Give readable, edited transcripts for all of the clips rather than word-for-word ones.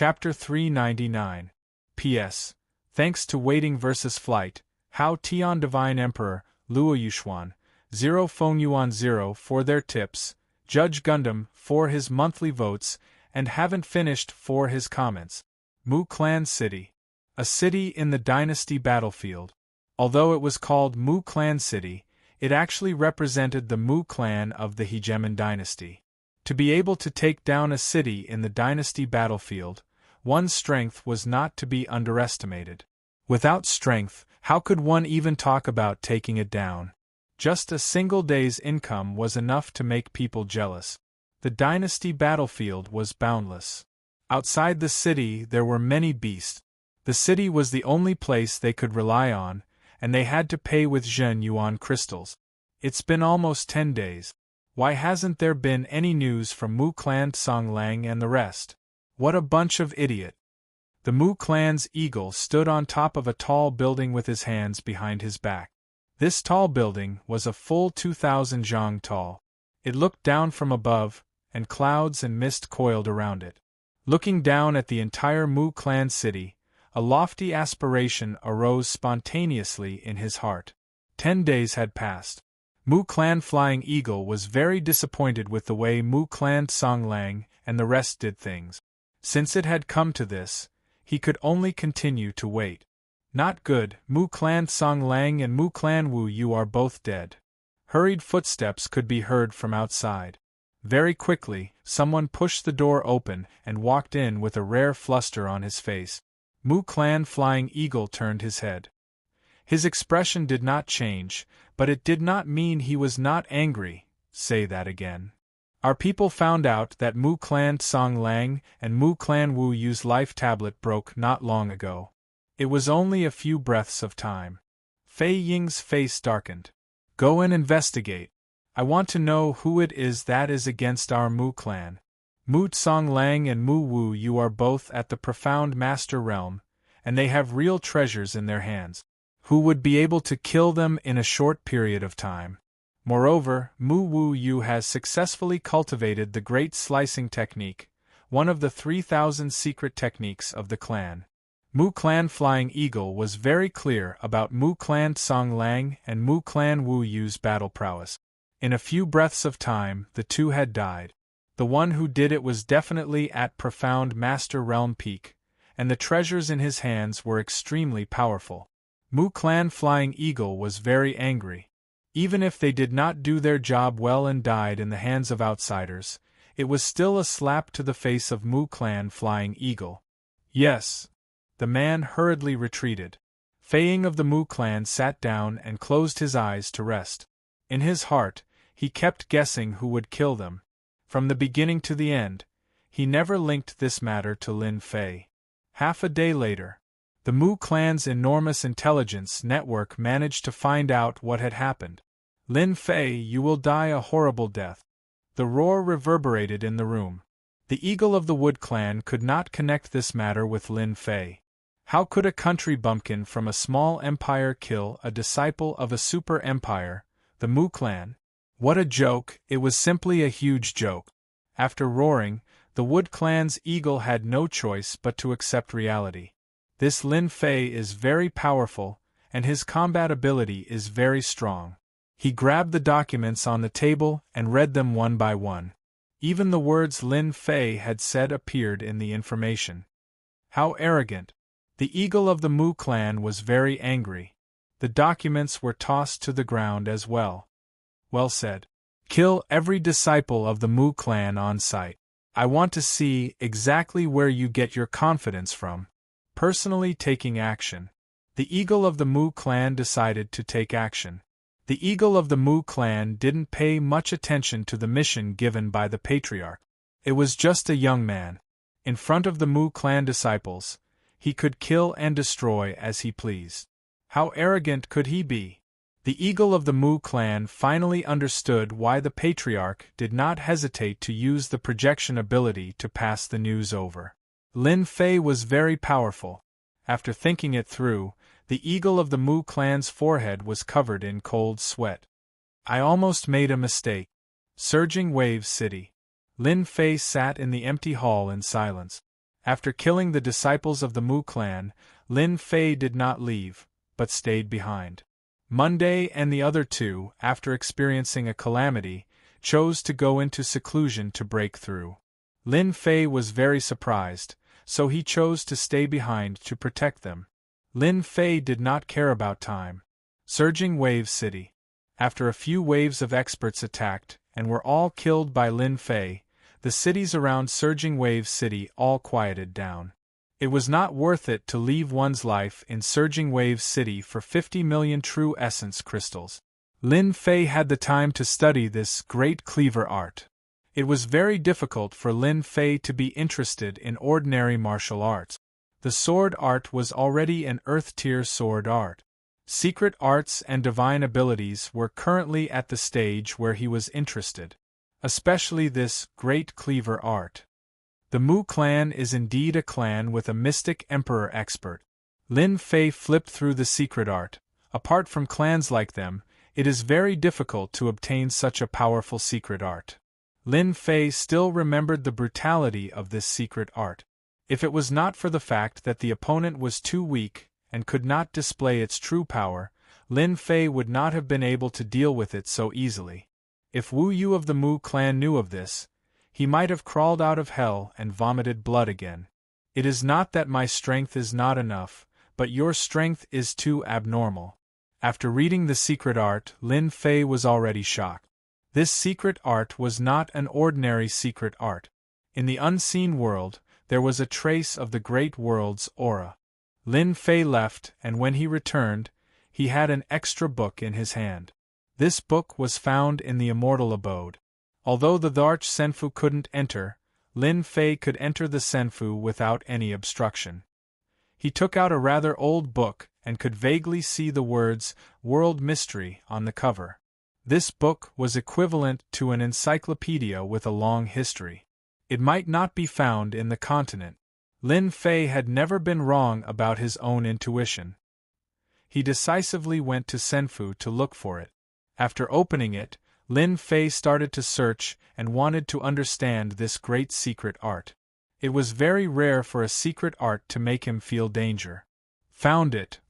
Chapter 399. P.S. Thanks to Waiting vs. Flight, How Tian Divine Emperor, Luo Yuxuan, 0 Feng Yuan 0 for their tips, Judge Gundam for his monthly votes, and haven't finished for his comments. Mu Clan City. A city in the Dynasty battlefield. Although it was called Mu Clan City, it actually represented the Mu clan of the Hegemon dynasty. To be able to take down a city in the dynasty battlefield, one's strength was not to be underestimated. Without strength, how could one even talk about taking it down? Just a single day's income was enough to make people jealous. The dynasty battlefield was boundless. Outside the city there were many beasts. The city was the only place they could rely on, and they had to pay with Zhen Yuan crystals. It's been almost 10 days. Why hasn't there been any news from Mu Clan Songlang and the rest? What a bunch of idiot. The Mu Clan's eagle stood on top of a tall building with his hands behind his back. This tall building was a full 2,000 zhang tall. It looked down from above, and clouds and mist coiled around it. Looking down at the entire Mu Clan city, a lofty aspiration arose spontaneously in his heart. 10 days had passed. Mu Clan Flying Eagle was very disappointed with the way Mu Clan Songlang and the rest did things. Since it had come to this, he could only continue to wait. Not good, Mu Clan Songlang and Mu Clan Wu Yu are both dead. Hurried footsteps could be heard from outside. Very quickly, someone pushed the door open and walked in with a rare fluster on his face. Mu Clan Flying Eagle turned his head. His expression did not change, but it did not mean he was not angry. Say that again. Our people found out that Mu Clan Songlang and Mu Clan Wu Yu's life tablet broke not long ago. It was only a few breaths of time. Fei Ying's face darkened. Go and investigate. I want to know who it is that is against our Mu Clan. Mu Songlang and Mu Wu Yu are both at the profound master realm, and they have real treasures in their hands. Who would be able to kill them in a short period of time? Moreover, Mu Wu Yu has successfully cultivated the Great Slicing Technique, one of the 3,000 secret techniques of the clan. Mu Clan Flying Eagle was very clear about Mu Clan Songlang and Mu Clan Wu Yu's battle prowess. In a few breaths of time, the two had died. The one who did it was definitely at profound master realm peak, and the treasures in his hands were extremely powerful. Mu Clan Flying Eagle was very angry. Even if they did not do their job well and died in the hands of outsiders, it was still a slap to the face of Mu Clan Flying Eagle. Yes. The man hurriedly retreated. Fei Ying of the Mu Clan sat down and closed his eyes to rest. In his heart, he kept guessing who would kill them. From the beginning to the end, he never linked this matter to Lin Fei. Half a day later, the Mu Clan's enormous intelligence network managed to find out what had happened. Lin Fei, you will die a horrible death. The roar reverberated in the room. The Eagle of the Wood Clan could not connect this matter with Lin Fei. How could a country bumpkin from a small empire kill a disciple of a super empire, the Mu Clan? What a joke, it was simply a huge joke. After roaring, the Wood Clan's eagle had no choice but to accept reality. This Lin Fei is very powerful, and his combat ability is very strong. He grabbed the documents on the table and read them one by one. Even the words Lin Fei had said appeared in the information. How arrogant! The eagle of the Mu Clan was very angry. The documents were tossed to the ground as well. Well said. Kill every disciple of the Mu Clan on sight. I want to see exactly where you get your confidence from. Personally taking action. The eagle of the Mu Clan decided to take action. The eagle of the Mu Clan didn't pay much attention to the mission given by the patriarch. It was just a young man. In front of the Mu Clan disciples, he could kill and destroy as he pleased. How arrogant could he be? The eagle of the Mu Clan finally understood why the patriarch did not hesitate to use the projection ability to pass the news over. Lin Fei was very powerful. After thinking it through, the eagle of the Mu Clan's forehead was covered in cold sweat. I almost made a mistake. Surging Waves City. Lin Fei sat in the empty hall in silence. After killing the disciples of the Mu clan, Lin Fei did not leave, but stayed behind. Monday and the other two, after experiencing a calamity, chose to go into seclusion to break through. Lin Fei was very surprised, so he chose to stay behind to protect them. Lin Fei did not care about time. Surging Wave City. After a few waves of experts attacked, and were all killed by Lin Fei, the cities around Surging Wave City all quieted down. It was not worth it to leave one's life in Surging Wave City for 50 million true essence crystals. Lin Fei had the time to study this great cleaver art. It was very difficult for Lin Fei to be interested in ordinary martial arts. The sword art was already an earth-tier sword art. Secret arts and divine abilities were currently at the stage where he was interested. Especially this great cleaver art. The Mu clan is indeed a clan with a mystic emperor expert. Lin Fei flipped through the secret art. Apart from clans like them, it is very difficult to obtain such a powerful secret art. Lin Fei still remembered the brutality of this secret art. If it was not for the fact that the opponent was too weak and could not display its true power, Lin Fei would not have been able to deal with it so easily. If Wu Yu of the Mu clan knew of this, he might have crawled out of hell and vomited blood again. It is not that my strength is not enough, but your strength is too abnormal. After reading the secret art, Lin Fei was already shocked. This secret art was not an ordinary secret art. In the unseen world, there was a trace of the great world's aura. Lin Fei left, and when he returned, he had an extra book in his hand. This book was found in the immortal abode. Although the Arch Senfu couldn't enter, Lin Fei could enter the Senfu without any obstruction. He took out a rather old book and could vaguely see the words World Mystery on the cover. This book was equivalent to an encyclopedia with a long history. It might not be found in the continent. Lin Fei had never been wrong about his own intuition. He decisively went to Senfu to look for it. After opening it, Lin Fei started to search and wanted to understand this great secret art. It was very rare for a secret art to make him feel danger. Found it.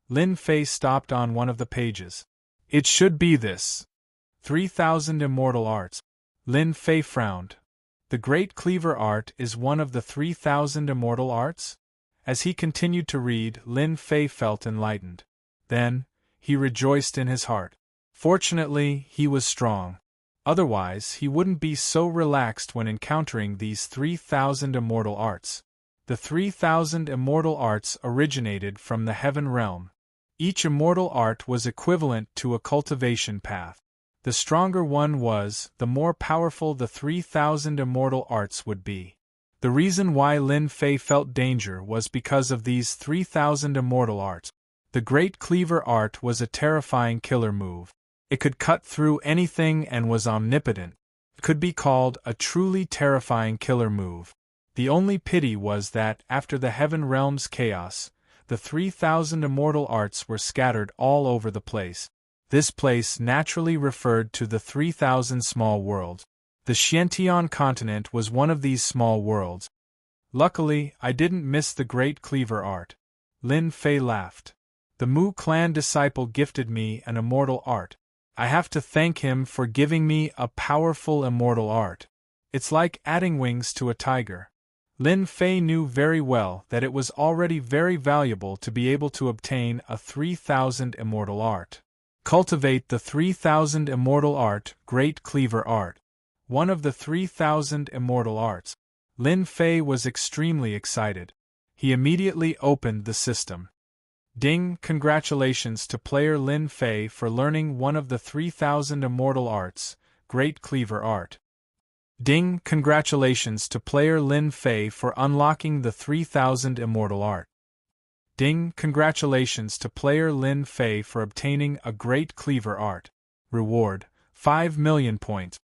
Lin Fei stopped on one of the pages. It should be this. 3,000 Immortal Arts. Lin Fei frowned. The Great Cleaver Art is one of the 3,000 Immortal Arts? As he continued to read, Lin Fei felt enlightened. Then, he rejoiced in his heart. Fortunately, he was strong. Otherwise, he wouldn't be so relaxed when encountering these 3,000 Immortal Arts. The 3,000 Immortal Arts originated from the Heaven Realm. Each immortal art was equivalent to a cultivation path. The stronger one was, the more powerful the 3,000 immortal arts would be. The reason why Lin Fei felt danger was because of these 3,000 immortal arts. The Great Cleaver Art was a terrifying killer move. It could cut through anything and was omnipotent. It could be called a truly terrifying killer move. The only pity was that, after the Heaven Realm's chaos, the 3,000 immortal arts were scattered all over the place. This place naturally referred to the 3,000 small worlds. The Xiantian continent was one of these small worlds. Luckily, I didn't miss the Great Cleaver Art. Lin Fei laughed. The Mu clan disciple gifted me an immortal art. I have to thank him for giving me a powerful immortal art. It's like adding wings to a tiger. Lin Fei knew very well that it was already very valuable to be able to obtain a 3,000 immortal art. Cultivate the 3,000 immortal art, Great Cleaver Art. One of the 3,000 immortal arts. Lin Fei was extremely excited. He immediately opened the system. Ding! Congratulations to player Lin Fei for learning one of the 3,000 immortal arts, Great Cleaver Art. Ding! Congratulations to player Lin Fei for unlocking the 3,000 immortal art. Ding! Congratulations to player Lin Fei for obtaining a Great Cleaver Art. Reward, 5 million points.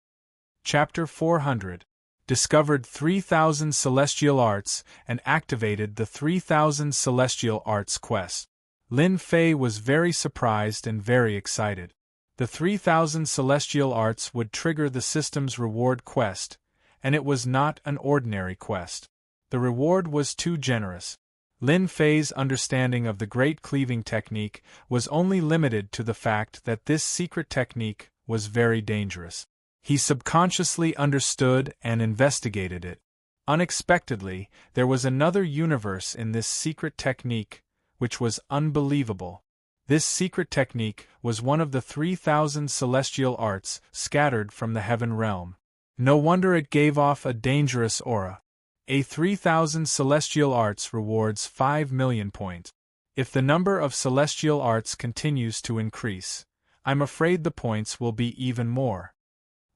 Chapter 400. Discovered 3,000 Celestial Arts and activated the 3,000 Celestial Arts quest. Lin Fei was very surprised and very excited. The 3,000 Celestial Arts would trigger the system's reward quest, and it was not an ordinary quest. The reward was too generous. Lin Fei's understanding of the Great Cleaving Technique was only limited to the fact that this secret technique was very dangerous. He subconsciously understood and investigated it. Unexpectedly, there was another universe in this secret technique, which was unbelievable. This secret technique was one of the 3,000 celestial arts scattered from the heaven realm. No wonder it gave off a dangerous aura. A 3,000 celestial arts rewards 5 million points. If the number of celestial arts continues to increase, I'm afraid the points will be even more.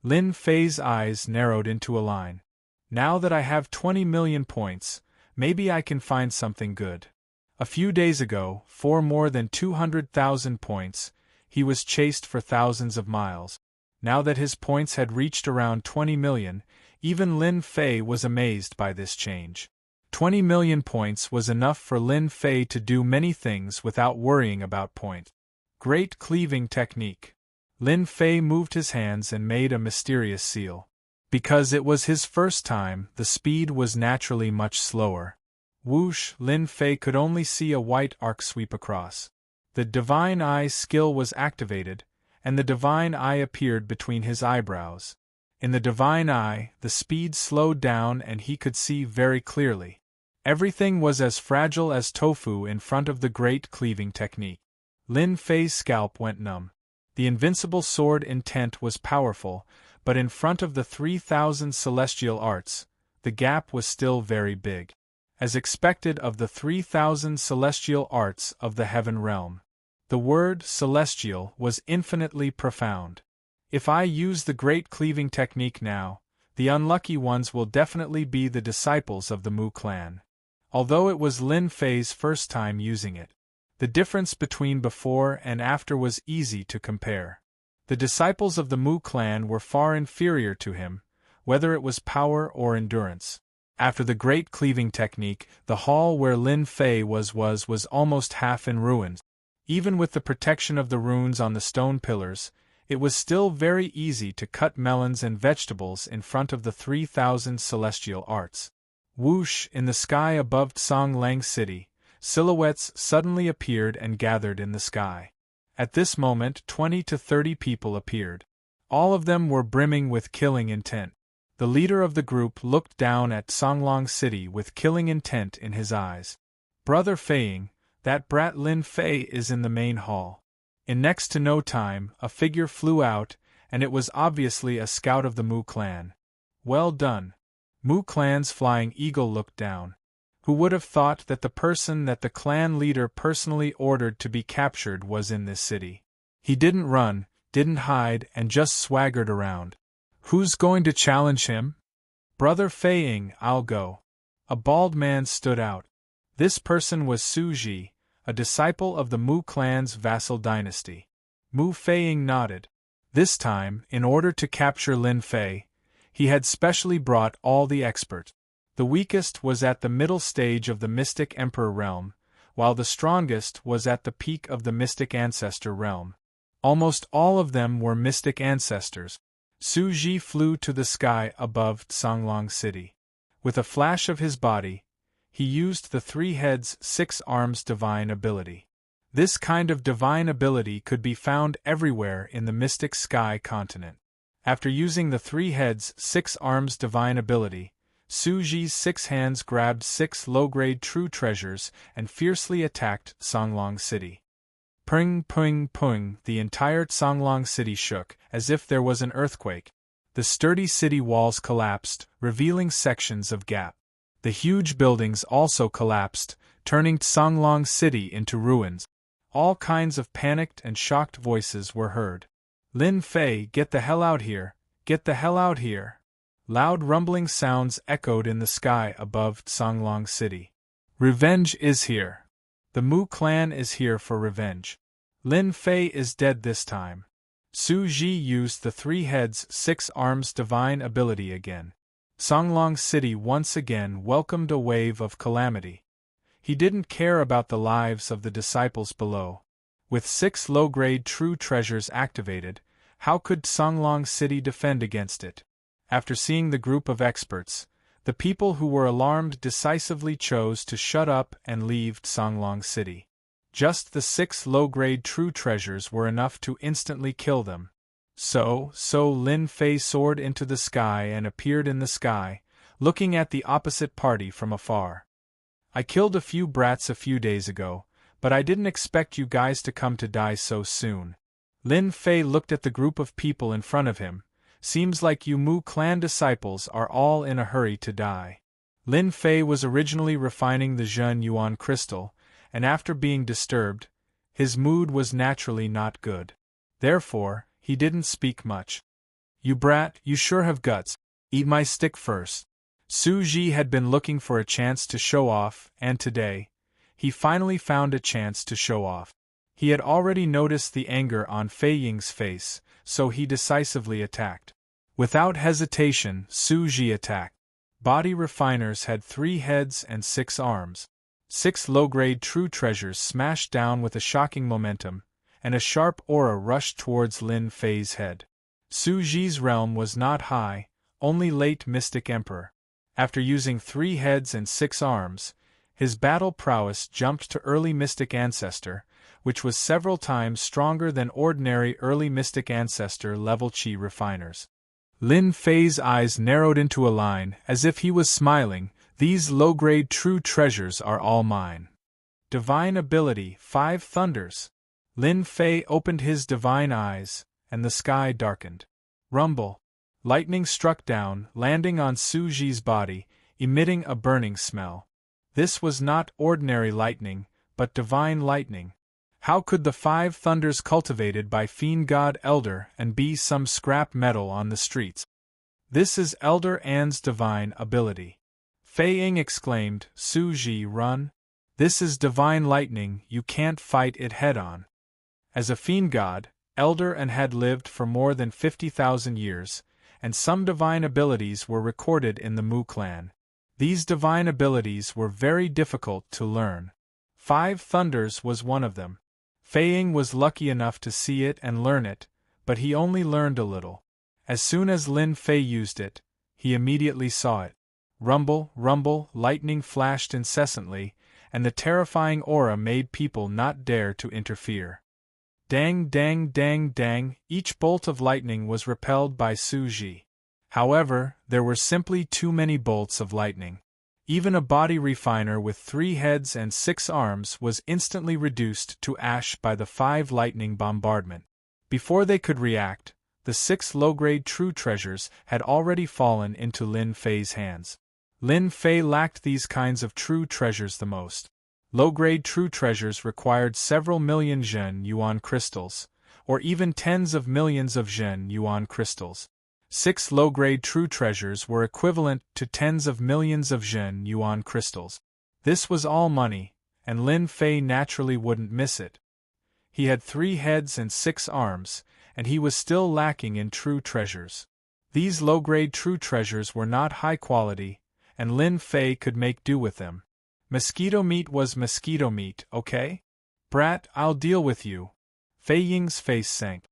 Lin Fei's eyes narrowed into a line. Now that I have 20 million points, maybe I can find something good. A few days ago, for more than 200,000 points, he was chased for thousands of miles. Now that his points had reached around 20 million, even Lin Fei was amazed by this change. 20 million points was enough for Lin Fei to do many things without worrying about points. Great Cleaving Technique. Lin Fei moved his hands and made a mysterious seal. Because it was his first time, the speed was naturally much slower. Whoosh! Lin Fei could only see a white arc sweep across. The Divine Eye skill was activated, and the Divine Eye appeared between his eyebrows. In the Divine Eye, the speed slowed down and he could see very clearly. Everything was as fragile as tofu in front of the Great Cleaving Technique. Lin Fei's scalp went numb. The invincible sword intent was powerful, but in front of the 3,000 celestial arts, the gap was still very big. As expected of the 3,000 celestial arts of the heaven realm, the word celestial was infinitely profound. If I use the Great Cleaving Technique now, the unlucky ones will definitely be the disciples of the Mu clan. Although it was Lin Fei's first time using it, the difference between before and after was easy to compare. The disciples of the Mu clan were far inferior to him, whether it was power or endurance. After the Great Cleaving Technique, the hall where Lin Fei was almost half in ruins. Even with the protection of the runes on the stone pillars, it was still very easy to cut melons and vegetables in front of the 3,000 celestial arts. Whoosh! In the sky above Songlang City, silhouettes suddenly appeared and gathered in the sky. At this moment 20 to 30 people appeared. All of them were brimming with killing intent. The leader of the group looked down at Songlong City with killing intent in his eyes. Brother Feiying, that brat Lin Fei is in the main hall. In next to no time, a figure flew out, and it was obviously a scout of the Mu clan. Well done. Mu clan's flying eagle looked down. Who would have thought that the person that the clan leader personally ordered to be captured was in this city? He didn't run, didn't hide, and just swaggered around. Who's going to challenge him? Brother Feiying, I'll go. A bald man stood out. This person was Su Ji, a disciple of the Mu clan's vassal dynasty. Mu Feiying nodded. This time, in order to capture Lin Fei, he had specially brought all the experts. The weakest was at the middle stage of the Mystic Emperor realm, while the strongest was at the peak of the Mystic Ancestor realm. Almost all of them were Mystic Ancestors. Su Ji flew to the sky above Songlong City. With a flash of his body, he used the 3 heads 6 arms divine ability. This kind of divine ability could be found everywhere in the Mystic Sky continent. After using the 3 heads 6 arms divine ability, Su Ji's 6 hands grabbed 6 low-grade true treasures and fiercely attacked Songlong City. Pung pung pung, the entire Songlong City shook, as if there was an earthquake. The sturdy city walls collapsed, revealing sections of gap. The huge buildings also collapsed, turning Songlong City into ruins. All kinds of panicked and shocked voices were heard. Lin Fei, get the hell out here! Get the hell out here! Loud rumbling sounds echoed in the sky above Songlong City. Revenge is here. The Mu clan is here for revenge. Lin Fei is dead this time. Su Ji used the 3 heads 6 arms divine ability again. Songlong City once again welcomed a wave of calamity. He didn't care about the lives of the disciples below. With 6 low-grade true treasures activated, how could Songlong City defend against it? After seeing the group of experts, The people who were alarmed decisively chose to shut up and leave Songlong City. Just the 6 low-grade true treasures were enough to instantly kill them. So Lin Fei soared into the sky and appeared in the sky, looking at the opposite party from afar. I killed a few brats a few days ago, but I didn't expect you guys to come to die so soon. Lin Fei looked at the group of people in front of him. Seems like you Mu clan disciples are all in a hurry to die. Lin Fei was originally refining the Zhen Yuan crystal, and after being disturbed, his mood was naturally not good. Therefore, he didn't speak much. You brat, you sure have guts. Eat my stick first. Su Ji had been looking for a chance to show off, and today, he finally found a chance to show off. He had already noticed the anger on Fei Ying's face, so he decisively attacked. Without hesitation, Su Ji attacked. Body refiners had 3 heads and 6 arms. 6 low-grade true treasures smashed down with a shocking momentum, and a sharp aura rushed towards Lin Fei's head. Su Ji's realm was not high, only late Mystic Emperor. After using 3 heads and 6 arms, his battle prowess jumped to early Mystic Ancestor, which was several times stronger than ordinary early Mystic Ancestor level Qi refiners. Lin Fei's eyes narrowed into a line, as if he was smiling. These low-grade true treasures are all mine. Divine ability, 5 thunders. Lin Fei opened his divine eyes, and the sky darkened. Rumble. Lightning struck down, landing on Su Ji's body, emitting a burning smell. This was not ordinary lightning, but divine lightning. How could the 5 thunders cultivated by Fiend God Elder and be some scrap metal on the streets? This is Elder An's divine ability. Fei Ying exclaimed, Su Ji, run. This is divine lightning, you can't fight it head-on. As a fiend god, Elder An had lived for more than 50,000 years, and some divine abilities were recorded in the Mu clan. These divine abilities were very difficult to learn. 5 thunders was one of them. Fei Ying was lucky enough to see it and learn it, but he only learned a little. As soon as Lin Fei used it, he immediately saw it. Rumble, rumble, lightning flashed incessantly, and the terrifying aura made people not dare to interfere. Dang, dang, dang, dang, each bolt of lightning was repelled by Su Ji. However, there were simply too many bolts of lightning. Even a body refiner with 3 heads and 6 arms was instantly reduced to ash by the 5 lightning bombardment. Before they could react, the 6 low-grade true treasures had already fallen into Lin Fei's hands. Lin Fei lacked these kinds of true treasures the most. Low-grade true treasures required several million Zhen Yuan crystals, or even tens of millions of Zhen Yuan crystals. 6 low-grade true treasures were equivalent to tens of millions of Zhen Yuan crystals. This was all money, and Lin Fei naturally wouldn't miss it. He had 3 heads and 6 arms, and he was still lacking in true treasures. These low-grade true treasures were not high quality, and Lin Fei could make do with them. Mosquito meat was mosquito meat, okay? Brat, I'll deal with you. Fei Ying's face sank.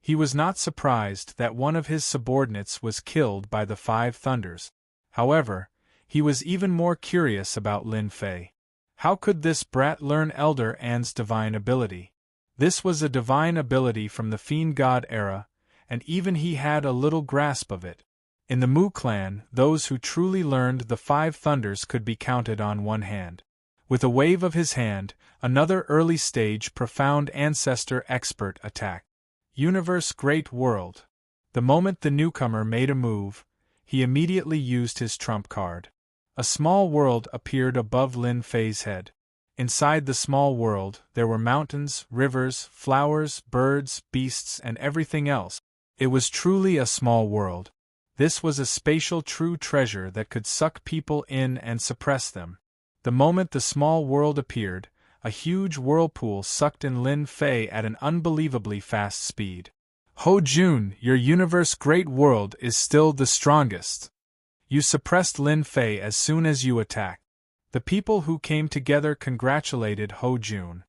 He was not surprised that one of his subordinates was killed by the 5 thunders. However, he was even more curious about Lin Fei. How could this brat learn Elder An's divine ability? This was a divine ability from the Fiend God era, and even he had a little grasp of it. In the Mu clan, those who truly learned the 5 thunders could be counted on one hand. With a wave of his hand, another early-stage profound ancestor expert attacked. Universe Great World. The moment the newcomer made a move, he immediately used his trump card. A small world appeared above Lin Fei's head. Inside the small world, there were mountains, rivers, flowers, birds, beasts, and everything else. It was truly a small world. This was a spatial true treasure that could suck people in and suppress them. The moment the small world appeared, a huge whirlpool sucked in Lin Fei at an unbelievably fast speed. Ho Jun, your universe great world is still the strongest. You suppressed Lin Fei as soon as you attacked. The people who came together congratulated Ho Jun.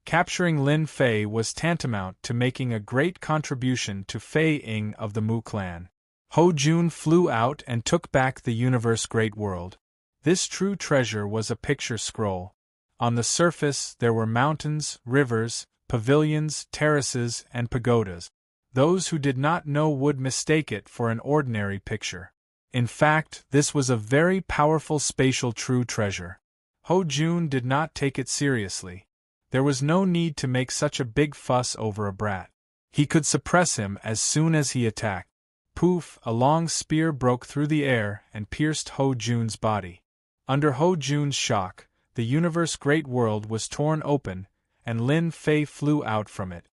Capturing Lin Fei was tantamount to making a great contribution to Fei Ying of the Mu clan. Ho Jun flew out and took back the universe great world. This true treasure was a picture scroll. On the surface there were mountains, rivers, pavilions, terraces, and pagodas. Those who did not know would mistake it for an ordinary picture. In fact, this was a very powerful spatial true treasure. Ho Jun did not take it seriously. There was no need to make such a big fuss over a brat. He could suppress him as soon as he attacked. Poof! A long spear broke through the air and pierced Ho Jun's body. Under Ho Jun's shock, the universe great world was torn open, and Lin Fei flew out from it.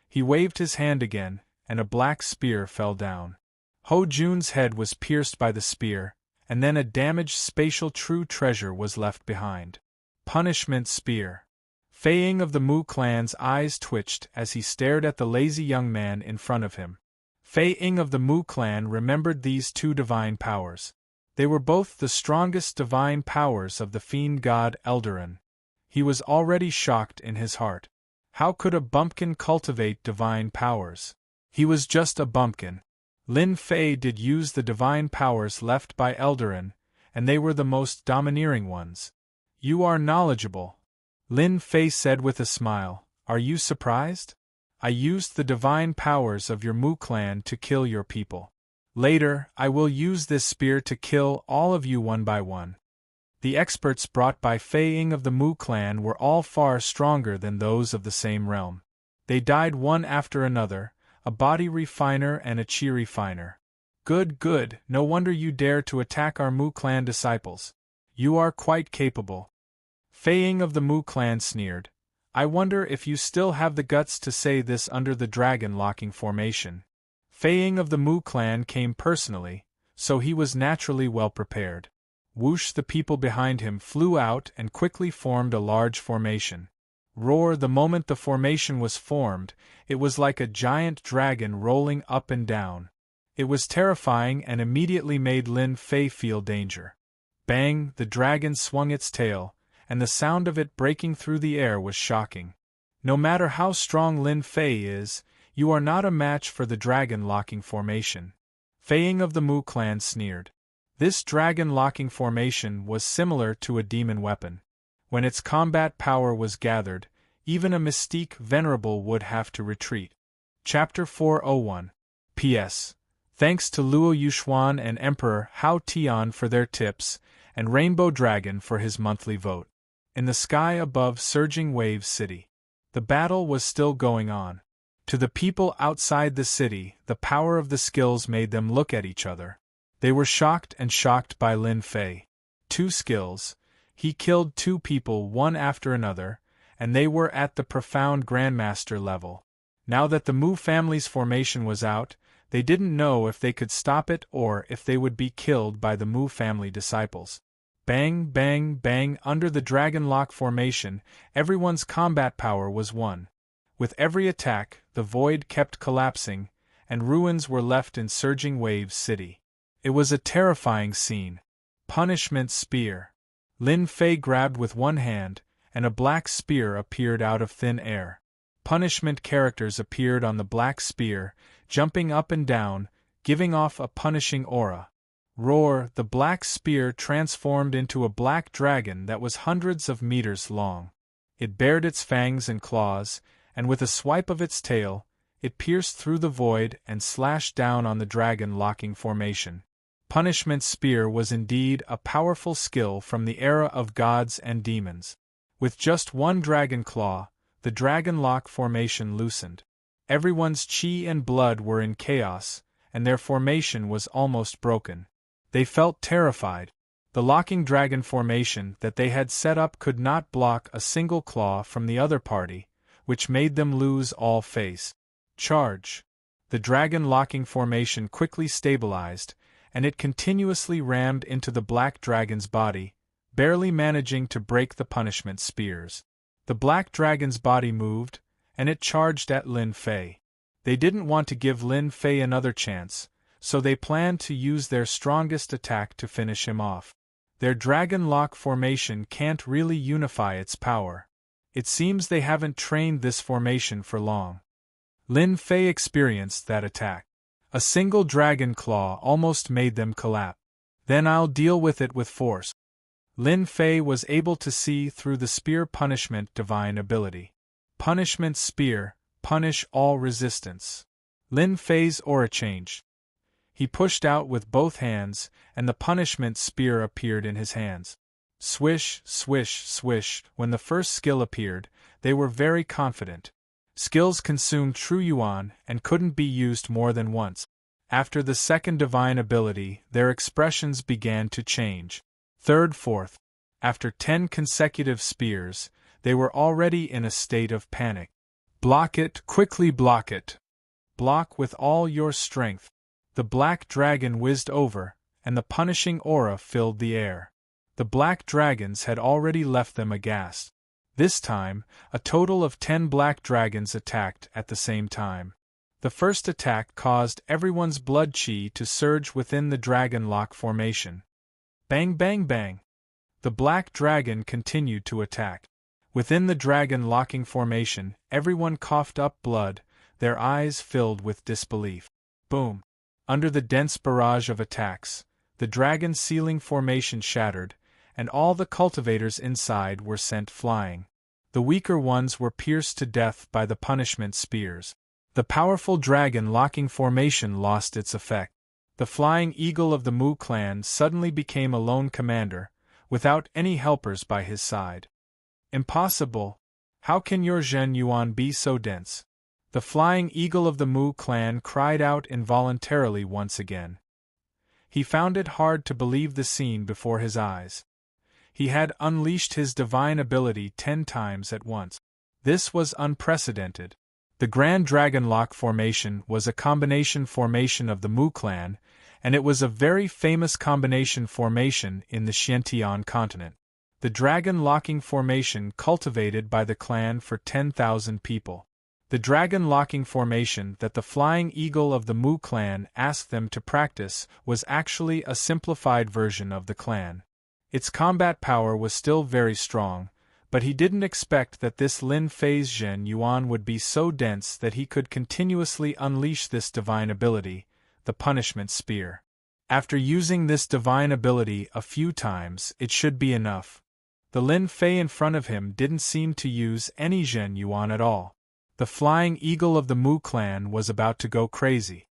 He waved his hand again, and a black spear fell down. Ho Jun's head was pierced by the spear, and then a damaged spatial true treasure was left behind. Punishment Spear. Fei Ying of the Mu clan's eyes twitched as he stared at the lazy young man in front of him. Fei Ying of the Mu clan remembered these two divine powers. They were both the strongest divine powers of the fiend god Eldarin. He was already shocked in his heart. How could a bumpkin cultivate divine powers? He was just a bumpkin. Lin Fei did use the divine powers left by Eldarin, and they were the most domineering ones. You are knowledgeable, Lin Fei said with a smile. Are you surprised? I used the divine powers of your Mu clan to kill your people. Later, I will use this spear to kill all of you one by one. The experts brought by Fei Ying of the Mu clan were all far stronger than those of the same realm. They died one after another, a body refiner and a chi refiner. Good, good, no wonder you dare to attack our Mu clan disciples. You are quite capable. Fei Ying of the Mu clan sneered. I wonder if you still have the guts to say this under the dragon locking formation. Fei Ying of the Mu clan came personally, so he was naturally well prepared. Whoosh! The people behind him flew out and quickly formed a large formation. Roar! The moment the formation was formed, it was like a giant dragon rolling up and down. It was terrifying and immediately made Lin Fei feel danger. Bang! The dragon swung its tail, and the sound of it breaking through the air was shocking. No matter how strong Lin Fei is, you are not a match for the dragon locking formation. Fei Ying of the Mu clan sneered. This dragon locking formation was similar to a demon weapon. When its combat power was gathered, even a mystique venerable would have to retreat. Chapter 401. P.S. Thanks to Luo Yuxuan and Emperor Hao Tian for their tips, and Rainbow Dragon for his monthly vote. In the sky above Surging Waves City, the battle was still going on. To the people outside the city, the power of the skills made them look at each other. They were shocked by Lin Fei. 2 skills. He killed 2 people one after another, and they were at the profound Grandmaster level. Now that the Mu family's formation was out, they didn't know if they could stop it or if they would be killed by the Mu family disciples. Bang, bang, bang! Under the Dragon Lock formation, everyone's combat power was 1. With every attack, the void kept collapsing, and ruins were left in Surging Waves City. It was a terrifying scene. Punishment Spear. Lin Fei grabbed with one hand, and a black spear appeared out of thin air. Punishment characters appeared on the black spear, jumping up and down, giving off a punishing aura. Roar! The black spear transformed into a black dragon that was hundreds of meters long. It bared its fangs and claws, and with a swipe of its tail, it pierced through the void and slashed down on the dragon locking formation. Punishment Spear was indeed a powerful skill from the era of gods and demons. With just one dragon claw, the dragon lock formation loosened. Everyone's chi and blood were in chaos, and their formation was almost broken. They felt terrified. The locking dragon formation that they had set up could not block a single claw from the other party, which made them lose all face. Charge! The dragon locking formation quickly stabilized, and it continuously rammed into the black dragon's body, barely managing to break the punishment spears. The black dragon's body moved, and it charged at Lin Fei. They didn't want to give Lin Fei another chance, so they planned to use their strongest attack to finish him off. Their dragon lock formation can't really unify its power. It seems they haven't trained this formation for long. Lin Fei experienced that attack. A single dragon claw almost made them collapse. Then I'll deal with it with force. Lin Fei was able to see through the spear punishment divine ability. Punishment spear, punish all resistance. Lin Fei's aura changed. He pushed out with both hands, and the punishment spear appeared in his hands. Swish, swish, swish. When the first skill appeared, they were very confident. Skills consumed true yuan and couldn't be used more than once. After the second divine ability, their expressions began to change. Third, fourth. After 10 consecutive spears, they were already in a state of panic. Block it, quickly block it. Block with all your strength. The black dragon whizzed over, and the punishing aura filled the air. The black dragons had already left them aghast. This time, a total of 10 black dragons attacked at the same time. The first attack caused everyone's blood chi to surge within the dragon lock formation. Bang bang bang! The black dragon continued to attack. Within the dragon locking formation, everyone coughed up blood, their eyes filled with disbelief. Boom! Under the dense barrage of attacks, the dragon ceiling formation shattered, and all the cultivators inside were sent flying. The weaker ones were pierced to death by the punishment spears. The powerful dragon locking formation lost its effect. The flying eagle of the Mu clan suddenly became a lone commander, without any helpers by his side. Impossible! How can your Zhen Yuan be so dense? The flying eagle of the Mu clan cried out involuntarily once again. He found it hard to believe the scene before his eyes. He had unleashed his divine ability 10 times at once. This was unprecedented. The Grand Dragon Lock formation was a combination formation of the Mu clan, and it was a very famous combination formation in the Xiantian continent. The dragon locking formation cultivated by the clan for 10,000 people. The dragon locking formation that the flying eagle of the Mu clan asked them to practice was actually a simplified version of the clan. Its combat power was still very strong, but he didn't expect that this Lin Fei's Zhen Yuan would be so dense that he could continuously unleash this divine ability, the punishment spear. After using this divine ability a few times, it should be enough. The Lin Fei in front of him didn't seem to use any Zhen Yuan at all. The flying eagle of the Mu clan was about to go crazy.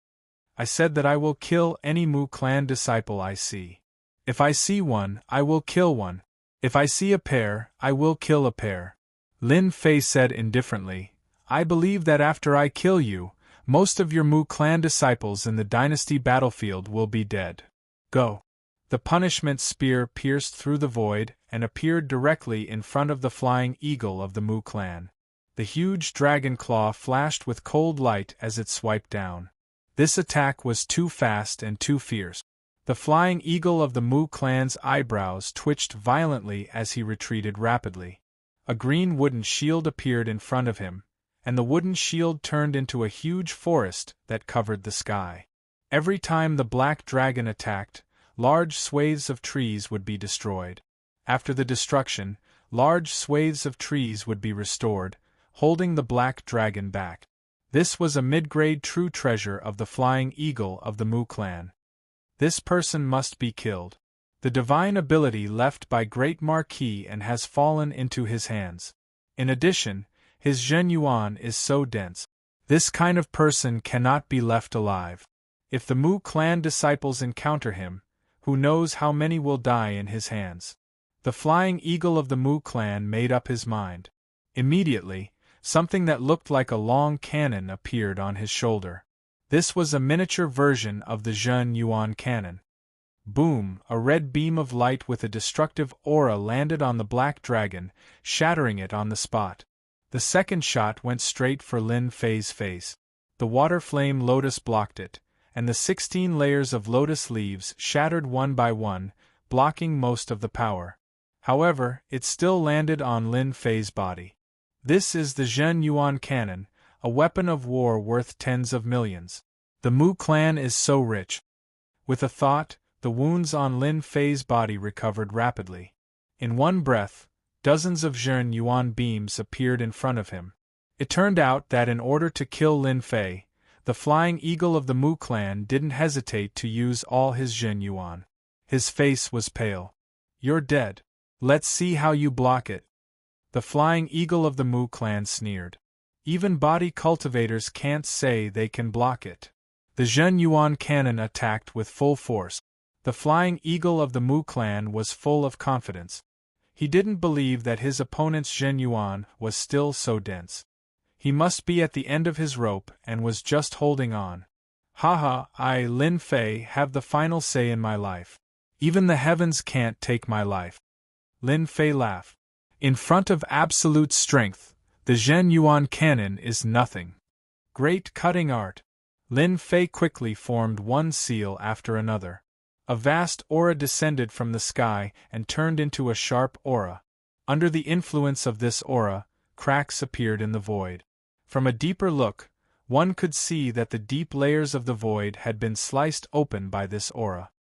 I said that I will kill any Mu clan disciple I see. If I see one, I will kill one. If I see a pair, I will kill a pair. Lin Fei said indifferently, I believe that after I kill you, most of your Mu clan disciples in the dynasty battlefield will be dead. Go. The punishment spear pierced through the void and appeared directly in front of the flying eagle of the Mu clan. The huge dragon claw flashed with cold light as it swiped down. This attack was too fast and too fierce. The flying eagle of the Mu clan's eyebrows twitched violently as he retreated rapidly. A green wooden shield appeared in front of him, and the wooden shield turned into a huge forest that covered the sky. Every time the black dragon attacked, large swathes of trees would be destroyed. After the destruction, large swathes of trees would be restored, holding the black dragon back. This was a mid-grade true treasure of the flying eagle of the Mu clan. This person must be killed. The divine ability left by Great Marquis and has fallen into his hands. In addition, his Zhen Yuan is so dense. This kind of person cannot be left alive. If the Mu clan disciples encounter him, who knows how many will die in his hands. The flying eagle of the Mu clan made up his mind. Immediately, something that looked like a long cannon appeared on his shoulder. This was a miniature version of the Zhen Yuan cannon. Boom! A red beam of light with a destructive aura landed on the black dragon, shattering it on the spot. The second shot went straight for Lin Fei's face. The water flame lotus blocked it, and the 16 layers of lotus leaves shattered one by one, blocking most of the power. However, it still landed on Lin Fei's body. This is the Zhen Yuan cannon, a weapon of war worth tens of millions. The Mu clan is so rich. With a thought, the wounds on Lin Fei's body recovered rapidly. In one breath, dozens of Zhen Yuan beams appeared in front of him. It turned out that in order to kill Lin Fei, the Flying Eagle of the Mu clan didn't hesitate to use all his Zhen Yuan. His face was pale. "You're dead. Let's see how you block it." The Flying Eagle of the Mu clan sneered. "Even body cultivators can't say they can block it." The Zhen Yuan cannon attacked with full force. The Flying Eagle of the Mu clan was full of confidence. He didn't believe that his opponent's Zhen Yuan was still so dense. He must be at the end of his rope and was just holding on. "Haha, I, Lin Fei, have the final say in my life. Even the heavens can't take my life." Lin Fei laughed. "In front of absolute strength, the Zhen Yuan cannon is nothing." Great cutting art. Lin Fei quickly formed one seal after another. A vast aura descended from the sky and turned into a sharp aura. Under the influence of this aura, cracks appeared in the void. From a deeper look, one could see that the deep layers of the void had been sliced open by this aura.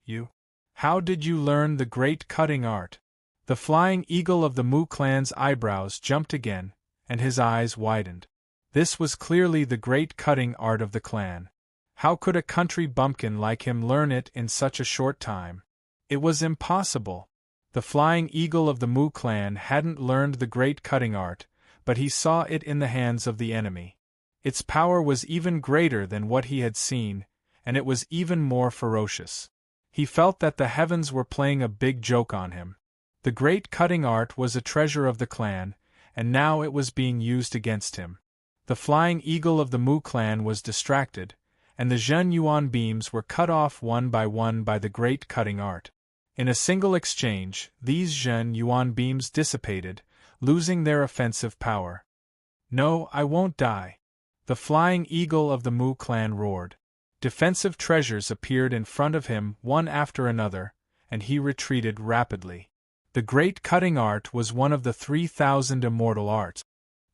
"You? How did you learn the great cutting art?" The Flying Eagle of the Mu clan's eyebrows jumped again, and his eyes widened. This was clearly the great cutting art of the clan. How could a country bumpkin like him learn it in such a short time? It was impossible. The Flying Eagle of the Mu clan hadn't learned the great cutting art, but he saw it in the hands of the enemy. Its power was even greater than what he had seen, and it was even more ferocious. He felt that the heavens were playing a big joke on him. The great cutting art was a treasure of the clan, and now it was being used against him. The Flying Eagle of the Mu clan was distracted, and the Zhen Yuan beams were cut off one by the great cutting art. In a single exchange, these Zhen Yuan beams dissipated, losing their offensive power. "No, I won't die." The Flying Eagle of the Mu clan roared. Defensive treasures appeared in front of him one after another, and he retreated rapidly. The great cutting art was one of the 3,000 immortal arts.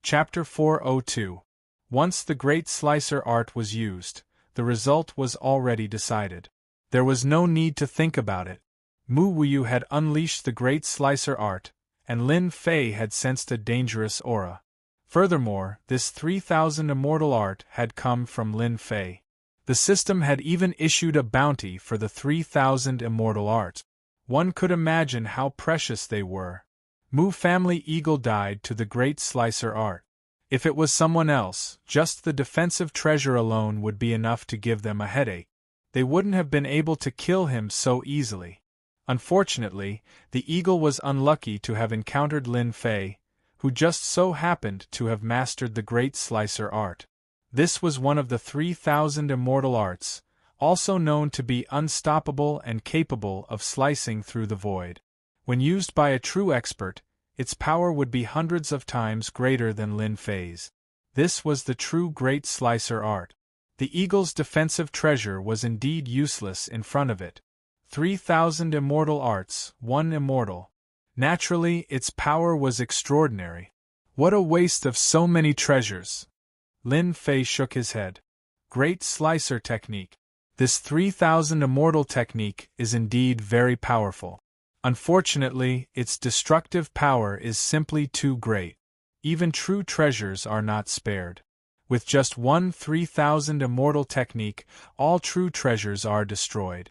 Chapter 402. Once the great slicer art was used, the result was already decided. There was no need to think about it. Mu Wuyu had unleashed the great slicer art, and Lin Fei had sensed a dangerous aura. Furthermore, this 3,000 immortal art had come from Lin Fei. The system had even issued a bounty for the 3,000 immortal arts. One could imagine how precious they were. Mu family eagle died to the great slicer art. If it was someone else, just the defensive treasure alone would be enough to give them a headache. They wouldn't have been able to kill him so easily. Unfortunately, the eagle was unlucky to have encountered Lin Fei, who just so happened to have mastered the great slicer art. This was one of the 3,000 immortal arts, also known to be unstoppable and capable of slicing through the void. When used by a true expert, its power would be hundreds of times greater than Lin Fei's. This was the true great slicer art. The eagle's defensive treasure was indeed useless in front of it. 3,000 immortal arts, one immortal. Naturally, its power was extraordinary. What a waste of so many treasures! Lin Fei shook his head. Great slicer technique. This 3,000 immortal technique is indeed very powerful. Unfortunately, its destructive power is simply too great. Even true treasures are not spared. With just one 3,000 immortal technique, all true treasures are destroyed.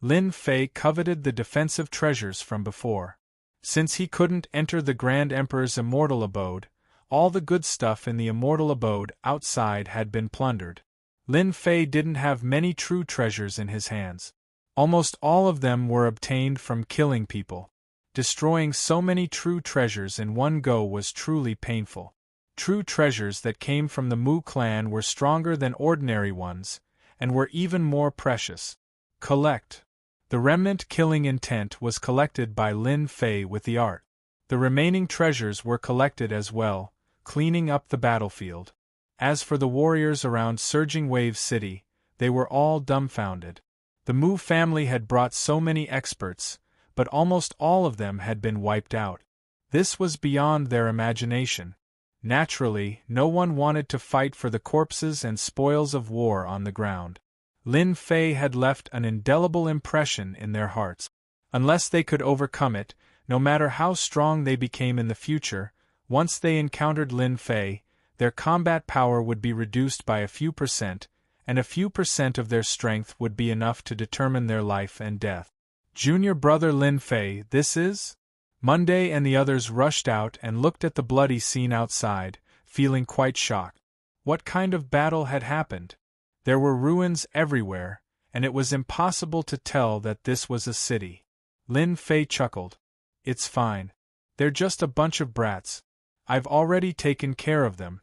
Lin Fei coveted the defensive treasures from before. Since he couldn't enter the Grand Emperor's immortal abode, all the good stuff in the immortal abode outside had been plundered. Lin Fei didn't have many true treasures in his hands. Almost all of them were obtained from killing people. Destroying so many true treasures in one go was truly painful. True treasures that came from the Mu clan were stronger than ordinary ones, and were even more precious. Collect. The remnant killing intent was collected by Lin Fei with the art. The remaining treasures were collected as well, cleaning up the battlefield. As for the warriors around Surging Wave City, they were all dumbfounded. The Mu family had brought so many experts, but almost all of them had been wiped out. This was beyond their imagination. Naturally, no one wanted to fight for the corpses and spoils of war on the ground. Lin Fei had left an indelible impression in their hearts. Unless they could overcome it, no matter how strong they became in the future, once they encountered Lin Fei, their combat power would be reduced by a few percent, and a few percent of their strength would be enough to determine their life and death. Junior brother Lin Fei, this is? Monday and the others rushed out and looked at the bloody scene outside, feeling quite shocked. What kind of battle had happened? There were ruins everywhere, and it was impossible to tell that this was a city. Lin Fei chuckled. It's fine. They're just a bunch of brats. I've already taken care of them.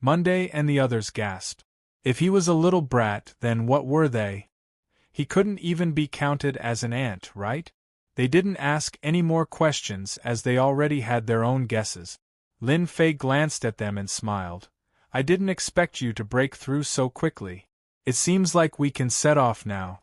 Monday and the others gasped. If he was a little brat, then what were they? He couldn't even be counted as an ant, right? They didn't ask any more questions as they already had their own guesses. Lin Fei glanced at them and smiled. I didn't expect you to break through so quickly. It seems like we can set off now.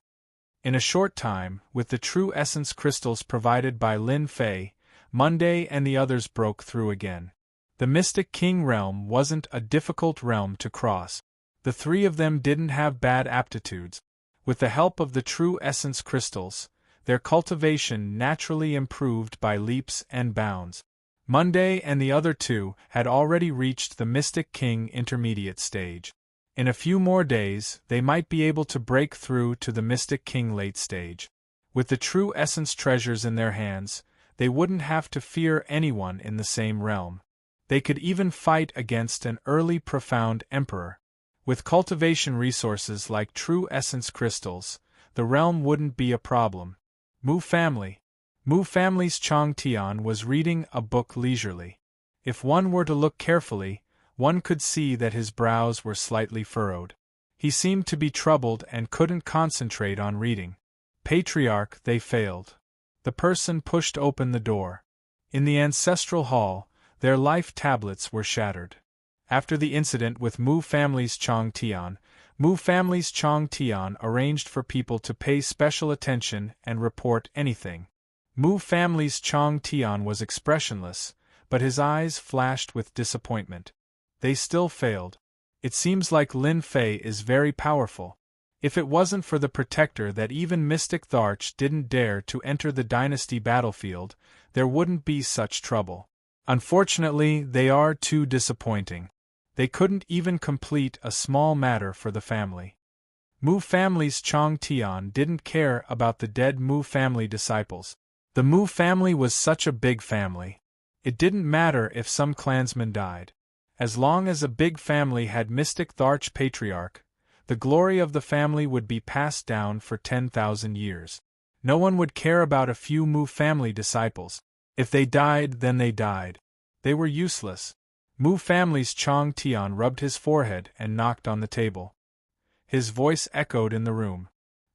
In a short time, with the true essence crystals provided by Lin Fei, Monday and the others broke through again. The Mystic King realm wasn't a difficult realm to cross. The three of them didn't have bad aptitudes. With the help of the true essence crystals, their cultivation naturally improved by leaps and bounds. Monday and the other two had already reached the Mystic King intermediate stage. In a few more days, they might be able to break through to the Mystic King late stage. With the true essence treasures in their hands, they wouldn't have to fear anyone in the same realm. They could even fight against an early profound emperor. With cultivation resources like true essence crystals, the realm wouldn't be a problem. Mu Family's Chong Tian was reading a book leisurely. If one were to look carefully, one could see that his brows were slightly furrowed. He seemed to be troubled and couldn't concentrate on reading. Patriarch, they failed. The person pushed open the door. In the ancestral hall, their life tablets were shattered. After the incident with Mu Family's Chong Tian arranged for people to pay special attention and report anything. Mu Family's Chong Tian was expressionless, but his eyes flashed with disappointment. They still failed. It seems like Lin Fei is very powerful. If it wasn't for the protector that even Mystic Tharch didn't dare to enter the dynasty battlefield, there wouldn't be such trouble. Unfortunately, they are too disappointing. They couldn't even complete a small matter for the family. Mu Family's Chong Tian didn't care about the dead Mu Family disciples. The Mu family was such a big family. It didn't matter if some clansmen died. As long as a big family had Mystic Tharch Patriarch, the glory of the family would be passed down for 10,000 years. No one would care about a few Mu family disciples. If they died, then they died. They were useless. Mu Family's Chong Tian rubbed his forehead and knocked on the table. His voice echoed in the room.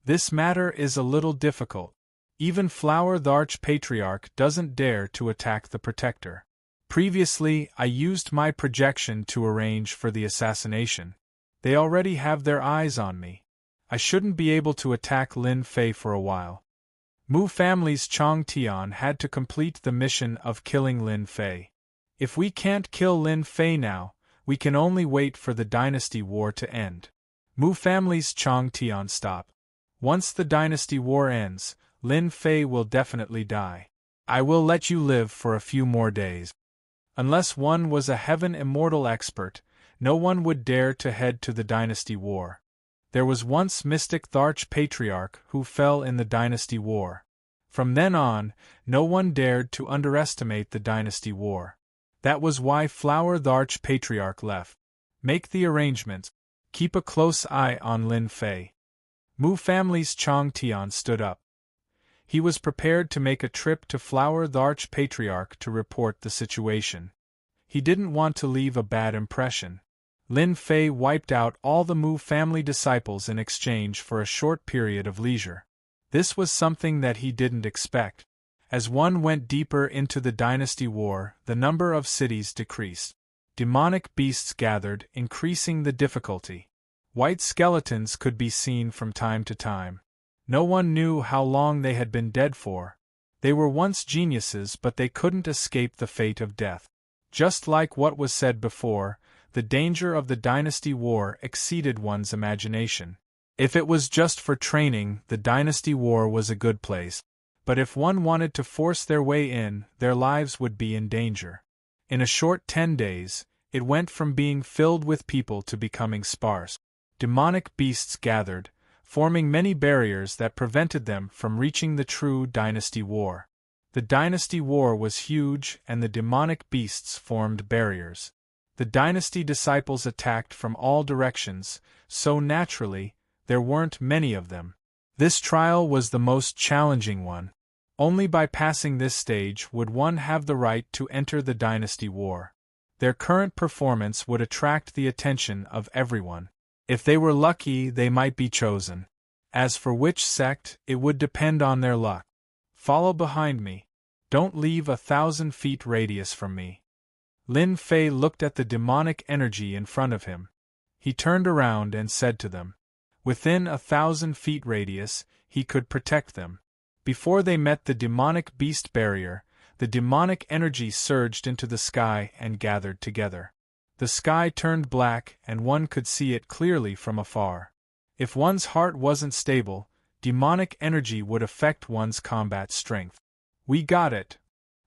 This matter is a little difficult. Even Flower Tharch Patriarch doesn't dare to attack the protector. Previously, I used my projection to arrange for the assassination. They already have their eyes on me. I shouldn't be able to attack Lin Fei for a while. Mu Family's Chong Tian had to complete the mission of killing Lin Fei. If we can't kill Lin Fei now, we can only wait for the dynasty war to end. Mu Family's Chong Tian stopped. Once the dynasty war ends, Lin Fei will definitely die. I will let you live for a few more days. Unless one was a heaven immortal expert, no one would dare to head to the dynasty war. There was once Mystic Tharch Patriarch who fell in the dynasty war. From then on, no one dared to underestimate the dynasty war. That was why Flower Tharch Patriarch left. Make the arrangements. Keep a close eye on Lin Fei. Mu Family's Chong Tian stood up. He was prepared to make a trip to Flower Tharch Patriarch to report the situation. He didn't want to leave a bad impression. Lin Fei wiped out all the Mu family disciples in exchange for a short period of leisure. This was something that he didn't expect. As one went deeper into the dynasty war, the number of cities decreased. Demonic beasts gathered, increasing the difficulty. White skeletons could be seen from time to time. No one knew how long they had been dead for. They were once geniuses, but they couldn't escape the fate of death. Just like what was said before, the danger of the dynasty war exceeded one's imagination. If it was just for training, the dynasty war was a good place. But if one wanted to force their way in, their lives would be in danger. In a short 10 days, It went from being filled with people to becoming sparse. Demonic beasts gathered, forming many barriers that prevented them from reaching the true dynasty war. The dynasty war was huge, and the demonic beasts formed barriers. The dynasty disciples attacked from all directions, so naturally, there weren't many of them. This trial was the most challenging one. Only by passing this stage would one have the right to enter the dynasty war. Their current performance would attract the attention of everyone. If they were lucky, they might be chosen. As for which sect, it would depend on their luck. Follow behind me. Don't leave 1,000 feet radius from me. Lin Fei looked at the demonic energy in front of him. He turned around and said to them. Within 1,000 feet radius, he could protect them. Before they met the demonic beast barrier, the demonic energy surged into the sky and gathered together. The sky turned black and one could see it clearly from afar. If one's heart wasn't stable, demonic energy would affect one's combat strength. We got it.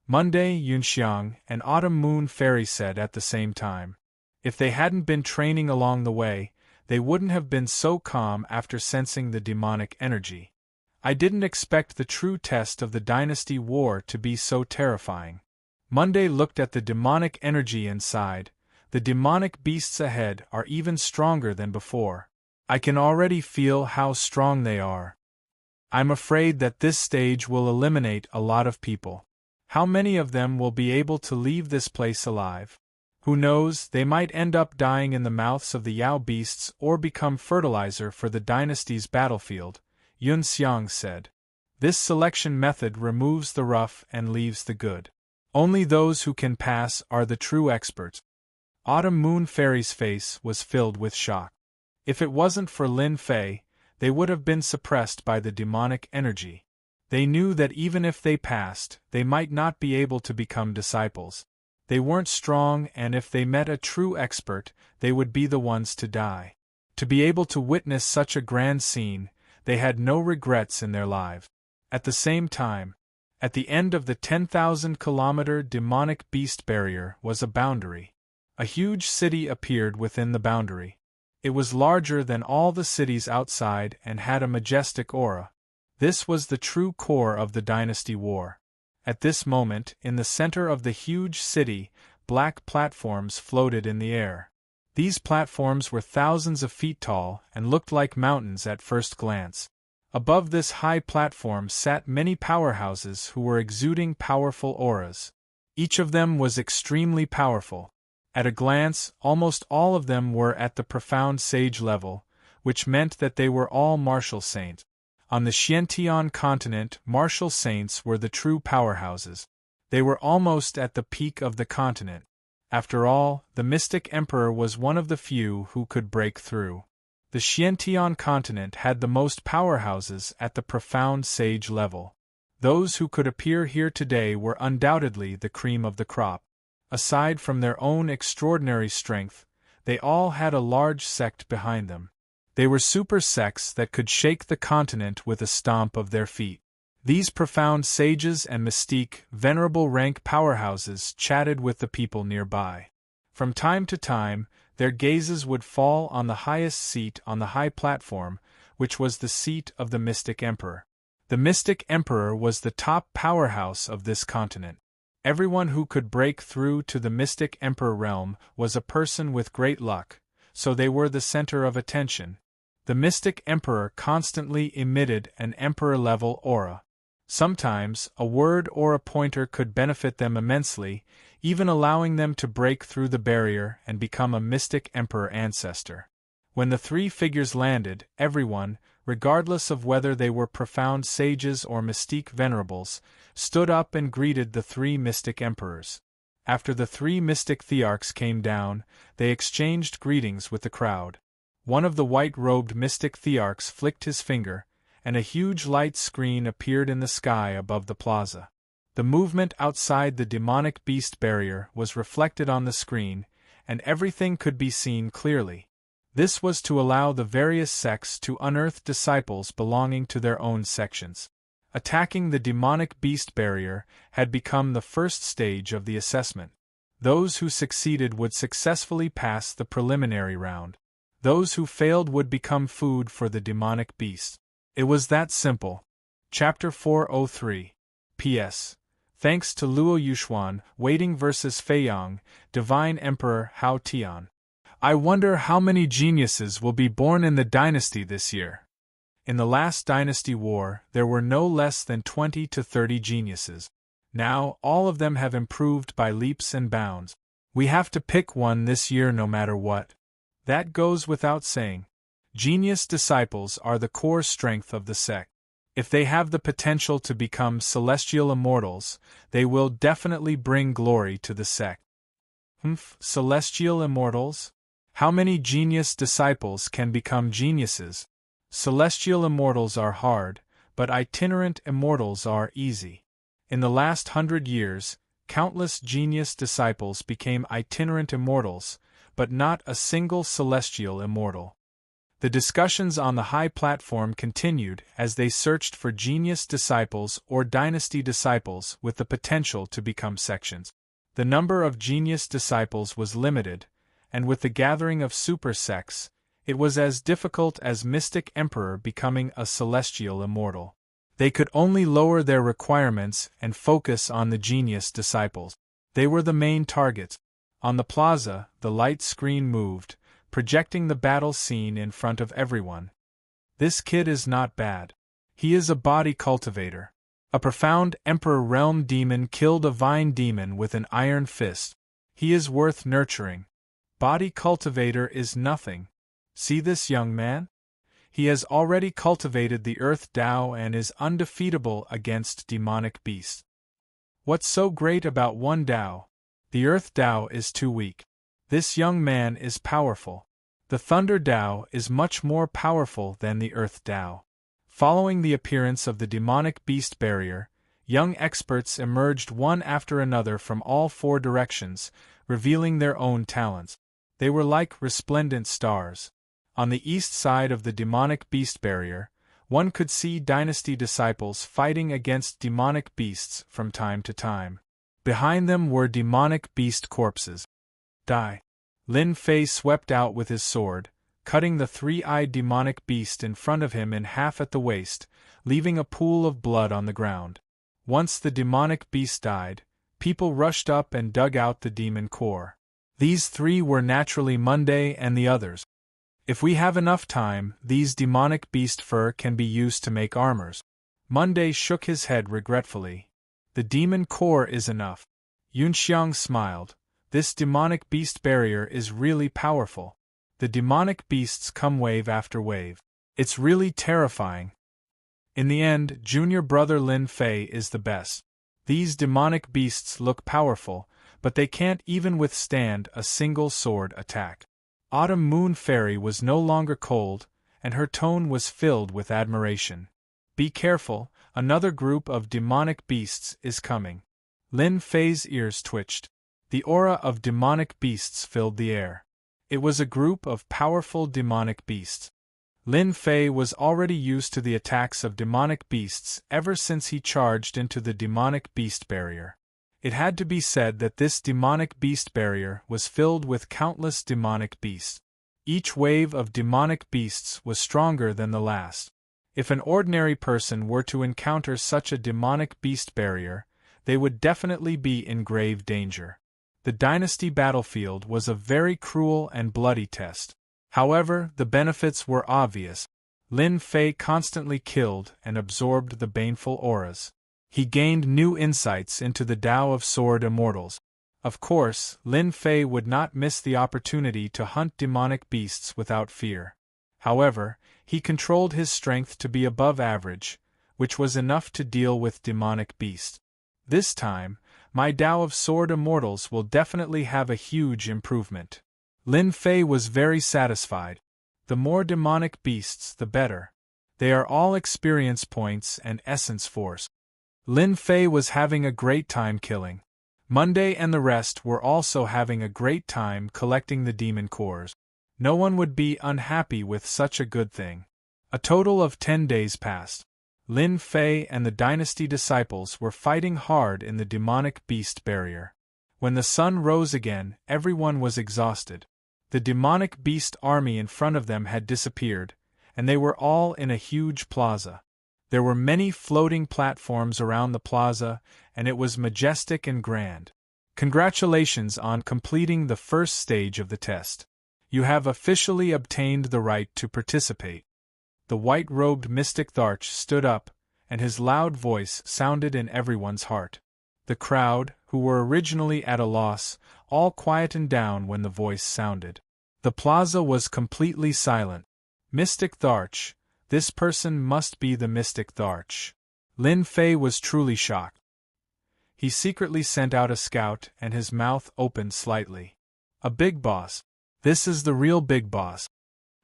Monday, Yunxiang and Autumn Moon Fairy said at the same time. If they hadn't been training along the way, they wouldn't have been so calm after sensing the demonic energy. I didn't expect the true test of the dynasty war to be so terrifying. Monday looked at the demonic energy inside. The demonic beasts ahead are even stronger than before. I can already feel how strong they are. I'm afraid that this stage will eliminate a lot of people. How many of them will be able to leave this place alive? Who knows, they might end up dying in the mouths of the Yao beasts or become fertilizer for the dynasty's battlefield, Yun Xiang said. This selection method removes the rough and leaves the good. Only those who can pass are the true experts. Autumn Moon Fairy's face was filled with shock. If it wasn't for Lin Fei, they would have been suppressed by the demonic energy. They knew that even if they passed, they might not be able to become disciples. They weren't strong, and if they met a true expert, they would be the ones to die. To be able to witness such a grand scene, they had no regrets in their lives. At the same time, at the end of the 10,000-kilometer demonic beast barrier was a boundary. A huge city appeared within the boundary. It was larger than all the cities outside and had a majestic aura. This was the true core of the dynasty war. At this moment, in the center of the huge city, black platforms floated in the air. These platforms were thousands of feet tall and looked like mountains at first glance. Above this high platform sat many powerhouses who were exuding powerful auras. Each of them was extremely powerful. At a glance, almost all of them were at the profound sage level, which meant that they were all martial saints. On the Xiantian continent, martial saints were the true powerhouses. They were almost at the peak of the continent. After all, the mystic emperor was one of the few who could break through. The Xiantian continent had the most powerhouses at the profound sage level. Those who could appear here today were undoubtedly the cream of the crop. Aside from their own extraordinary strength, they all had a large sect behind them. They were super sects that could shake the continent with a stomp of their feet. These profound sages and mystique, venerable rank powerhouses chatted with the people nearby. From time to time, their gazes would fall on the highest seat on the high platform, which was the seat of the mystic emperor. The mystic emperor was the top powerhouse of this continent. Everyone who could break through to the mystic emperor realm was a person with great luck, so they were the center of attention. The mystic emperor constantly emitted an emperor-level aura. Sometimes, a word or a pointer could benefit them immensely, even allowing them to break through the barrier and become a mystic emperor ancestor. When the three figures landed, everyone, regardless of whether they were profound sages or mystique venerables, stood up and greeted the three mystic emperors. After the three mystic thearchs came down, they exchanged greetings with the crowd. One of the white-robed mystic thearchs flicked his finger, and a huge light screen appeared in the sky above the plaza. The movement outside the demonic beast barrier was reflected on the screen, and everything could be seen clearly. This was to allow the various sects to unearth disciples belonging to their own sections. Attacking the demonic beast barrier had become the first stage of the assessment. Those who succeeded would successfully pass the preliminary round. Those who failed would become food for the demonic beast. It was that simple. Chapter 403. P.S. Thanks to Luo Yuxuan, Waiting vs. Feiyang, Divine Emperor Hao Tian. I wonder how many geniuses will be born in the dynasty this year. In the last dynasty war, there were no less than 20 to 30 geniuses. Now, all of them have improved by leaps and bounds. We have to pick one this year no matter what. That goes without saying. Genius disciples are the core strength of the sect. If they have the potential to become celestial immortals, they will definitely bring glory to the sect. Celestial immortals? How many genius disciples can become geniuses? Celestial immortals are hard, but itinerant immortals are easy. In the last 100 years, countless genius disciples became itinerant immortals, but not a single celestial immortal. The discussions on the high platform continued as they searched for genius disciples or dynasty disciples with the potential to become sections. The number of genius disciples was limited, and with the gathering of super sects, it was as difficult as Mystic Emperor becoming a celestial immortal. They could only lower their requirements and focus on the genius disciples. They were the main targets. On the plaza, the light screen moved, projecting the battle scene in front of everyone. This kid is not bad. He is a body cultivator. A profound Emperor Realm demon killed a vine demon with an iron fist. He is worth nurturing. Body cultivator is nothing. See this young man? He has already cultivated the Earth Tao and is undefeatable against demonic beasts. What's so great about one Tao? The Earth Tao is too weak. This young man is powerful. The Thunder Tao is much more powerful than the Earth Tao. Following the appearance of the demonic beast barrier, young experts emerged one after another from all four directions, revealing their own talents. They were like resplendent stars. On the east side of the demonic beast barrier, one could see dynasty disciples fighting against demonic beasts from time to time. Behind them were demonic beast corpses. Lin Fei swept out with his sword, cutting the three-eyed demonic beast in front of him in half at the waist, leaving a pool of blood on the ground. Once the demonic beast died, people rushed up and dug out the demon core. These three were naturally Monday and the others. If we have enough time, these demonic beast fur can be used to make armors. Monday shook his head regretfully. The demon core is enough. Yunxiang smiled. This demonic beast barrier is really powerful. The demonic beasts come wave after wave. It's really terrifying. In the end, junior brother Lin Fei is the best. These demonic beasts look powerful, but they can't even withstand a single sword attack. Autumn Moon Fairy was no longer cold, and her tone was filled with admiration. Be careful, another group of demonic beasts is coming. Lin Fei's ears twitched. The aura of demonic beasts filled the air. It was a group of powerful demonic beasts. Lin Fei was already used to the attacks of demonic beasts ever since he charged into the demonic beast barrier. It had to be said that this demonic beast barrier was filled with countless demonic beasts. Each wave of demonic beasts was stronger than the last. If an ordinary person were to encounter such a demonic beast barrier, they would definitely be in grave danger. The dynasty battlefield was a very cruel and bloody test. However, the benefits were obvious. Lin Fei constantly killed and absorbed the baneful auras. He gained new insights into the Tao of Sword Immortals. Of course, Lin Fei would not miss the opportunity to hunt demonic beasts without fear. However, he controlled his strength to be above average, which was enough to deal with demonic beasts. This time, my Tao of Sword Immortals will definitely have a huge improvement. Lin Fei was very satisfied. The more demonic beasts, the better. They are all experience points and essence force. Lin Fei was having a great time killing. Monday and the rest were also having a great time collecting the demon cores. No one would be unhappy with such a good thing. A total of 10 days passed. Lin Fei and the dynasty disciples were fighting hard in the demonic beast barrier. When the sun rose again, everyone was exhausted. The demonic beast army in front of them had disappeared, and they were all in a huge plaza. There were many floating platforms around the plaza, and it was majestic and grand. Congratulations on completing the first stage of the test. You have officially obtained the right to participate. The white-robed mystic Tharch stood up, and his loud voice sounded in everyone's heart. The crowd, who were originally at a loss, all quietened down when the voice sounded. The plaza was completely silent. Mystic Tharch, this person must be the mystic Tharch. Lin Fei was truly shocked. He secretly sent out a scout and his mouth opened slightly. A big boss. This is the real big boss.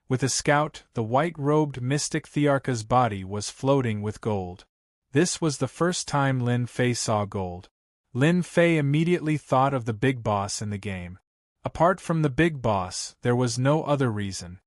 With a scout, the white-robed mystic Thearka's body was floating with gold. This was the first time Lin Fei saw gold. Lin Fei immediately thought of the big boss in the game. Apart from the big boss, there was no other reason.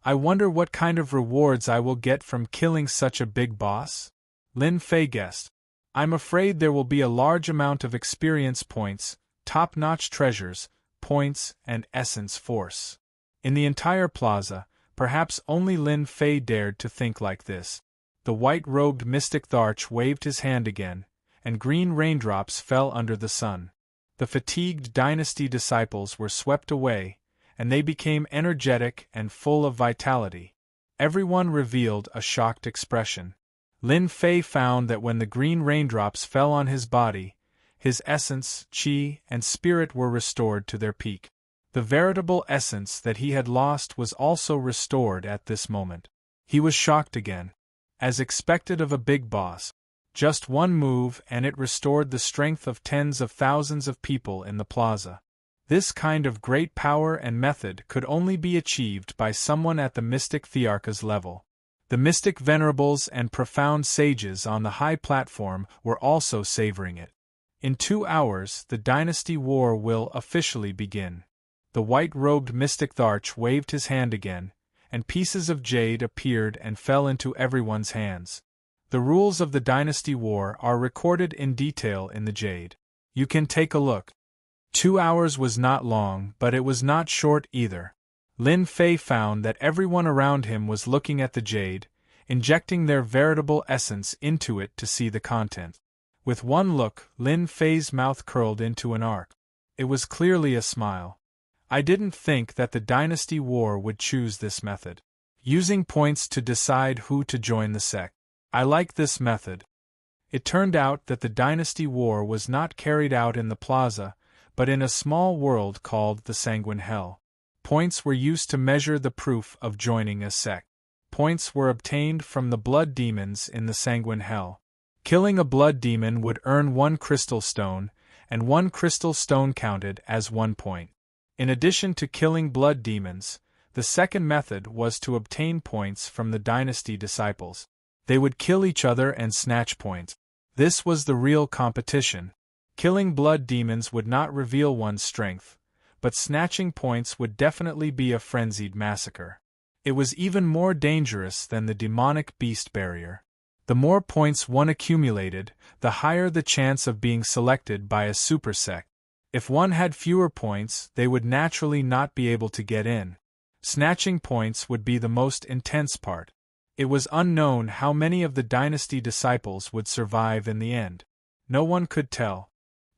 I wonder what kind of rewards I will get from killing such a big boss? Lin Fei guessed. I'm afraid there will be a large amount of experience points, top-notch treasures, points, and essence force. In the entire plaza, perhaps only Lin Fei dared to think like this. The white-robed mystic Tharch waved his hand again, and green raindrops fell under the sun. The fatigued dynasty disciples were swept away, and they became energetic and full of vitality. Everyone revealed a shocked expression. Lin Fei found that when the green raindrops fell on his body, his essence, qi, and spirit were restored to their peak. The veritable essence that he had lost was also restored at this moment. He was shocked again. As expected of a big boss, just one move and it restored the strength of tens of thousands of people in the plaza. This kind of great power and method could only be achieved by someone at the mystic Thearka's level. The mystic venerables and profound sages on the high platform were also savoring it. In 2 hours, the dynasty war will officially begin. The white-robed mystic Tharch waved his hand again, and pieces of jade appeared and fell into everyone's hands. The rules of the dynasty war are recorded in detail in the jade. You can take a look. 2 hours was not long, but it was not short either. Lin Fei found that everyone around him was looking at the jade, injecting their veritable essence into it to see the content. With one look, Lin Fei's mouth curled into an arc. It was clearly a smile. I didn't think that the dynasty war would choose this method. Using points to decide who to join the sect. I like this method. It turned out that the dynasty war was not carried out in the plaza, but in a small world called the Sanguine Hell. Points were used to measure the proof of joining a sect. Points were obtained from the blood demons in the Sanguine Hell. Killing a blood demon would earn 1 crystal stone, and 1 crystal stone counted as 1 point. In addition to killing blood demons, the second method was to obtain points from the dynasty disciples. They would kill each other and snatch points. This was the real competition. Killing blood demons would not reveal one's strength, but snatching points would definitely be a frenzied massacre. It was even more dangerous than the demonic beast barrier. The more points one accumulated, the higher the chance of being selected by a super sect. If one had fewer points, they would naturally not be able to get in. Snatching points would be the most intense part. It was unknown how many of the dynasty disciples would survive in the end. No one could tell.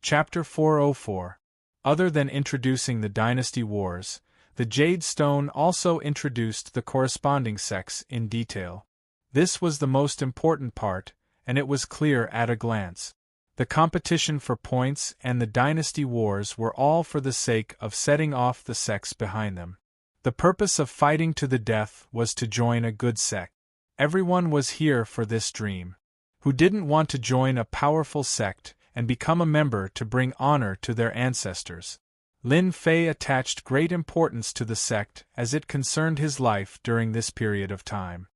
Chapter 404. Other than introducing the dynasty wars, the Jade Stone also introduced the corresponding sects in detail. This was the most important part, and it was clear at a glance. The competition for points and the dynasty wars were all for the sake of setting off the sects behind them. The purpose of fighting to the death was to join a good sect. Everyone was here for this dream. Who didn't want to join a powerful sect and become a member to bring honor to their ancestors? Lin Fei attached great importance to the sect as it concerned his life during this period of time.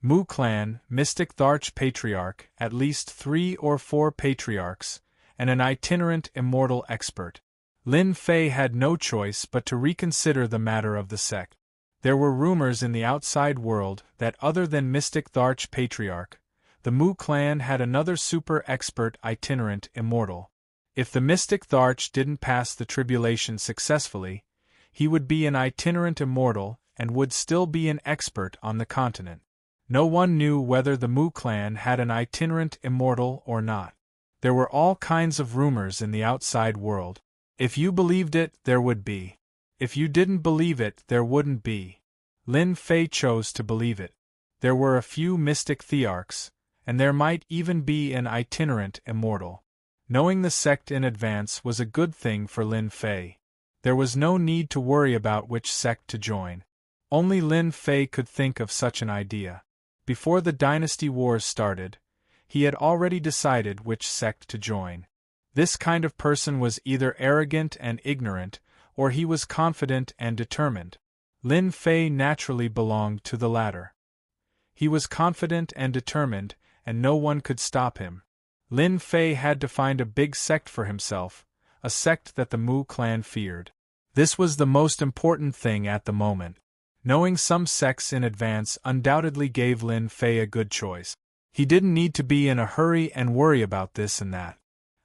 Mu Clan, Mystic Tharch Patriarch, at least 3 or 4 patriarchs, and an itinerant immortal expert. Lin Fei had no choice but to reconsider the matter of the sect. There were rumors in the outside world that other than Mystic Tharch Patriarch, the Mu Clan had another super expert itinerant immortal. If the mystic Tharch didn't pass the tribulation successfully, he would be an itinerant immortal and would still be an expert on the continent. No one knew whether the Mu clan had an itinerant immortal or not. There were all kinds of rumors in the outside world. If you believed it, there would be. If you didn't believe it, there wouldn't be. Lin Fei chose to believe it. There were a few mystic thearchs, and there might even be an itinerant immortal. Knowing the sect in advance was a good thing for Lin Fei. There was no need to worry about which sect to join. Only Lin Fei could think of such an idea. Before the dynasty wars started, he had already decided which sect to join. This kind of person was either arrogant and ignorant, or he was confident and determined. Lin Fei naturally belonged to the latter. He was confident and determined, and no one could stop him. Lin Fei had to find a big sect for himself, a sect that the Mu clan feared. This was the most important thing at the moment. Knowing some sects in advance undoubtedly gave Lin Fei a good choice. He didn't need to be in a hurry and worry about this and that.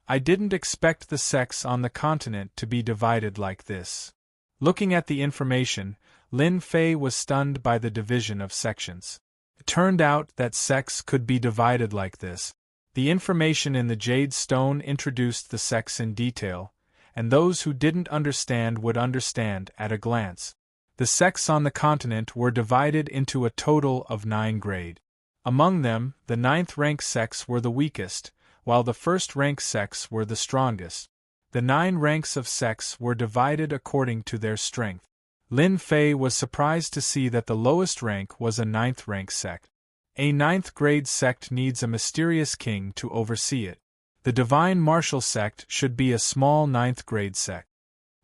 I didn't expect the sects on the continent to be divided like this. Looking at the information, Lin Fei was stunned by the division of sections. It turned out that sects could be divided like this. The information in the Jade Stone introduced the sects in detail, and those who didn't understand would understand at a glance. The sects on the continent were divided into a total of 9 grades. Among them, the 9th-rank sects were the weakest, while the 1st-rank sects were the strongest. The 9 ranks of sects were divided according to their strength. Lin Fei was surprised to see that the lowest rank was a 9th-rank sect. A 9th-grade sect needs a mysterious king to oversee it. The Divine Martial sect should be a small 9th-grade sect.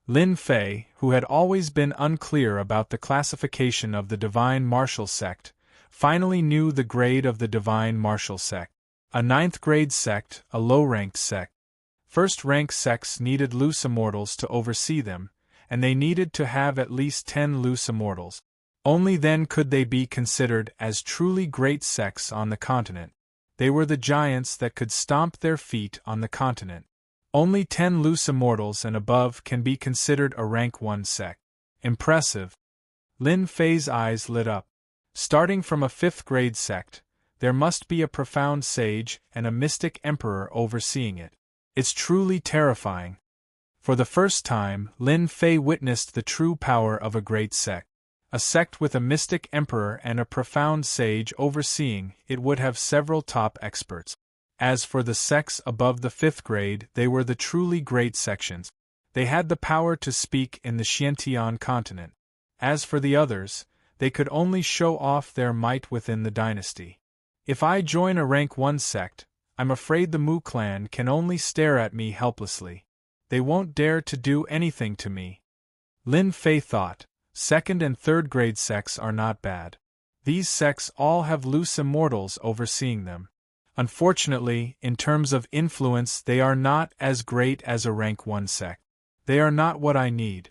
Lin Fei, who had always been unclear about the classification of the Divine Martial sect, finally knew the grade of the Divine Martial sect. A 9th-grade sect, a low-ranked sect. 1st-rank sects needed loose immortals to oversee them, and they needed to have at least 10 loose immortals. Only then could they be considered as truly great sects on the continent. They were the giants that could stomp their feet on the continent. Only 10 loose immortals and above can be considered a rank 1 sect. Impressive. Lin Fei's eyes lit up. Starting from a 5th-grade sect, there must be a profound sage and a mystic emperor overseeing it. It's truly terrifying. For the first time, Lin Fei witnessed the true power of a great sect. A sect with a mystic emperor and a profound sage overseeing it would have several top experts. As for the sects above the 5th grade, they were the truly great sections. They had the power to speak in the Xiantian continent. As for the others, they could only show off their might within the dynasty. If I join a rank 1 sect, I'm afraid the Mu clan can only stare at me helplessly. They won't dare to do anything to me. Lin Fei thought, 2nd and 3rd grade sects are not bad. These sects all have loose immortals overseeing them. Unfortunately, in terms of influence, they are not as great as a rank 1 sect. They are not what I need.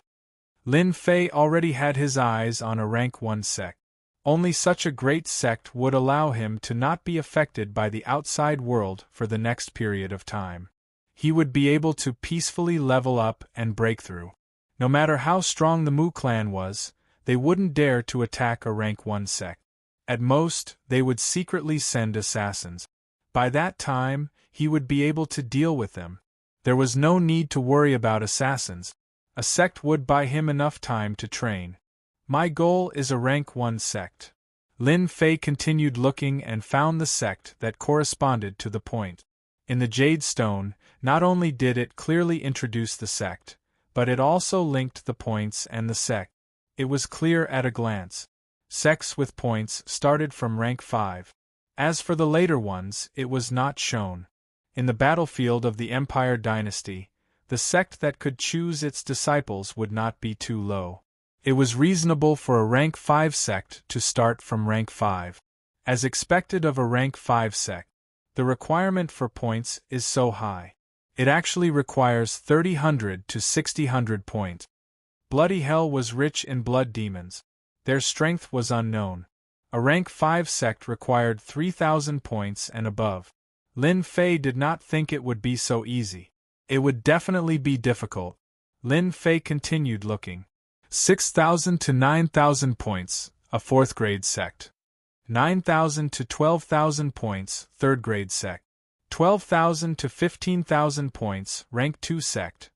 Lin Fei already had his eyes on a rank 1 sect. Only such a great sect would allow him to not be affected by the outside world for the next period of time. He would be able to peacefully level up and break through. No matter how strong the Mu clan was, they wouldn't dare to attack a rank 1 sect. At most, they would secretly send assassins. By that time, he would be able to deal with them. There was no need to worry about assassins. A sect would buy him enough time to train. My goal is a rank 1 sect. Lin Fei continued looking and found the sect that corresponded to the point. In the Jade Stone, not only did it clearly introduce the sect, but it also linked the points and the sect. It was clear at a glance. Sects with points started from rank 5. As for the later ones, it was not shown. In the battlefield of the Empire dynasty, the sect that could choose its disciples would not be too low. It was reasonable for a rank 5 sect to start from rank 5. As expected of a rank 5 sect, the requirement for points is so high. It actually requires 30,000 to 60,000 points. Bloody Hell was rich in blood demons. Their strength was unknown. A rank 5 sect required 3,000 points and above. Lin Fei did not think it would be so easy. It would definitely be difficult. Lin Fei continued looking. 6,000 to 9,000 points, a 4th grade sect. 9,000 to 12,000 points, 3rd grade sect. 12,000 to 15,000 points, rank 2 sect.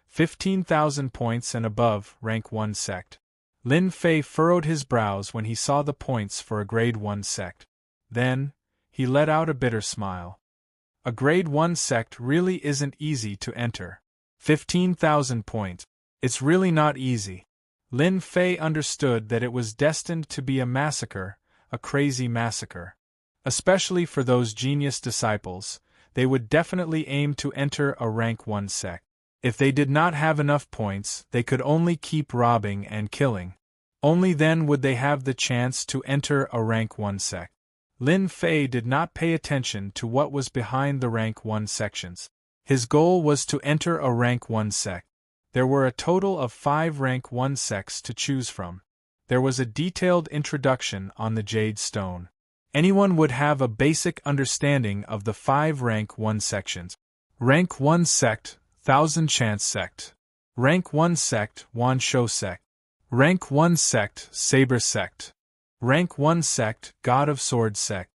15,000 points and above, rank 1 sect. Lin Fei furrowed his brows when he saw the points for a grade 1 sect. Then, he let out a bitter smile. A grade 1 sect really isn't easy to enter. 15,000 points. It's really not easy. Lin Fei understood that it was destined to be a massacre, a crazy massacre. Especially for those genius disciples, they would definitely aim to enter a rank 1 sect. If they did not have enough points, they could only keep robbing and killing. Only then would they have the chance to enter a rank 1 sect. Lin Fei did not pay attention to what was behind the rank 1 sections. His goal was to enter a rank 1 sect. There were a total of 5 rank 1 sects to choose from. There was a detailed introduction on the Jade Stone. Anyone would have a basic understanding of the 5 rank 1 sections. Rank 1 sect, Thousand Chance sect. Rank 1 sect, Wan Shou sect. Rank 1 sect, Saber sect. Rank 1 sect, God of Sword sect.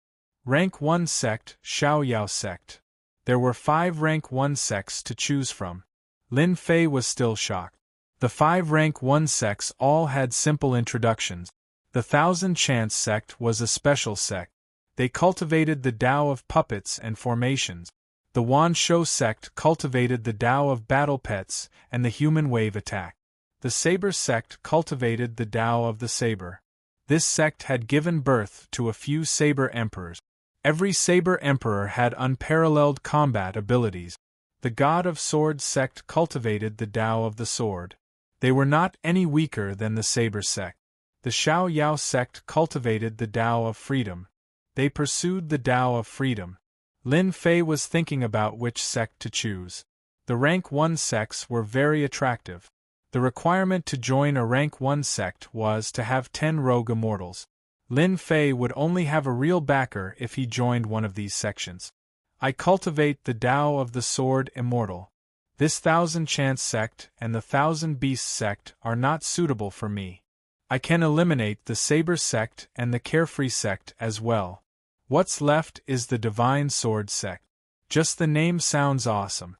Rank 1 sect, Xiao Yao sect. There were 5 rank 1 sects to choose from. Lin Fei was still shocked. The 5 rank 1 sects all had simple introductions. The Thousand Chance sect was a special sect. They cultivated the Tao of puppets and formations. The Wan Shou sect cultivated the Tao of battle pets and the human wave attack. The Saber sect cultivated the Tao of the saber. This sect had given birth to a few Saber Emperors. Every Saber Emperor had unparalleled combat abilities. The God of Sword sect cultivated the Tao of the sword. They were not any weaker than the Saber sect. The Xiao Yao sect cultivated the Tao of freedom. They pursued the Tao of freedom. Lin Fei was thinking about which sect to choose. The rank 1 sects were very attractive. The requirement to join a rank 1 sect was to have 10 rogue immortals. Lin Fei would only have a real backer if he joined one of these sections. I cultivate the Tao of the Sword Immortal. This Thousand Chance sect and the Thousand Beasts sect are not suitable for me. I can eliminate the Saber sect and the Carefree sect as well. What's left is the Divine Sword sect. Just the name sounds awesome.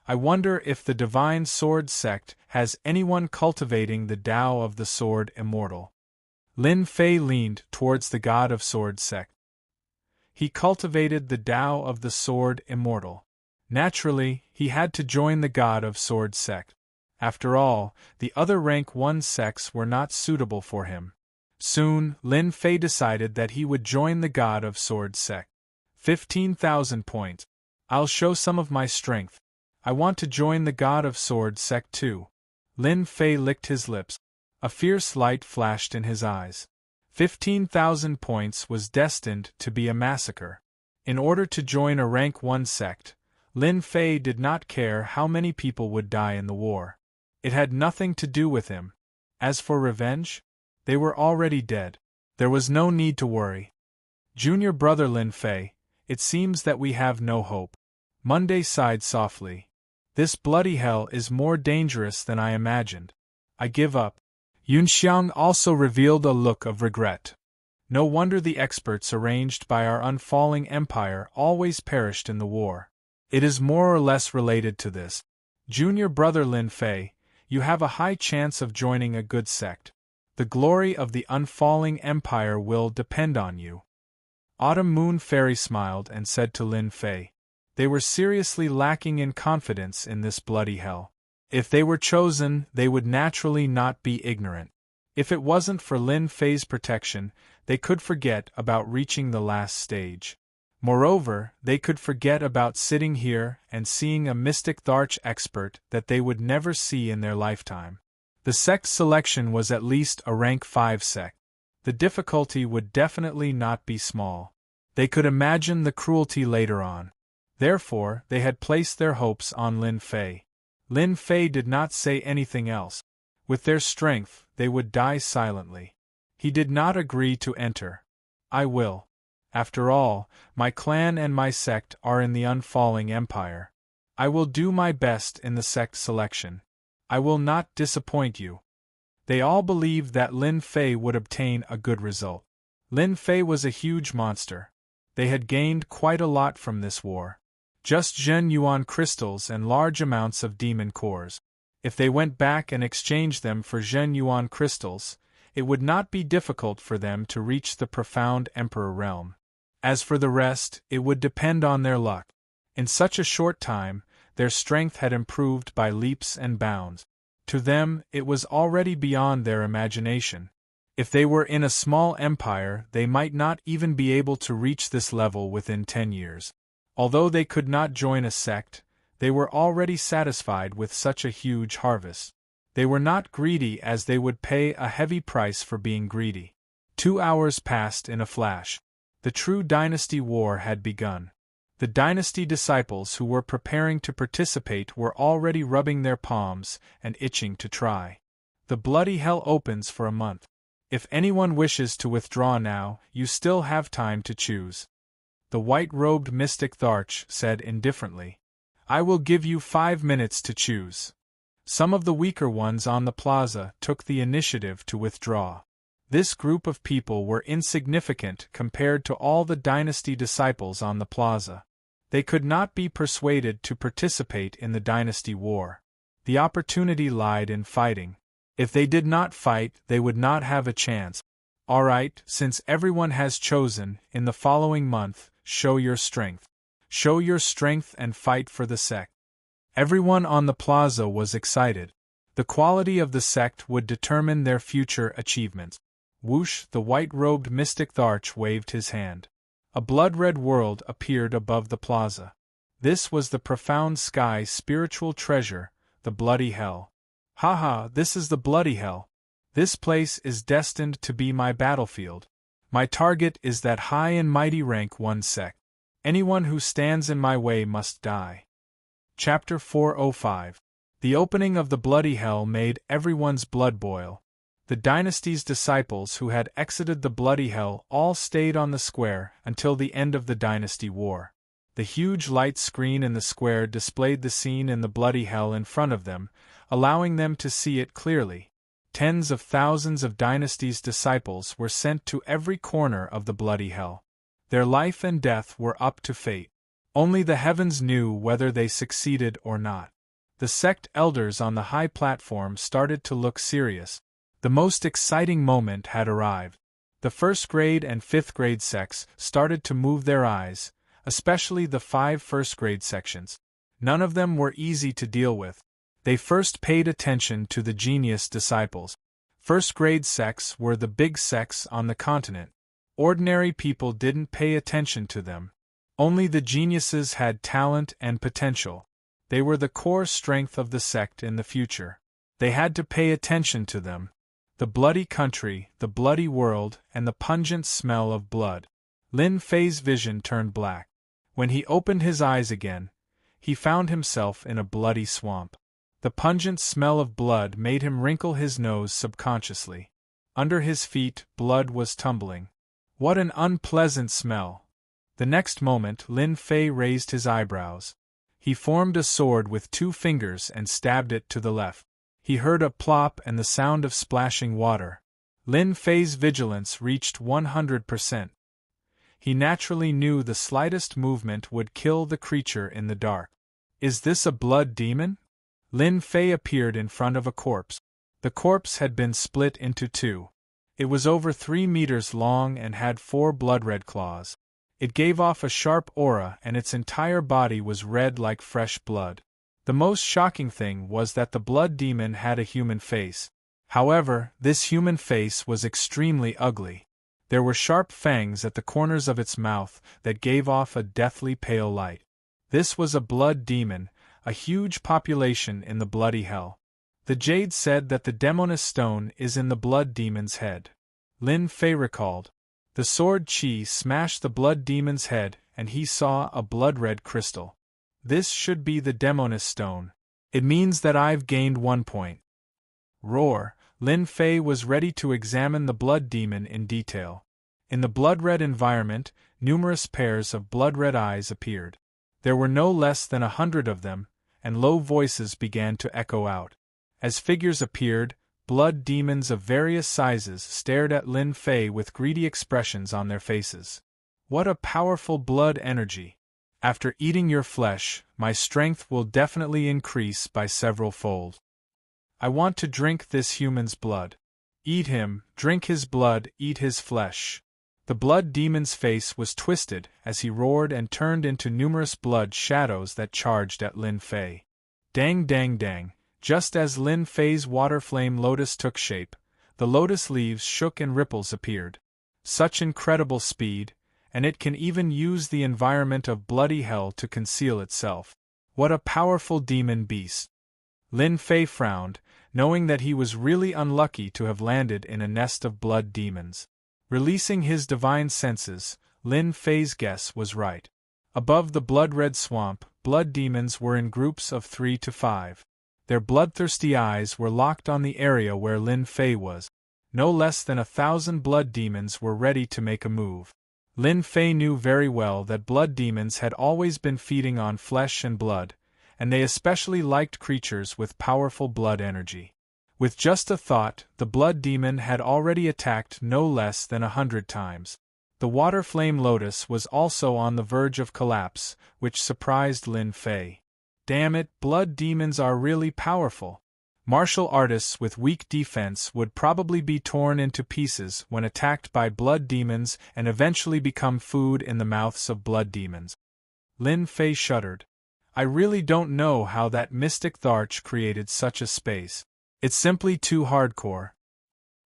I wonder if the Divine Sword sect has anyone cultivating the Tao of the Sword Immortal. Lin Fei leaned towards the God of Sword sect. He cultivated the Tao of the Sword Immortal. Naturally, he had to join the God of Sword sect. After all, the other rank 1 sects were not suitable for him. Soon, Lin Fei decided that he would join the God of Sword sect. 15,000 points. I'll show some of my strength. I want to join the God of Sword sect too. Lin Fei licked his lips. A fierce light flashed in his eyes. 15,000 points was destined to be a massacre. In order to join a rank 1 sect, Lin Fei did not care how many people would die in the war. It had nothing to do with him. As for revenge, they were already dead. There was no need to worry. Junior brother Lin Fei, it seems that we have no hope. Monday sighed softly. This bloody hell is more dangerous than I imagined. I give up. Yunxiang also revealed a look of regret. No wonder the experts arranged by our unfalling empire always perished in the war. It is more or less related to this. Junior brother Lin Fei, you have a high chance of joining a good sect. The glory of the unfalling empire will depend on you. Autumn Moon Fairy smiled and said to Lin Fei. They were seriously lacking in confidence in this bloody hell. If they were chosen, they would naturally not be ignorant. If it wasn't for Lin Fei's protection, they could forget about reaching the last stage. Moreover, they could forget about sitting here and seeing a mystic Tharch expert that they would never see in their lifetime. The sect selection was at least a rank 5 sect. The difficulty would definitely not be small. They could imagine the cruelty later on. Therefore, they had placed their hopes on Lin Fei. Lin Fei did not say anything else. With their strength, they would die silently. He did not agree to enter. I will. After all, my clan and my sect are in the unfalling empire. I will do my best in the sect selection. I will not disappoint you. They all believed that Lin Fei would obtain a good result. Lin Fei was a huge monster. They had gained quite a lot from this war. Just Zhen Yuan crystals and large amounts of demon cores. If they went back and exchanged them for Zhen Yuan crystals, it would not be difficult for them to reach the profound Emperor realm. As for the rest, it would depend on their luck. In such a short time, their strength had improved by leaps and bounds. To them, it was already beyond their imagination. If they were in a small empire, they might not even be able to reach this level within 10 years. Although they could not join a sect, they were already satisfied with such a huge harvest. They were not greedy, as they would pay a heavy price for being greedy. 2 hours passed in a flash. The true dynasty war had begun. The dynasty disciples who were preparing to participate were already rubbing their palms and itching to try. The bloody hell opens for a month. If anyone wishes to withdraw now, you still have time to choose. The white-robed mystic Tharch said indifferently. I will give you 5 minutes to choose. Some of the weaker ones on the plaza took the initiative to withdraw. This group of people were insignificant compared to all the dynasty disciples on the plaza. They could not be persuaded to participate in the dynasty war. The opportunity lied in fighting. If they did not fight, they would not have a chance. All right, since everyone has chosen, in the following month, show your strength. Show your strength and fight for the sect. Everyone on the plaza was excited. The quality of the sect would determine their future achievements. Whoosh, the white-robed mystic Tharch waved his hand. A blood-red world appeared above the plaza. This was the profound sky spiritual treasure, the bloody hell. Haha, this is the bloody hell. This place is destined to be my battlefield. My target is that high and mighty rank 1 sect. Anyone who stands in my way must die. Chapter 405. The opening of the bloody hell made everyone's blood boil. The dynasty's disciples who had exited the bloody hell all stayed on the square until the end of the dynasty war. The huge light screen in the square displayed the scene in the bloody hell in front of them, allowing them to see it clearly. Tens of thousands of dynasty's disciples were sent to every corner of the bloody hell. Their life and death were up to fate. Only the heavens knew whether they succeeded or not. The sect elders on the high platform started to look serious. The most exciting moment had arrived. The 1st grade and 5th grade sects started to move their eyes, especially the 5 first grade sections. None of them were easy to deal with. They first paid attention to the genius disciples. 1st grade sects were the big sects on the continent. Ordinary people didn't pay attention to them. Only the geniuses had talent and potential. They were the core strength of the sect in the future. They had to pay attention to them. The bloody country, the bloody world, and the pungent smell of blood. Lin Fei's vision turned black. When he opened his eyes again, he found himself in a bloody swamp. The pungent smell of blood made him wrinkle his nose subconsciously. Under his feet, blood was tumbling. What an unpleasant smell! The next moment, Lin Fei raised his eyebrows. He formed a sword with 2 fingers and stabbed it to the left. He heard a plop and the sound of splashing water. Lin Fei's vigilance reached 100%. He naturally knew the slightest movement would kill the creature in the dark. Is this a blood demon? Lin Fei appeared in front of a corpse. The corpse had been split into 2. It was over 3 meters long and had 4 blood-red claws. It gave off a sharp aura and its entire body was red like fresh blood. The most shocking thing was that the blood demon had a human face. However, this human face was extremely ugly. There were sharp fangs at the corners of its mouth that gave off a deathly pale light. This was a blood demon, a huge population in the bloody hell. The Jade said that the Demoness Stone is in the blood demon's head. Lin Fei recalled. The sword Qi smashed the blood demon's head and he saw a blood-red crystal. This should be the Demoness Stone. It means that I've gained 1 point. Roar! Lin Fei was ready to examine the blood demon in detail. In the blood-red environment, numerous pairs of blood-red eyes appeared. There were no less than 100 of them, and low voices began to echo out. As figures appeared, blood demons of various sizes stared at Lin Fei with greedy expressions on their faces. What a powerful blood energy! After eating your flesh, my strength will definitely increase by several fold. I want to drink this human's blood. Eat him, drink his blood, eat his flesh. The blood demon's face was twisted as he roared and turned into numerous blood shadows that charged at Lin Fei. Dang dang dang, just as Lin Fei's water flame lotus took shape, the lotus leaves shook and ripples appeared. Such incredible speed, and it can even use the environment of bloody hell to conceal itself. What a powerful demon beast! Lin Fei frowned, knowing that he was really unlucky to have landed in a nest of blood demons. Releasing his divine senses, Lin Fei's guess was right. Above the blood-red swamp, blood demons were in groups of 3 to 5. Their bloodthirsty eyes were locked on the area where Lin Fei was. No less than 1,000 blood demons were ready to make a move. Lin Fei knew very well that blood demons had always been feeding on flesh and blood, and they especially liked creatures with powerful blood energy. With just a thought, the blood demon had already attacked no less than 100 times. The water flame lotus was also on the verge of collapse, which surprised Lin Fei. Damn it, blood demons are really powerful. Martial artists with weak defense would probably be torn into pieces when attacked by blood demons and eventually become food in the mouths of blood demons. Lin Fei shuddered. I really don't know how that mystic Tharch created such a space. It's simply too hardcore.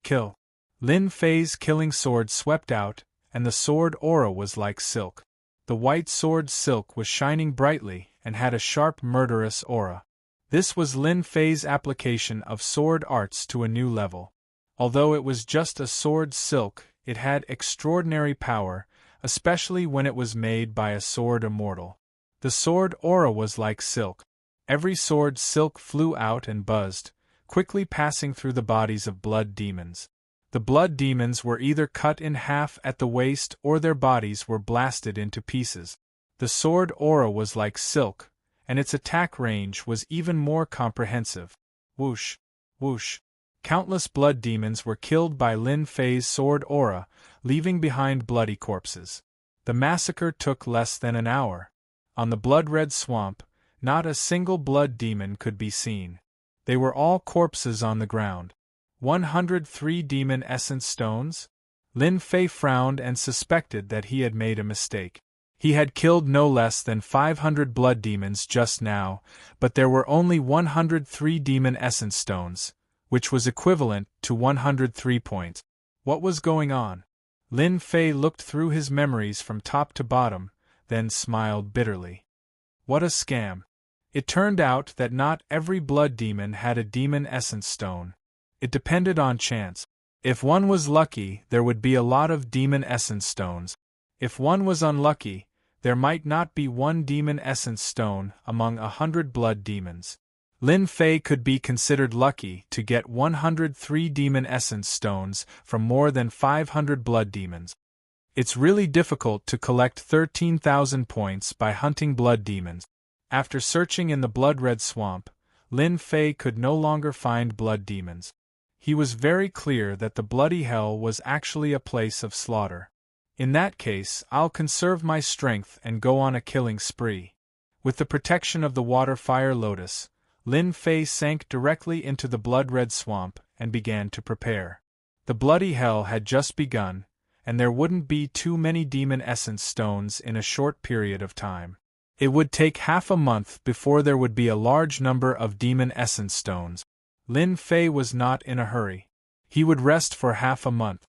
Kill. Lin Fei's killing sword swept out, and the sword aura was like silk. The white sword silk was shining brightly and had a sharp murderous aura. This was Lin Fei's application of sword arts to a new level. Although it was just a sword silk, it had extraordinary power, especially when it was made by a sword immortal. The sword aura was like silk. Every sword silk flew out and buzzed, quickly passing through the bodies of blood demons. The blood demons were either cut in half at the waist or their bodies were blasted into pieces. The sword aura was like silk, and its attack range was even more comprehensive. Whoosh, whoosh. Countless blood demons were killed by Lin Fei's sword aura, leaving behind bloody corpses. The massacre took less than an hour. On the blood-red swamp, not a single blood demon could be seen. They were all corpses on the ground. 103 demon essence stones? Lin Fei frowned and suspected that he had made a mistake. He had killed no less than 500 blood demons just now, but there were only 103 demon essence stones, which was equivalent to 103 points. What was going on? Lin Fei looked through his memories from top to bottom, then smiled bitterly. What a scam. It turned out that not every blood demon had a demon essence stone. It depended on chance. If one was lucky, there would be a lot of demon essence stones. If one was unlucky, there might not be one demon essence stone among 100 blood demons. Lin Fei could be considered lucky to get 103 demon essence stones from more than 500 blood demons. It's really difficult to collect 13,000 points by hunting blood demons. After searching in the blood-red swamp, Lin Fei could no longer find blood demons. He was very clear that the bloody hell was actually a place of slaughter. In that case, I'll conserve my strength and go on a killing spree. With the protection of the water-fire lotus, Lin Fei sank directly into the blood-red swamp and began to prepare. The bloody hell had just begun, and there wouldn't be too many demon essence stones in a short period of time. It would take half a month before there would be a large number of demon essence stones. Lin Fei was not in a hurry. He would rest for half a month.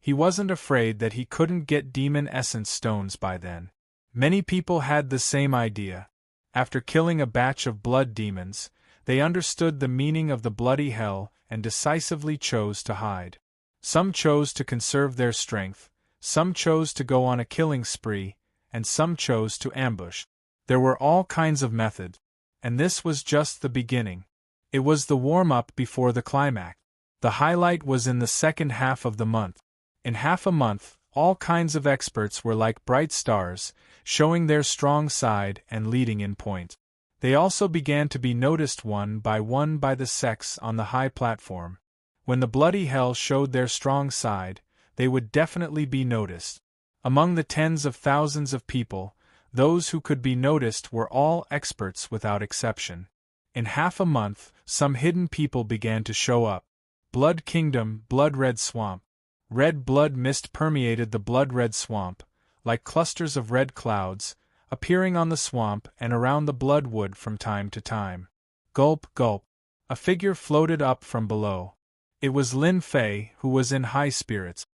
He wasn't afraid that he couldn't get demon essence stones by then. Many people had the same idea. After killing a batch of blood demons, they understood the meaning of the bloody hell and decisively chose to hide. Some chose to conserve their strength, some chose to go on a killing spree, and some chose to ambush. There were all kinds of methods, and this was just the beginning. It was the warm-up before the climax. The highlight was in the second half of the month. In half a month, All kinds of experts were like bright stars, showing their strong side and leading in point. They also began to be noticed one by the sects on the high platform. When the bloody hell showed their strong side, they would definitely be noticed. Among the tens of thousands of people, those who could be noticed were all experts without exception. In half a month, some hidden people began to show up. Blood Kingdom, Blood Red Swamp. Red blood mist permeated the blood-red swamp, like clusters of red clouds, appearing on the swamp and around the bloodwood from time to time. Gulp, gulp. A figure floated up from below. It was Lin Fei, who was in high spirits.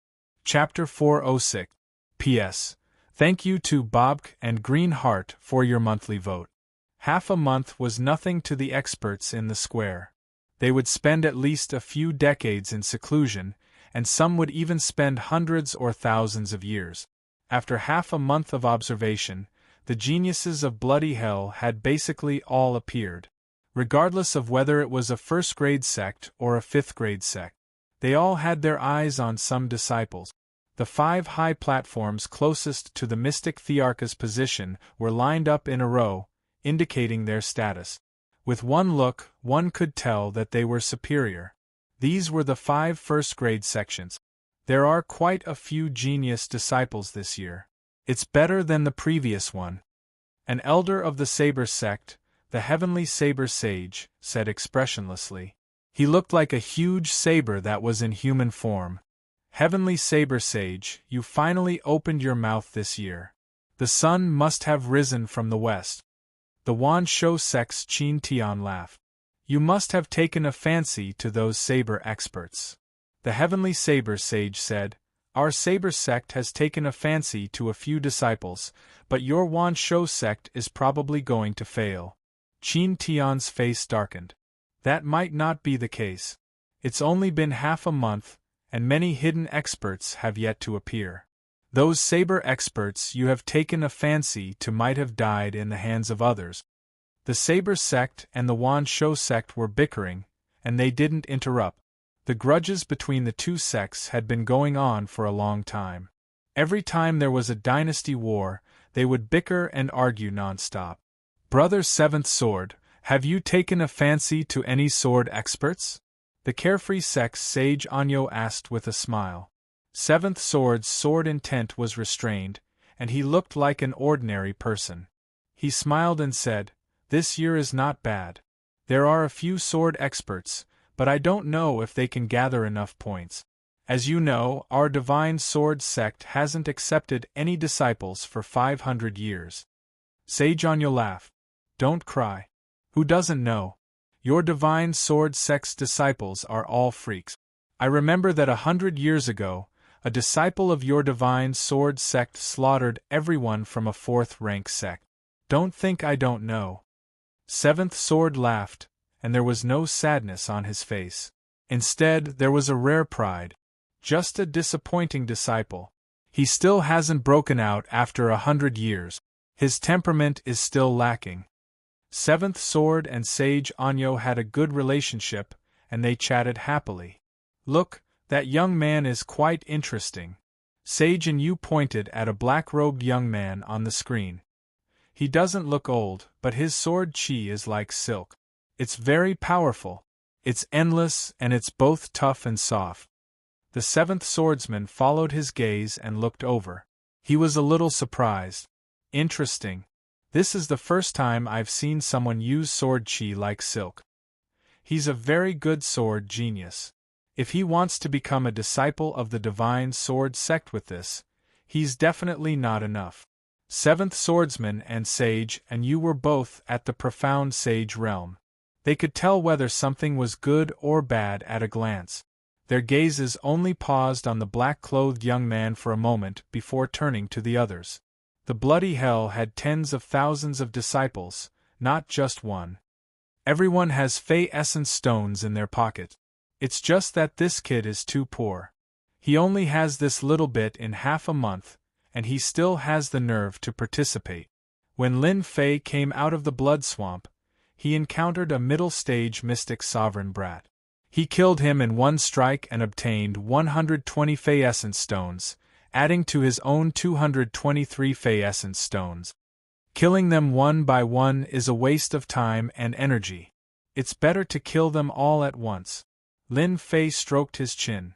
Chapter 406. P.S. Thank you to Bobk and Green Heart for your monthly vote. Half a month was nothing to the experts in the square. They would spend at least a few decades in seclusion, and some would even spend hundreds or thousands of years. After half a month of observation, the geniuses of Bloody Hell had basically all appeared. Regardless of whether it was a first-grade sect or a fifth-grade sect, they all had their eyes on some disciples. The 5 high platforms closest to the mystic Thearcha's position were lined up in a row, indicating their status. With one look, one could tell that they were superior. These were the 5 first-grade sections. There are quite a few genius disciples this year. It's better than the previous one. An elder of the Saber sect, the Heavenly Saber Sage, said expressionlessly. He looked like a huge saber that was in human form. Heavenly Saber Sage, you finally opened your mouth this year. The sun must have risen from the west. The Wan Shou sect's Qin Tian laughed. You must have taken a fancy to those saber experts. The Heavenly Saber Sage said, Our Saber sect has taken a fancy to a few disciples, but your Wan Shou sect is probably going to fail. Qin Tian's face darkened. That might not be the case. It's only been half a month, and many hidden experts have yet to appear. Those saber experts you have taken a fancy to might have died in the hands of others. The Saber sect and the Wan Shou sect were bickering, and they didn't interrupt. The grudges between the two sects had been going on for a long time. Every time there was a dynasty war, they would bicker and argue non-stop. Brother Seventh Sword, have you taken a fancy to any sword experts? The carefree sect's sage Anyo asked with a smile. Seventh Sword's sword intent was restrained, and he looked like an ordinary person. He smiled and said, This year is not bad. There are a few sword experts, but I don't know if they can gather enough points. As you know, our Divine Sword sect hasn't accepted any disciples for 500 years. Sage Anyo laughed. Don't cry. Who doesn't know? Your Divine Sword sect's disciples are all freaks. I remember that 100 years ago, a disciple of your Divine Sword sect slaughtered everyone from a 4th-rank sect. Don't think I don't know. Seventh Sword laughed, and there was no sadness on his face. Instead, there was a rare pride. Just a disappointing disciple. He still hasn't broken out after 100 years. His temperament is still lacking. Seventh Sword and Sage Anyo had a good relationship, and they chatted happily. Look, that young man is quite interesting. Sage and you pointed at a black-robed young man on the screen. He doesn't look old, but his sword chi is like silk. It's very powerful. It's endless, and it's both tough and soft. The seventh swordsman followed his gaze and looked over. He was a little surprised. Interesting. This is the first time I've seen someone use sword chi like silk. He's a very good sword genius. If he wants to become a disciple of the Divine Sword sect with this, he's definitely not enough. Seventh swordsman and sage and you were both at the profound sage realm. They could tell whether something was good or bad at a glance. Their gazes only paused on the black-clothed young man for a moment before turning to the others. The bloody hell had tens of thousands of disciples, not just one. Everyone has Fey essence stones in their pocket. It's just that this kid is too poor. He only has this little bit in half a month, and he still has the nerve to participate. When Lin Fei came out of the blood swamp, he encountered a middle-stage mystic sovereign brat. He killed him in one strike and obtained 120 Fey essence stones, adding to his own 223 Fey Essence stones. Killing them one by one is a waste of time and energy. It's better to kill them all at once. Lin Fei stroked his chin.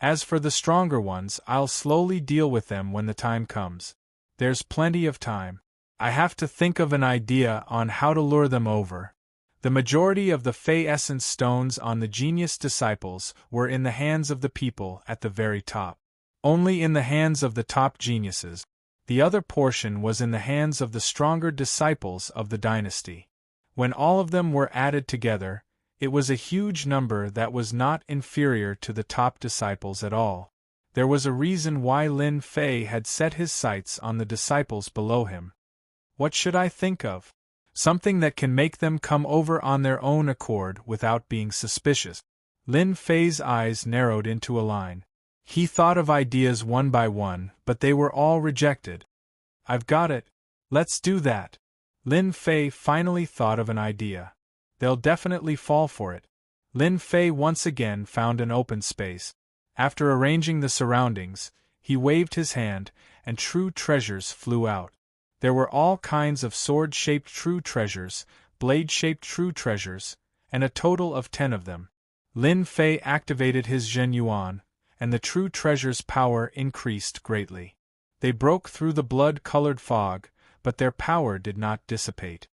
As for the stronger ones, I'll slowly deal with them when the time comes. There's plenty of time. I have to think of an idea on how to lure them over. The majority of the Fey Essence stones on the genius disciples were in the hands of the people at the very top. Only in the hands of the top geniuses. The other portion was in the hands of the stronger disciples of the dynasty. When all of them were added together, it was a huge number that was not inferior to the top disciples at all. There was a reason why Lin Fei had set his sights on the disciples below him. What should I think of? Something that can make them come over on their own accord without being suspicious. Lin Fei's eyes narrowed into a line. He thought of ideas one by one, but they were all rejected. I've got it. Let's do that. Lin Fei finally thought of an idea. They'll definitely fall for it. Lin Fei once again found an open space. After arranging the surroundings, he waved his hand, and true treasures flew out. There were all kinds of sword-shaped true treasures, blade-shaped true treasures, and a total of 10 of them. Lin Fei activated his Zhen Yuan, and the true treasure's power increased greatly. They broke through the blood-colored fog, but their power did not dissipate.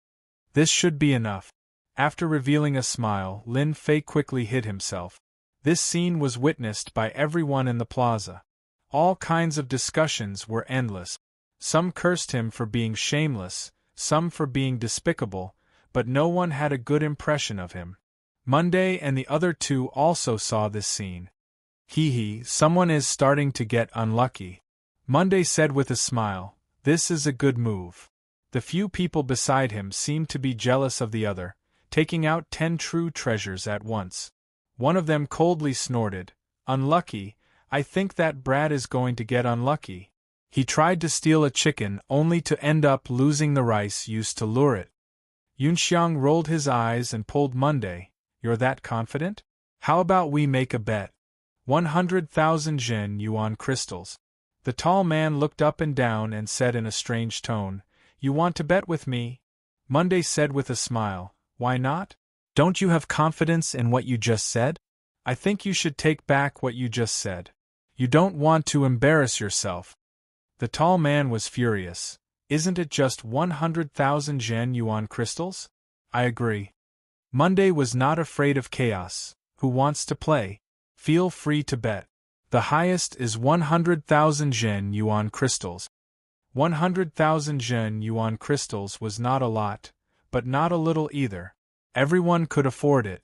This should be enough. After revealing a smile, Lin Fei quickly hid himself. This scene was witnessed by everyone in the plaza. All kinds of discussions were endless. Some cursed him for being shameless, some for being despicable, but no one had a good impression of him. Monday and the other two also saw this scene. Someone is starting to get unlucky. Monday said with a smile, this is a good move. The few people beside him seemed to be jealous of the other, taking out 10 true treasures at once. One of them coldly snorted, unlucky, I think that brat is going to get unlucky. He tried to steal a chicken only to end up losing the rice used to lure it. Yunxiang rolled his eyes and pulled Monday, you're that confident? How about we make a bet? 100,000 Zhen Yuan crystals. The tall man looked up and down and said in a strange tone, you want to bet with me? Monday said with a smile, why not? Don't you have confidence in what you just said? I think you should take back what you just said. You don't want to embarrass yourself. The tall man was furious. Isn't it just 100,000 Zhen Yuan crystals? I agree. Monday was not afraid of chaos. Who wants to play? Feel free to bet. The highest is 100,000 Zhen Yuan crystals. 100,000 Zhen Yuan crystals was not a lot, but not a little either. Everyone could afford it.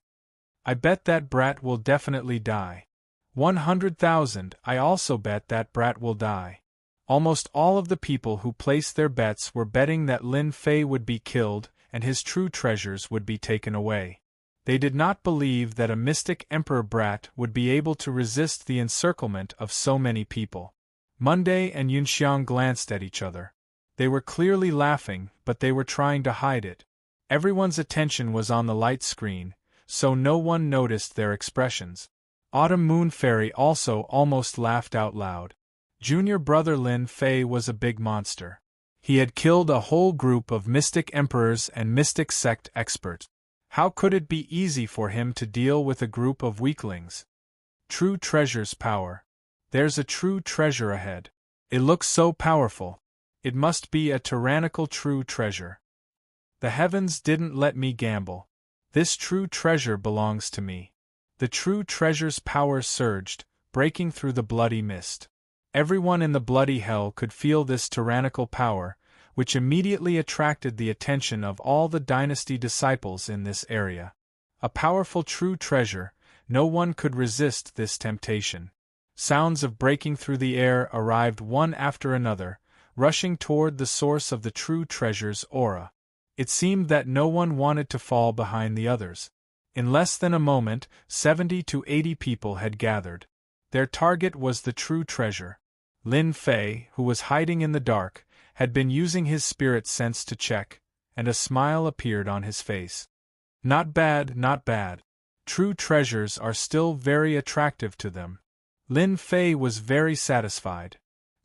I bet that brat will definitely die. 100,000, I also bet that brat will die. Almost all of the people who placed their bets were betting that Lin Fei would be killed and his true treasures would be taken away. They did not believe that a mystic emperor brat would be able to resist the encirclement of so many people. Monday and Yunxiang glanced at each other. They were clearly laughing, but they were trying to hide it. Everyone's attention was on the light screen, so no one noticed their expressions. Autumn Moon Fairy also almost laughed out loud. Junior brother Lin Fei was a big monster. He had killed a whole group of mystic emperors and mystic sect experts. How could it be easy for him to deal with a group of weaklings? True treasure's power. There's a true treasure ahead. It looks so powerful. It must be a tyrannical true treasure. The heavens didn't let me gamble. This true treasure belongs to me. The true treasure's power surged, breaking through the bloody mist. Everyone in the bloody hell could feel this tyrannical power, which immediately attracted the attention of all the dynasty disciples in this area. A powerful true treasure, no one could resist this temptation. Sounds of breaking through the air arrived one after another, rushing toward the source of the true treasure's aura. It seemed that no one wanted to fall behind the others. In less than a moment, 70 to 80 people had gathered. Their target was the true treasure. Lin Fei, who was hiding in the dark, had been using his spirit sense to check, and a smile appeared on his face. Not bad, not bad. True treasures are still very attractive to them. Lin Fei was very satisfied.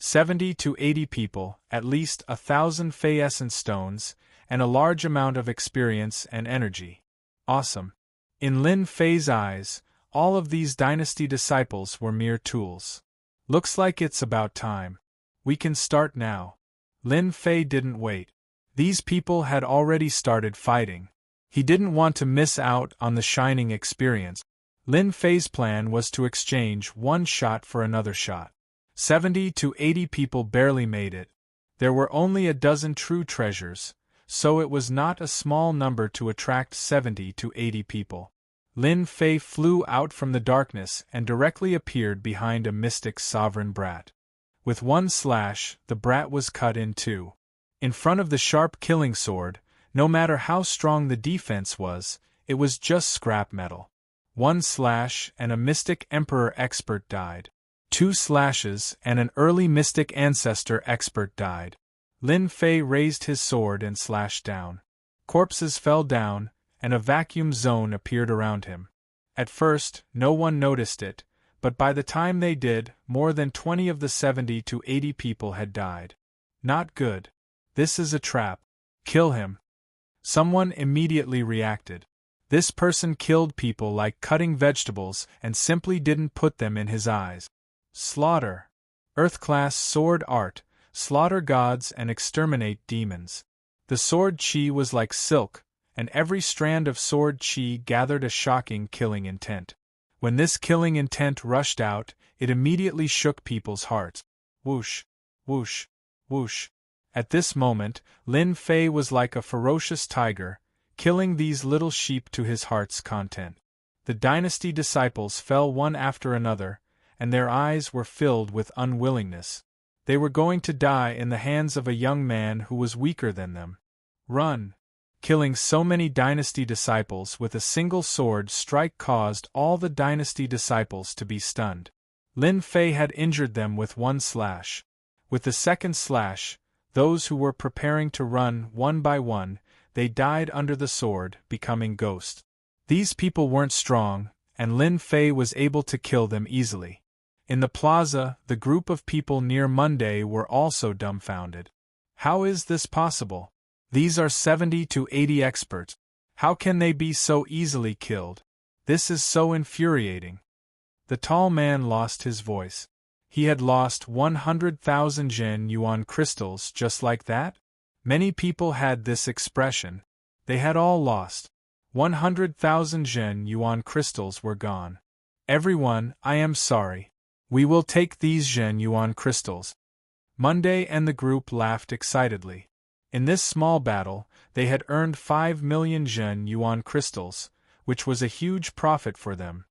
70 to 80 people, at least 1,000 Fey essence stones, and a large amount of experience and energy. Awesome. In Lin Fei's eyes, all of these dynasty disciples were mere tools. Looks like it's about time. We can start now. Lin Fei didn't wait. These people had already started fighting. He didn't want to miss out on the shining experience. Lin Fei's plan was to exchange one shot for another shot. 70 to 80 people barely made it. There were only a dozen true treasures, so it was not a small number to attract 70 to 80 people. Lin Fei flew out from the darkness and directly appeared behind a mystic's sovereign brat. With one slash, the brat was cut in two. In front of the sharp killing sword, no matter how strong the defense was, it was just scrap metal. One slash and a mystic emperor expert died. 2 slashes and an early mystic ancestor expert died. Lin Fei raised his sword and slashed down. Corpses fell down, and a vacuum zone appeared around him. At first, no one noticed it, but by the time they did, more than 20 of the 70 to 80 people had died. Not good. This is a trap. Kill him. Someone immediately reacted. This person killed people like cutting vegetables and simply didn't put them in his eyes. Slaughter. Earth-class sword art, slaughter gods and exterminate demons. The sword chi was like silk, and every strand of sword chi gathered a shocking killing intent. When this killing intent rushed out, it immediately shook people's hearts. Whoosh, whoosh, whoosh. At this moment, Lin Fei was like a ferocious tiger, killing these little sheep to his heart's content. The dynasty disciples fell one after another, and their eyes were filled with unwillingness. They were going to die in the hands of a young man who was weaker than them. Run! Killing so many dynasty disciples with a single sword strike caused all the dynasty disciples to be stunned. Lin Fei had injured them with one slash. With the second slash, those who were preparing to run one by one, they died under the sword, becoming ghosts. These people weren't strong, and Lin Fei was able to kill them easily. In the plaza, the group of people near Monday were also dumbfounded. How is this possible? These are 70 to 80 experts. How can they be so easily killed? This is so infuriating. The tall man lost his voice. He had lost 100,000 Zhen Yuan crystals just like that? Many people had this expression. They had all lost. 100,000 Zhen Yuan crystals were gone. Everyone, I am sorry. We will take these Zhen Yuan crystals. Monday and the group laughed excitedly. In this small battle, they had earned 5 million Zhen Yuan crystals, which was a huge profit for them.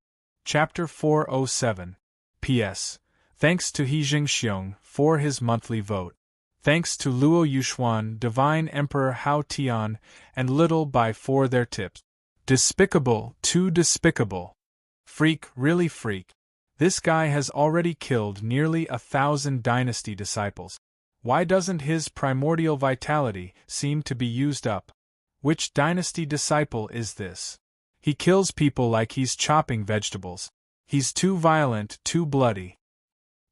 Chapter 407. P.S. Thanks to He Jingxiong for his monthly vote. Thanks to Luo Yuxuan, Divine Emperor Hao Tian, and Little Bai for their tips. Despicable, too despicable. Freak, really freak. This guy has already killed nearly 1,000 dynasty disciples. Why doesn't his primordial vitality seem to be used up? Which dynasty disciple is this? He kills people like he's chopping vegetables. He's too violent, too bloody.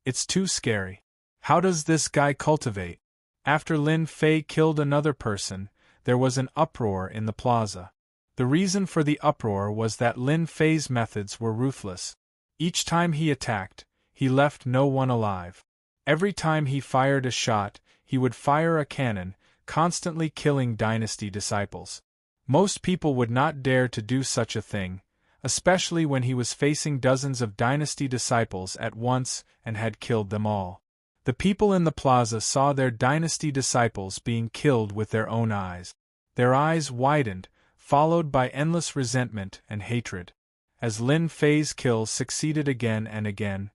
It's too scary. How does this guy cultivate? After Lin Fei killed another person, there was an uproar in the plaza. The reason for the uproar was that Lin Fei's methods were ruthless. Each time he attacked, he left no one alive. Every time he fired a shot, he would fire a cannon, constantly killing dynasty disciples. Most people would not dare to do such a thing, especially when he was facing dozens of dynasty disciples at once and had killed them all. The people in the plaza saw their dynasty disciples being killed with their own eyes. Their eyes widened, followed by endless resentment and hatred. As Lin Fei's kills succeeded again and again,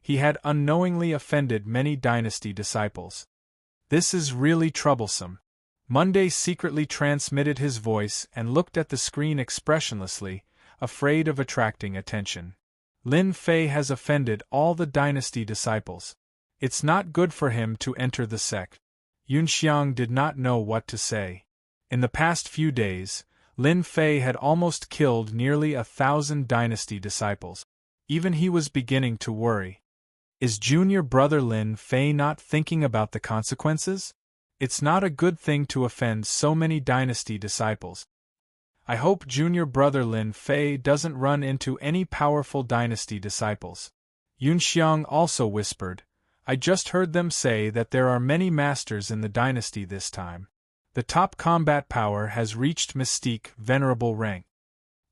he had unknowingly offended many dynasty disciples. This is really troublesome. Monday secretly transmitted his voice and looked at the screen expressionlessly, afraid of attracting attention. Lin Fei has offended all the dynasty disciples. It's not good for him to enter the sect. Yunxiang did not know what to say. In the past few days, Lin Fei had almost killed nearly 1,000 dynasty disciples. Even he was beginning to worry. Is junior brother Lin Fei not thinking about the consequences? It's not a good thing to offend so many dynasty disciples. I hope junior brother Lin Fei doesn't run into any powerful dynasty disciples. Yun Xiang also whispered, I just heard them say that there are many masters in the dynasty this time. The top combat power has reached mystique venerable rank.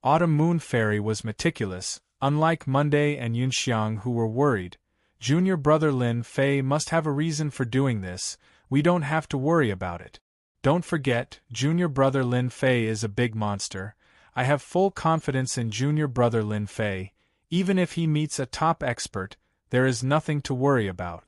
Autumn Moon Fairy was meticulous, unlike Monday and Yun Xiang who were worried. Junior brother Lin Fei must have a reason for doing this, we don't have to worry about it. Don't forget, junior brother Lin Fei is a big monster. I have full confidence in junior brother Lin Fei. Even if he meets a top expert, there is nothing to worry about.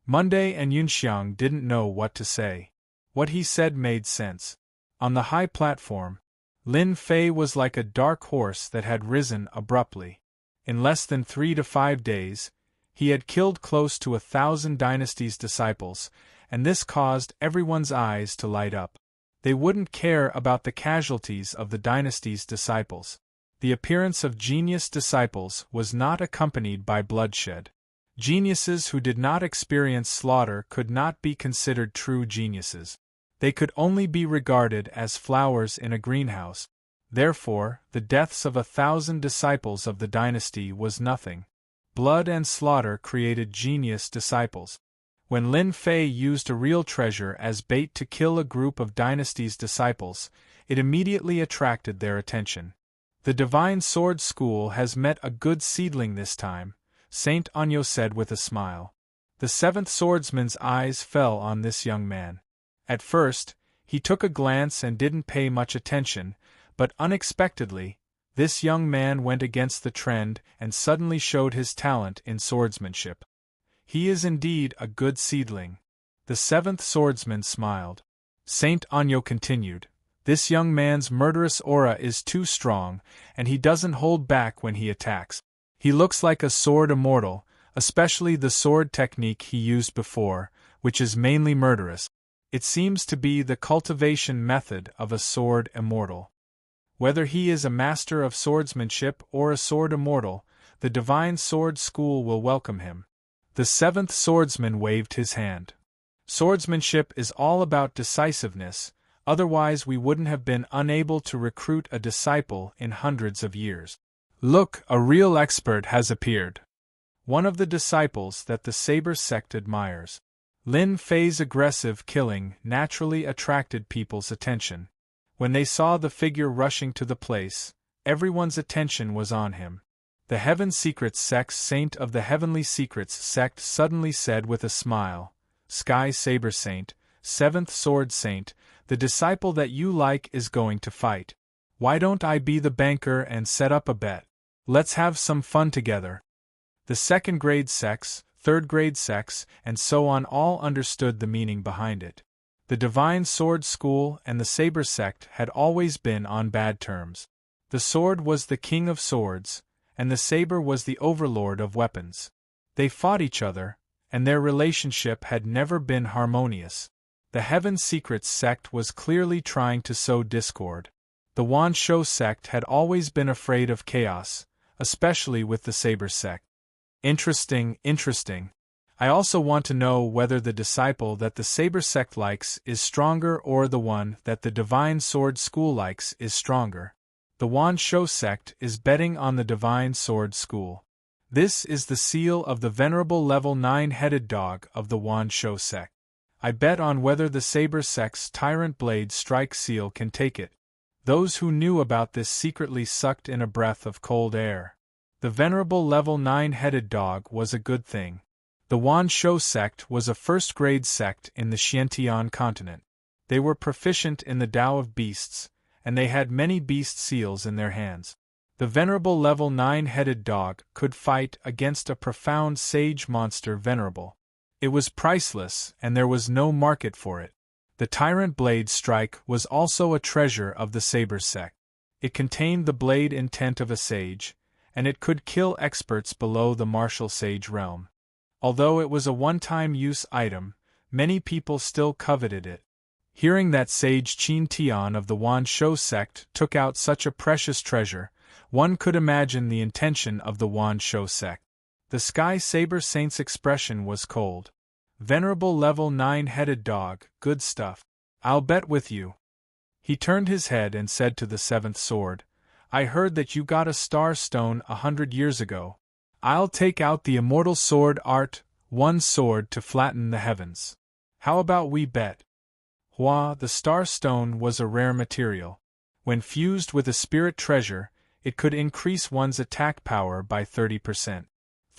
Monday and Yun Xiang didn't know what to say. What he said made sense. On the high platform, Lin Fei was like a dark horse that had risen abruptly. In less than 3 to 5 days, he had killed close to 1,000 dynasty's disciples, and this caused everyone's eyes to light up. They wouldn't care about the casualties of the dynasty's disciples. The appearance of genius disciples was not accompanied by bloodshed. Geniuses who did not experience slaughter could not be considered true geniuses. They could only be regarded as flowers in a greenhouse. Therefore, the deaths of 1,000 disciples of the dynasty was nothing. Blood and slaughter created genius disciples. When Lin Fei used a real treasure as bait to kill a group of dynasty's disciples, it immediately attracted their attention. The Divine Sword School has met a good seedling this time, Saint Anyo said with a smile. The seventh swordsman's eyes fell on this young man. At first, he took a glance and didn't pay much attention, but unexpectedly, this young man went against the trend and suddenly showed his talent in swordsmanship. He is indeed a good seedling. The seventh swordsman smiled. Saint Anyo continued, this young man's murderous aura is too strong, and he doesn't hold back when he attacks. He looks like a sword immortal, especially the sword technique he used before, which is mainly murderous. It seems to be the cultivation method of a sword immortal. Whether he is a master of swordsmanship or a sword immortal, the Divine Sword School will welcome him. The seventh swordsman waved his hand. Swordsmanship is all about decisiveness, otherwise we wouldn't have been unable to recruit a disciple in hundreds of years. Look, a real expert has appeared. One of the disciples that the Saber sect admires. Lin Fei's aggressive killing naturally attracted people's attention. When they saw the figure rushing to the place, everyone's attention was on him. The Heaven Secrets sect saint of the Heavenly Secrets sect suddenly said with a smile, Sky Saber Saint, seventh sword saint, the disciple that you like is going to fight. Why don't I be the banker and set up a bet? Let's have some fun together. The second grade sects, third grade sects, and so on all understood the meaning behind it. The Divine Sword School and the Saber sect had always been on bad terms. The sword was the king of swords, and the saber was the overlord of weapons. They fought each other, and their relationship had never been harmonious. The Heaven Secrets sect was clearly trying to sow discord. The Wan Shou sect had always been afraid of chaos, especially with the Saber sect. Interesting. I also want to know whether the disciple that the Saber sect likes is stronger or the one that the Divine Sword School likes is stronger. The Wan Shou sect is betting on the Divine Sword School. This is the seal of the venerable level 9-headed dog of the Wan Shou sect. I bet on whether the Saber sect's Tyrant Blade Strike seal can take it. Those who knew about this secretly sucked in a breath of cold air. The venerable level 9-headed dog was a good thing. The Wan Shou sect was a first-grade sect in the Xiantian continent. They were proficient in the Tao of beasts, and they had many beast seals in their hands. The venerable level 9-headed dog could fight against a profound sage monster venerable. It was priceless, and there was no market for it. The Tyrant Blade Strike was also a treasure of the Saber sect. It contained the blade intent of a sage, and it could kill experts below the martial sage realm. Although it was a one-time use item, many people still coveted it. Hearing that sage Qin Tian of the Wan Shou sect took out such a precious treasure, one could imagine the intention of the Wan Shou sect. The Sky Saber Saint's expression was cold. Venerable level 9-headed dog, good stuff. I'll bet with you. He turned his head and said to the seventh sword, I heard that you got a star stone 100 years ago. I'll take out the immortal sword art, one sword to flatten the heavens. How about we bet? Hua, the star stone was a rare material. When fused with a spirit treasure, it could increase one's attack power by 30%.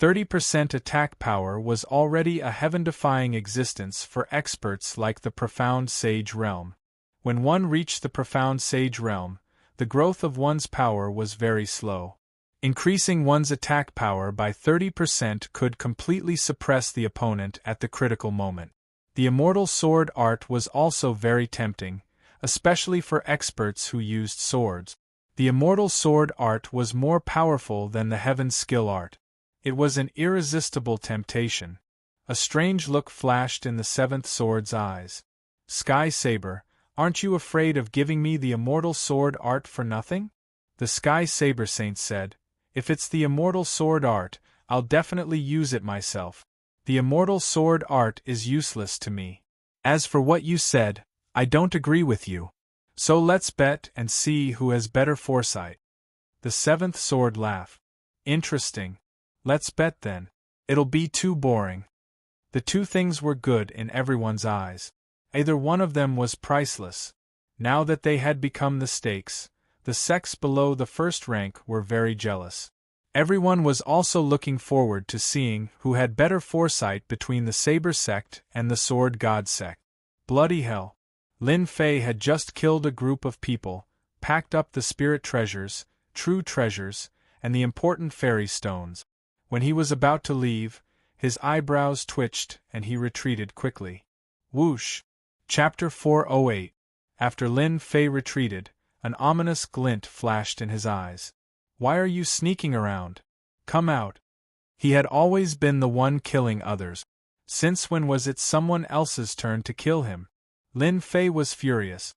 30% attack power was already a heaven-defying existence for experts like the Profound Sage Realm. When one reached the Profound Sage Realm, the growth of one's power was very slow. Increasing one's attack power by 30% could completely suppress the opponent at the critical moment. The Immortal Sword art was also very tempting, especially for experts who used swords. The Immortal Sword art was more powerful than the Heaven Skill art. It was an irresistible temptation. A strange look flashed in the seventh sword's eyes. Sky Saber, aren't you afraid of giving me the Immortal Sword art for nothing? The Sky Saber Saint said, If it's the Immortal Sword art, I'll definitely use it myself. The Immortal Sword art is useless to me. As for what you said, I don't agree with you. So let's bet and see who has better foresight. The seventh sword laughed. Interesting. Let's bet then. It'll be too boring. The two things were good in everyone's eyes. Either one of them was priceless. Now that they had become the stakes, the sects below the first rank were very jealous. Everyone was also looking forward to seeing who had better foresight between the Saber sect and the Sword God sect. Bloody hell. Lin Fei had just killed a group of people, packed up the spirit treasures, true treasures, and the important fairy stones. When he was about to leave, his eyebrows twitched and he retreated quickly. Whoosh! Chapter 408. After Lin Fei retreated, an ominous glint flashed in his eyes. Why are you sneaking around? Come out. He had always been the one killing others. Since when was it someone else's turn to kill him? Lin Fei was furious.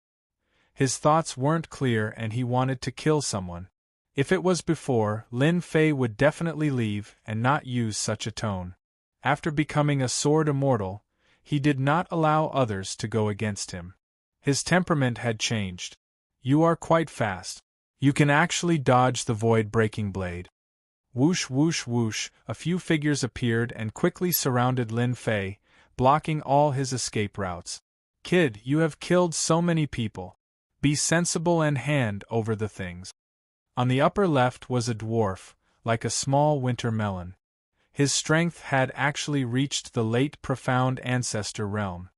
His thoughts weren't clear and he wanted to kill someone. If it was before, Lin Fei would definitely leave and not use such a tone. After becoming a sword immortal, he did not allow others to go against him. His temperament had changed. You are quite fast. You can actually dodge the void-breaking blade. Whoosh whoosh whoosh, a few figures appeared and quickly surrounded Lin Fei, blocking all his escape routes. Kid, you have killed so many people. Be sensible and hand over the things. On the upper left was a dwarf, like a small winter melon. His strength had actually reached the late profound ancestor realm.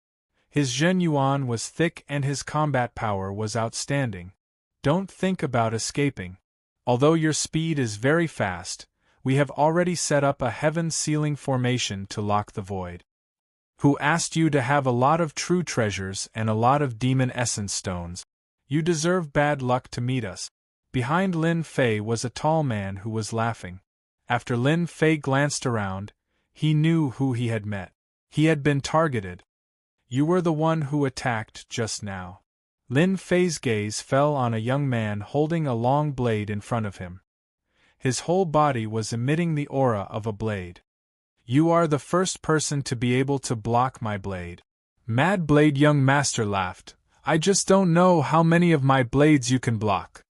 His Zhen Yuan was thick and his combat power was outstanding. Don't think about escaping. Although your speed is very fast, we have already set up a heaven-sealing formation to lock the void. Who asked you to have a lot of true treasures and a lot of demon essence stones? You deserve bad luck to meet us. Behind Lin Fei was a tall man who was laughing. After Lin Fei glanced around, he knew who he had met. He had been targeted. You were the one who attacked just now. Lin Fei's gaze fell on a young man holding a long blade in front of him. His whole body was emitting the aura of a blade. You are the first person to be able to block my blade. Mad Blade Young Master laughed. I just don't know how many of my blades you can block.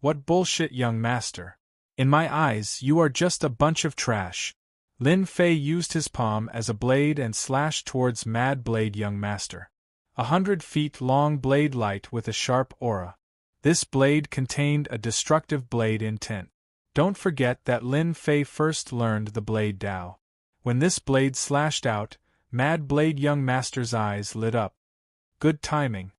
What bullshit, young master. In my eyes, you are just a bunch of trash. Lin Fei used his palm as a blade and slashed towards Mad Blade Young Master. 100 feet long blade light with a sharp aura. This blade contained a destructive blade intent. Don't forget that Lin Fei first learned the blade Dao. When this blade slashed out, Mad Blade Young Master's eyes lit up. Good timing.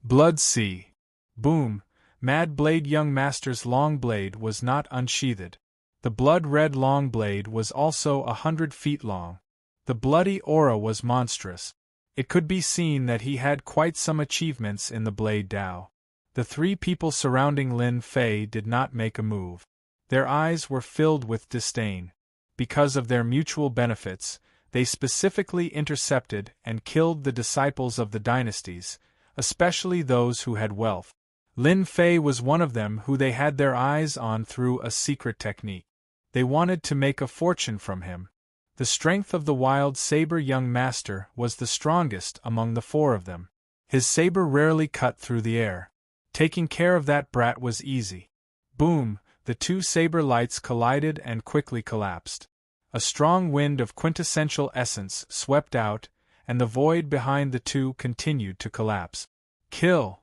Blood Sea. Boom. Mad Blade Young Master's long blade was not unsheathed. The blood-red long blade was also 100 feet long. The bloody aura was monstrous. It could be seen that he had quite some achievements in the blade Dao. The three people surrounding Lin Fei did not make a move. Their eyes were filled with disdain. Because of their mutual benefits, they specifically intercepted and killed the disciples of the dynasties, especially those who had wealth. Lin Fei was one of them who they had their eyes on through a secret technique. They wanted to make a fortune from him. The strength of the wild saber young master was the strongest among the four of them. His saber rarely cut through the air. Taking care of that brat was easy. Boom! The two saber lights collided and quickly collapsed. A strong wind of quintessential essence swept out, and the void behind the two continued to collapse. Kill!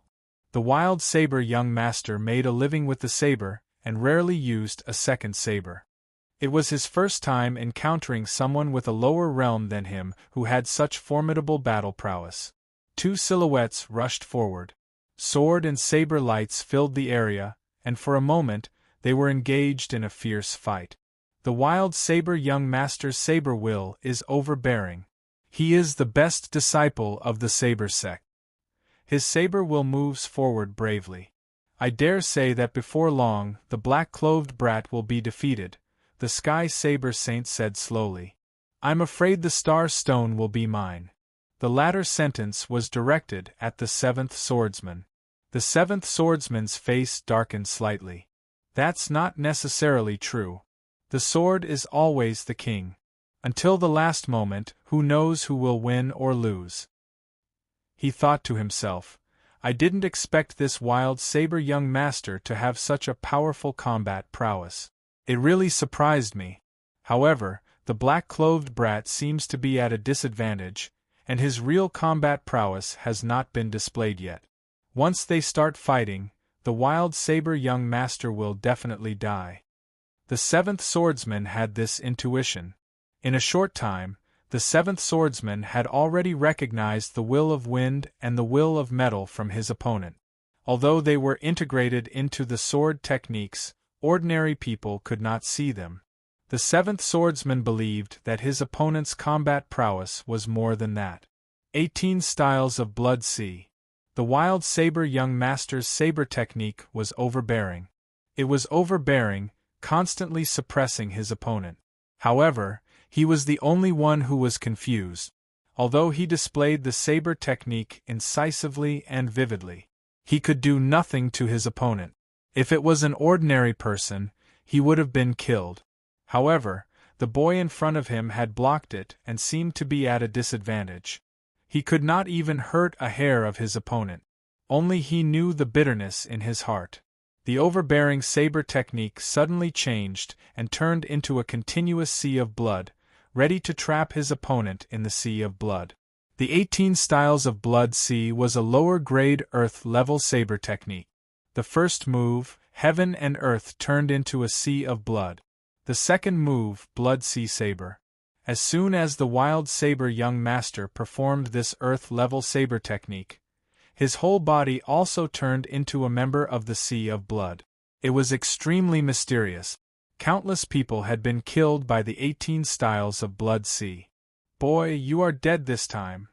The wild saber young master made a living with the saber, and rarely used a second saber. It was his first time encountering someone with a lower realm than him who had such formidable battle prowess. Two silhouettes rushed forward. Sword and saber lights filled the area, and for a moment, they were engaged in a fierce fight. The wild saber young master's saber will is overbearing. He is the best disciple of the saber sect. His saber will moves forward bravely. I dare say that before long the black-clothed brat will be defeated, the sky saber saint said slowly. I'm afraid the star stone will be mine. The latter sentence was directed at the seventh swordsman. The seventh swordsman's face darkened slightly. That's not necessarily true. The sword is always the king. Until the last moment, who knows who will win or lose? He thought to himself, I didn't expect this wild saber young master to have such a powerful combat prowess. It really surprised me. However, the black-clothed brat seems to be at a disadvantage, and his real combat prowess has not been displayed yet. Once they start fighting, the wild saber young master will definitely die. The seventh swordsman had this intuition. In a short time, the seventh swordsman had already recognized the will of wind and the will of metal from his opponent. Although they were integrated into the sword techniques, ordinary people could not see them. The seventh swordsman believed that his opponent's combat prowess was more than that. 18 styles of blood sea. The wild saber young master's saber technique was overbearing. It was overbearing, constantly suppressing his opponent. However, he was the only one who was confused. Although he displayed the saber technique incisively and vividly, he could do nothing to his opponent. If it was an ordinary person, he would have been killed. However, the boy in front of him had blocked it and seemed to be at a disadvantage. He could not even hurt a hair of his opponent. Only he knew the bitterness in his heart. The overbearing saber technique suddenly changed and turned into a continuous sea of blood, ready to trap his opponent in the sea of blood. The 18 styles of blood sea was a lower-grade earth-level saber technique. The first move, heaven and earth, turned into a sea of blood. The second move, blood sea saber. As soon as the wild saber young master performed this earth-level saber technique, his whole body also turned into a member of the sea of blood. It was extremely mysterious. Countless people had been killed by the 18 styles of blood sea. Boy, you are dead this time.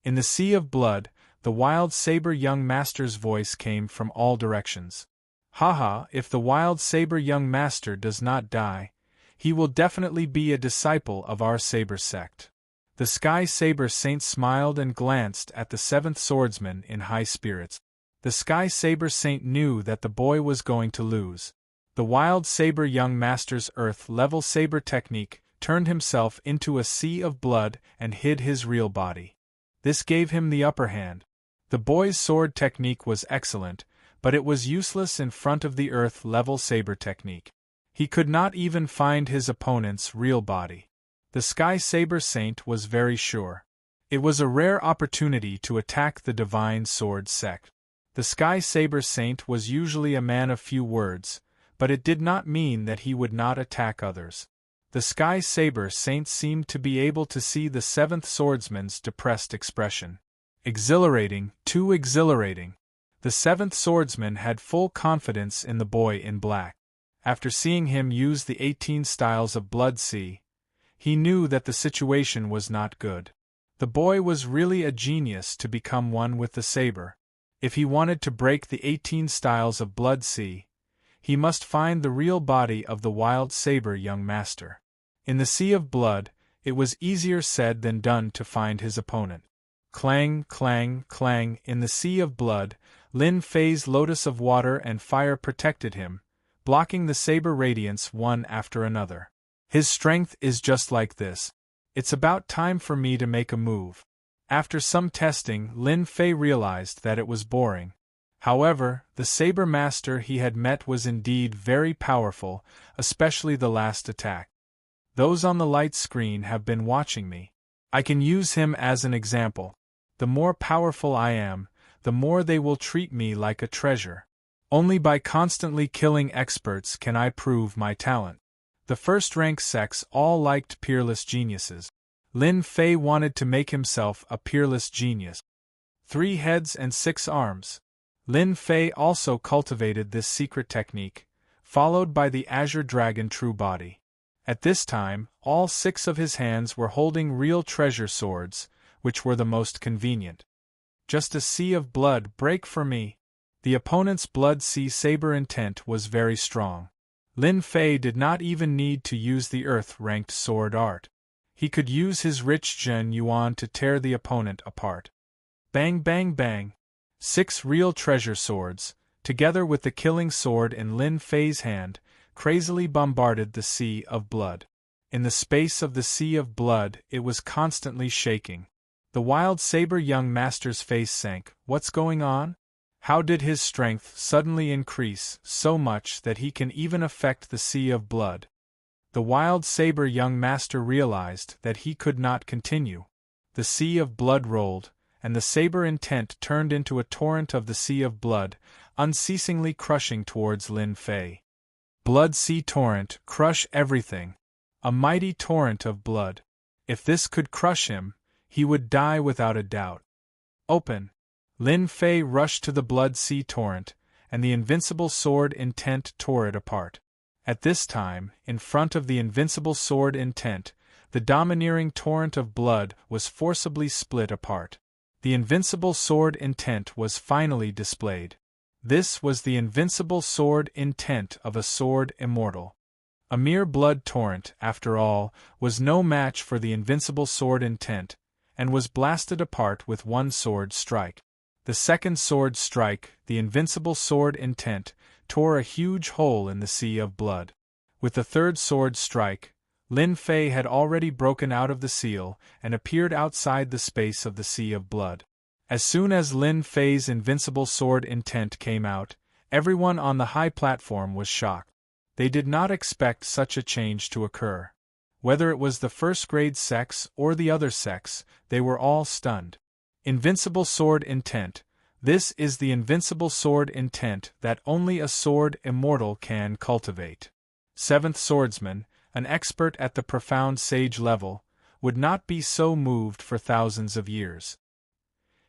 In the sea of blood, the wild saber young master's voice came from all directions. Haha, if the wild saber young master does not die, he will definitely be a disciple of our saber sect. The sky saber saint smiled and glanced at the seventh swordsman in high spirits. The sky saber saint knew that the boy was going to lose. The wild saber young master's earth-level saber technique turned himself into a sea of blood and hid his real body. This gave him the upper hand. The boy's sword technique was excellent, but it was useless in front of the earth-level saber technique. He could not even find his opponent's real body. The Sky Saber Saint was very sure. It was a rare opportunity to attack the Divine Sword sect. The Sky Saber Saint was usually a man of few words, but it did not mean that he would not attack others. The Sky Saber Saint seemed to be able to see the seventh swordsman's depressed expression. Exhilarating, too exhilarating. The seventh swordsman had full confidence in the boy in black. After seeing him use the 18 styles of Blood Sea, he knew that the situation was not good. The boy was really a genius to become one with the saber. If he wanted to break the 18 styles of Blood Sea, he must find the real body of the wild saber young master. In the Sea of Blood, it was easier said than done to find his opponent. Clang, clang, clang, in the Sea of Blood, Lin Fei's lotus of water and fire protected him, blocking the saber radiance one after another. His strength is just like this. It's about time for me to make a move. After some testing, Lin Fei realized that it was boring. However, the saber master he had met was indeed very powerful, especially the last attack. Those on the light screen have been watching me. I can use him as an example. The more powerful I am, the more they will treat me like a treasure. Only by constantly killing experts can I prove my talent. The first-rank sex all liked peerless geniuses. Lin Fei wanted to make himself a peerless genius. 3 heads and 6 arms. Lin Fei also cultivated this secret technique, followed by the Azure Dragon True Body. At this time, all 6 of his hands were holding real treasure swords, which were the most convenient. Just a sea of blood break for me. The opponent's blood sea saber intent was very strong. Lin Fei did not even need to use the earth-ranked sword art. He could use his rich Zhen Yuan to tear the opponent apart. Bang bang bang. 6 real treasure swords, together with the killing sword in Lin Fei's hand, crazily bombarded the sea of blood. In the space of the sea of blood, it was constantly shaking. The wild saber young master's face sank. What's going on? How did his strength suddenly increase so much that he can even affect the sea of blood? The wild saber young master realized that he could not continue. The sea of blood rolled, and the saber intent turned into a torrent of the sea of blood, unceasingly crushing towards Lin Fei. Blood sea torrent, crush everything. A mighty torrent of blood. If this could crush him, he would die without a doubt. Open. Lin Fei rushed to the blood sea torrent, and the invincible sword intent tore it apart. At this time, in front of the invincible sword intent, the domineering torrent of blood was forcibly split apart. The invincible sword intent was finally displayed. This was the invincible sword intent of a sword immortal. A mere blood torrent, after all, was no match for the invincible sword intent, and was blasted apart with one sword strike. The second sword strike, the invincible sword intent, tore a huge hole in the sea of blood. With the third sword strike, Lin Fei had already broken out of the seal and appeared outside the space of the sea of blood. As soon as Lin Fei's invincible sword intent came out, everyone on the high platform was shocked. They did not expect such a change to occur. Whether it was the first-grade sex or the other sex, they were all stunned. Invincible sword intent. This is the invincible sword intent that only a sword immortal can cultivate. 7th Swordsman, an expert at the profound sage level, would not be so moved for thousands of years.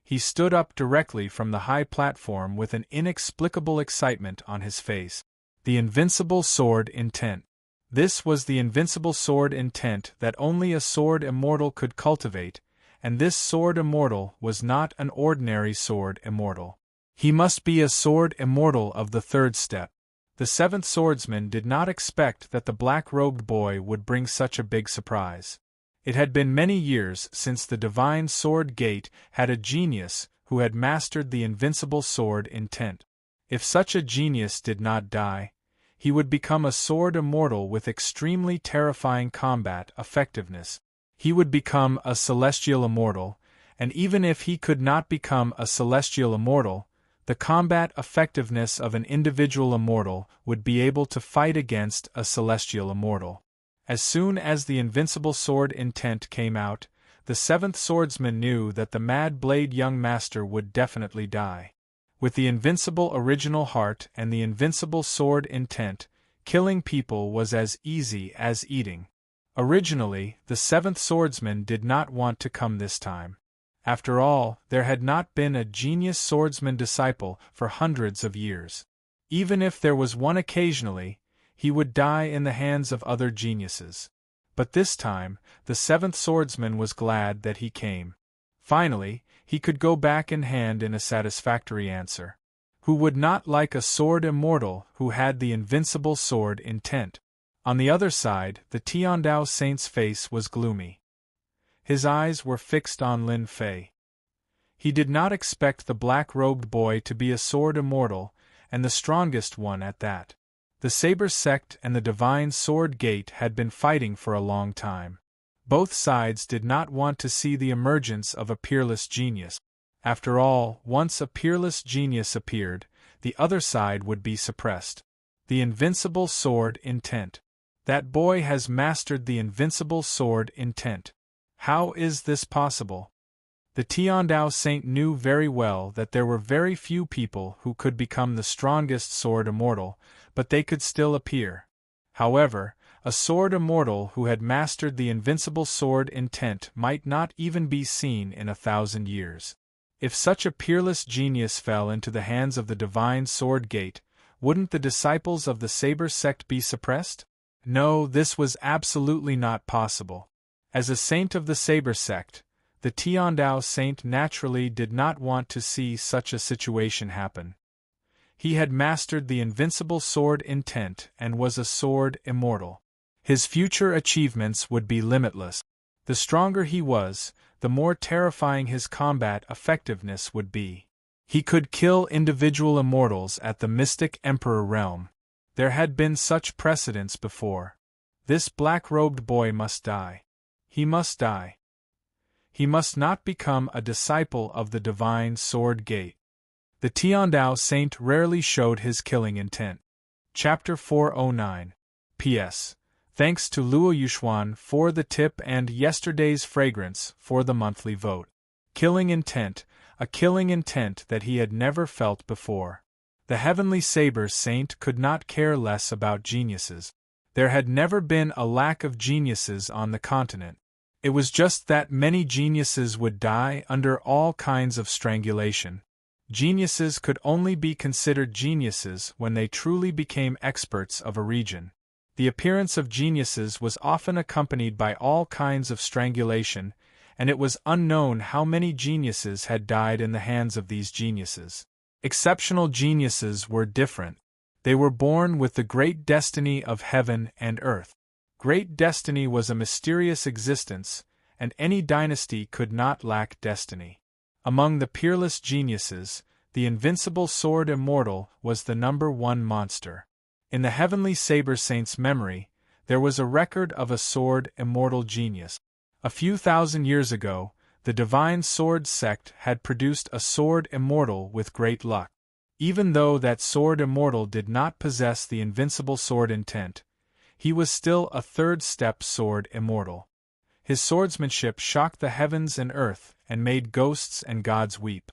He stood up directly from the high platform with an inexplicable excitement on his face. The invincible sword intent. This was the invincible sword intent that only a sword immortal could cultivate, and this sword immortal was not an ordinary sword immortal. He must be a sword immortal of the 3rd step. The 7th Swordsman did not expect that the black-robed boy would bring such a big surprise. It had been many years since the Divine Sword Gate had a genius who had mastered the invincible sword intent. If such a genius did not die, he would become a sword immortal with extremely terrifying combat effectiveness. He would become a celestial immortal, and even if he could not become a celestial immortal, the combat effectiveness of an individual immortal would be able to fight against a celestial immortal. As soon as the invincible sword intent came out, the 7th Swordsman knew that the Mad Blade young master would definitely die. With the invincible original heart and the invincible sword intent, killing people was as easy as eating. Originally, the 7th Swordsman did not want to come this time. After all, there had not been a genius swordsman disciple for hundreds of years. Even if there was one occasionally, he would die in the hands of other geniuses. But this time, the 7th Swordsman was glad that he came. Finally, he could go back in hand in a satisfactory answer. Who would not like a sword immortal who had the invincible sword intent? On the other side, the Tiandao Saint's face was gloomy. His eyes were fixed on Lin Fei. He did not expect the black-robed boy to be a sword immortal, and the strongest one at that. The Saber Sect and the Divine Sword Gate had been fighting for a long time. Both sides did not want to see the emergence of a peerless genius. After all, once a peerless genius appeared, the other side would be suppressed. The invincible sword intent. That boy has mastered the invincible sword intent. How is this possible? The Tiandao saint knew very well that there were very few people who could become the strongest sword immortal, but they could still appear. However, a sword immortal who had mastered the invincible sword intent might not even be seen in 1,000 years. If such a peerless genius fell into the hands of the Divine Sword Gate, wouldn't the disciples of the Saber Sect be suppressed? No, this was absolutely not possible. As a saint of the Saber Sect, the Tiandao saint naturally did not want to see such a situation happen. He had mastered the invincible sword intent and was a sword immortal. His future achievements would be limitless. The stronger he was, the more terrifying his combat effectiveness would be. He could kill individual immortals at the Mystic Emperor realm. There had been such precedents before. This black-robed boy must die. He must die. He must not become a disciple of the Divine Sword Gate. The Tiandao saint rarely showed his killing intent. Chapter 409. P.S. Thanks to Luo Yuxuan for the tip and Yesterday's Fragrance for the monthly vote. Killing intent, a killing intent that he had never felt before. The Heavenly Saber Saint could not care less about geniuses. There had never been a lack of geniuses on the continent. It was just that many geniuses would die under all kinds of strangulation. Geniuses could only be considered geniuses when they truly became experts of a region. The appearance of geniuses was often accompanied by all kinds of strangulation, and it was unknown how many geniuses had died in the hands of these geniuses. Exceptional geniuses were different. They were born with the great destiny of heaven and earth. Great destiny was a mysterious existence, and any dynasty could not lack destiny. Among the peerless geniuses, the invincible sword immortal was the #1 monster. In the Heavenly Saber Saint's memory, there was a record of a sword immortal genius. A few thousand years ago, the Divine Sword Sect had produced a sword immortal with great luck. Even though that sword immortal did not possess the invincible sword intent, he was still a third-step sword immortal. His swordsmanship shocked the heavens and earth and made ghosts and gods weep.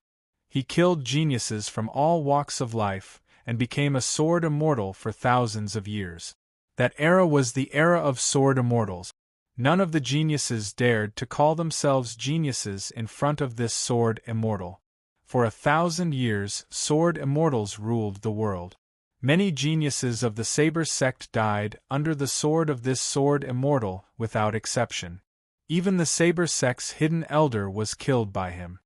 He killed geniuses from all walks of life and became a sword immortal for thousands of years. That era was the era of sword immortals. None of the geniuses dared to call themselves geniuses in front of this sword immortal. For 1,000 years, sword immortals ruled the world. Many geniuses of the Saber Sect died under the sword of this sword immortal without exception. Even the Saber Sect's hidden elder was killed by him.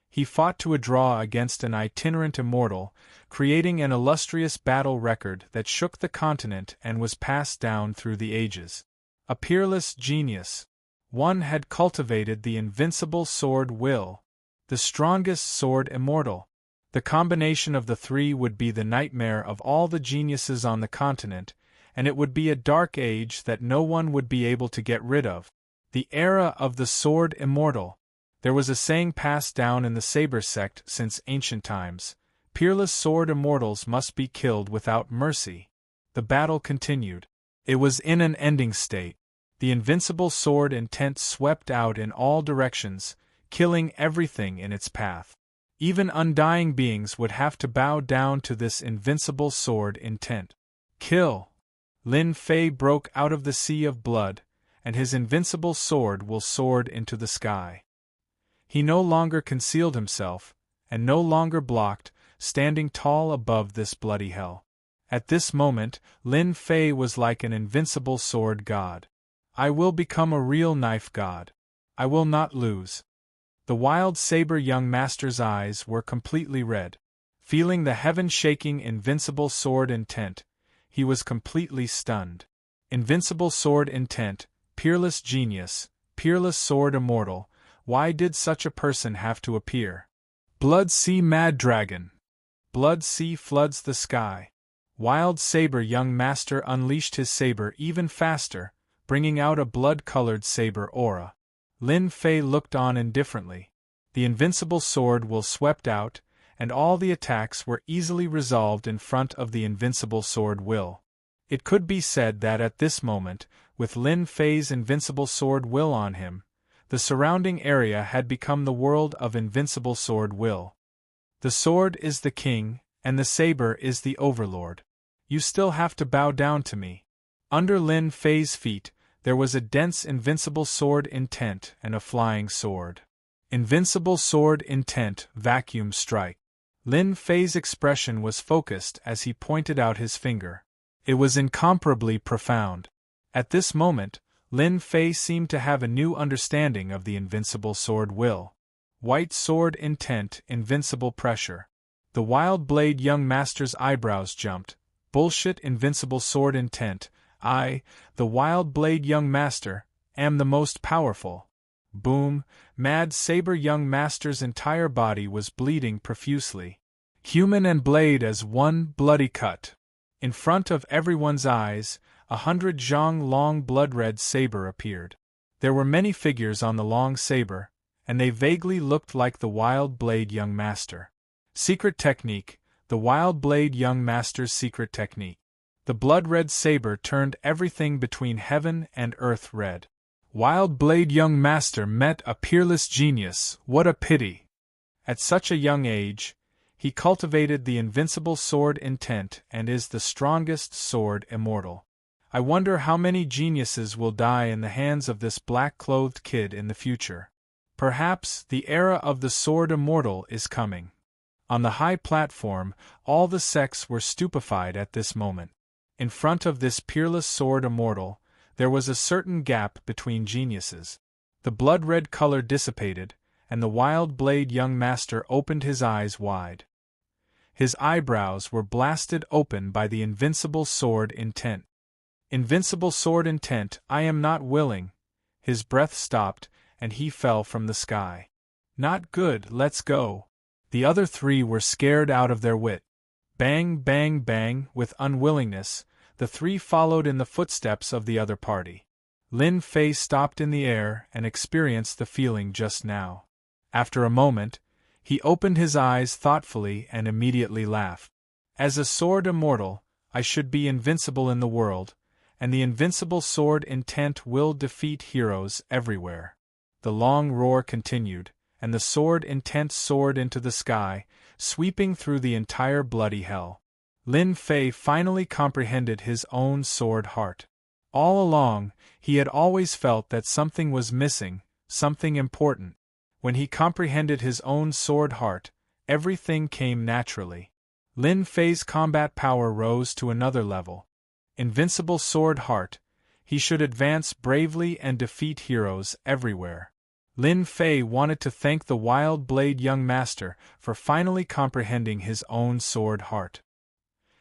He fought to a draw against an itinerant immortal, creating an illustrious battle record that shook the continent and was passed down through the ages. A peerless genius. One had cultivated the invincible sword will. The strongest sword immortal. The combination of the three would be the nightmare of all the geniuses on the continent, and it would be a dark age that no one would be able to get rid of. The era of the sword immortal. There was a saying passed down in the Saber Sect since ancient times: peerless sword immortals must be killed without mercy. The battle continued. It was in an ending state. The invincible sword intent swept out in all directions, killing everything in its path. Even undying beings would have to bow down to this invincible sword intent. Kill! Lin Fei broke out of the sea of blood, and his invincible sword will soared into the sky. He no longer concealed himself, and no longer blocked, standing tall above this bloody hell. At this moment, Lin Fei was like an invincible sword god. I will become a real knife god. I will not lose. The wild saber young master's eyes were completely red. Feeling the heaven-shaking invincible sword intent, he was completely stunned. Invincible sword intent, peerless genius, peerless sword immortal, why did such a person have to appear? Blood Sea Mad Dragon! Blood sea floods the sky. Wild Saber Young Master unleashed his saber even faster, bringing out a blood-colored saber aura. Lin Fei looked on indifferently. The invincible sword will swept out, and all the attacks were easily resolved in front of the invincible sword will. It could be said that at this moment, with Lin Fei's invincible sword will on him, the surrounding area had become the world of invincible sword will. The sword is the king, and the saber is the overlord. You still have to bow down to me. Under Lin Fei's feet, there was a dense invincible sword intent and a flying sword. Invincible sword intent, vacuum strike. Lin Fei's expression was focused as he pointed out his finger. It was incomparably profound. At this moment, Lin Fei seemed to have a new understanding of the invincible sword will. White sword intent, invincible pressure. The Wild Blade Young Master's eyebrows jumped. Bullshit, invincible sword intent. I, the Wild Blade Young Master, am the most powerful. Boom, Mad Saber Young Master's entire body was bleeding profusely. Human and blade as one bloody cut. In front of everyone's eyes, 100 zhang long blood-red saber appeared. There were many figures on the long saber, and they vaguely looked like the Wild Blade Young Master. Secret technique, the Wild Blade Young Master's secret technique. The blood-red saber turned everything between heaven and earth red. Wild Blade Young Master met a peerless genius, what a pity! At such a young age, he cultivated the invincible sword intent and is the strongest sword immortal. I wonder how many geniuses will die in the hands of this black-clothed kid in the future. Perhaps the era of the sword immortal is coming. On the high platform, all the sects were stupefied at this moment. In front of this peerless sword immortal, there was a certain gap between geniuses. The blood-red color dissipated, and the Wild Blade Young Master opened his eyes wide. His eyebrows were blasted open by the invincible sword intent. Invincible sword intent, I am not willing. His breath stopped, and he fell from the sky. Not good, let's go. The other three were scared out of their wit. Bang, bang, bang, with unwillingness, the three followed in the footsteps of the other party. Lin Fei stopped in the air and experienced the feeling just now. After a moment, he opened his eyes thoughtfully and immediately laughed. As a sword immortal, I should be invincible in the world, and the invincible sword intent will defeat heroes everywhere. The long roar continued, and the sword intent soared into the sky, sweeping through the entire bloody hell. Lin Fei finally comprehended his own sword heart. All along, he had always felt that something was missing, something important. When he comprehended his own sword heart, everything came naturally. Lin Fei's combat power rose to another level. Invincible sword heart, he should advance bravely and defeat heroes everywhere. Lin Fei wanted to thank the Wild Blade Young Master for finally comprehending his own sword heart.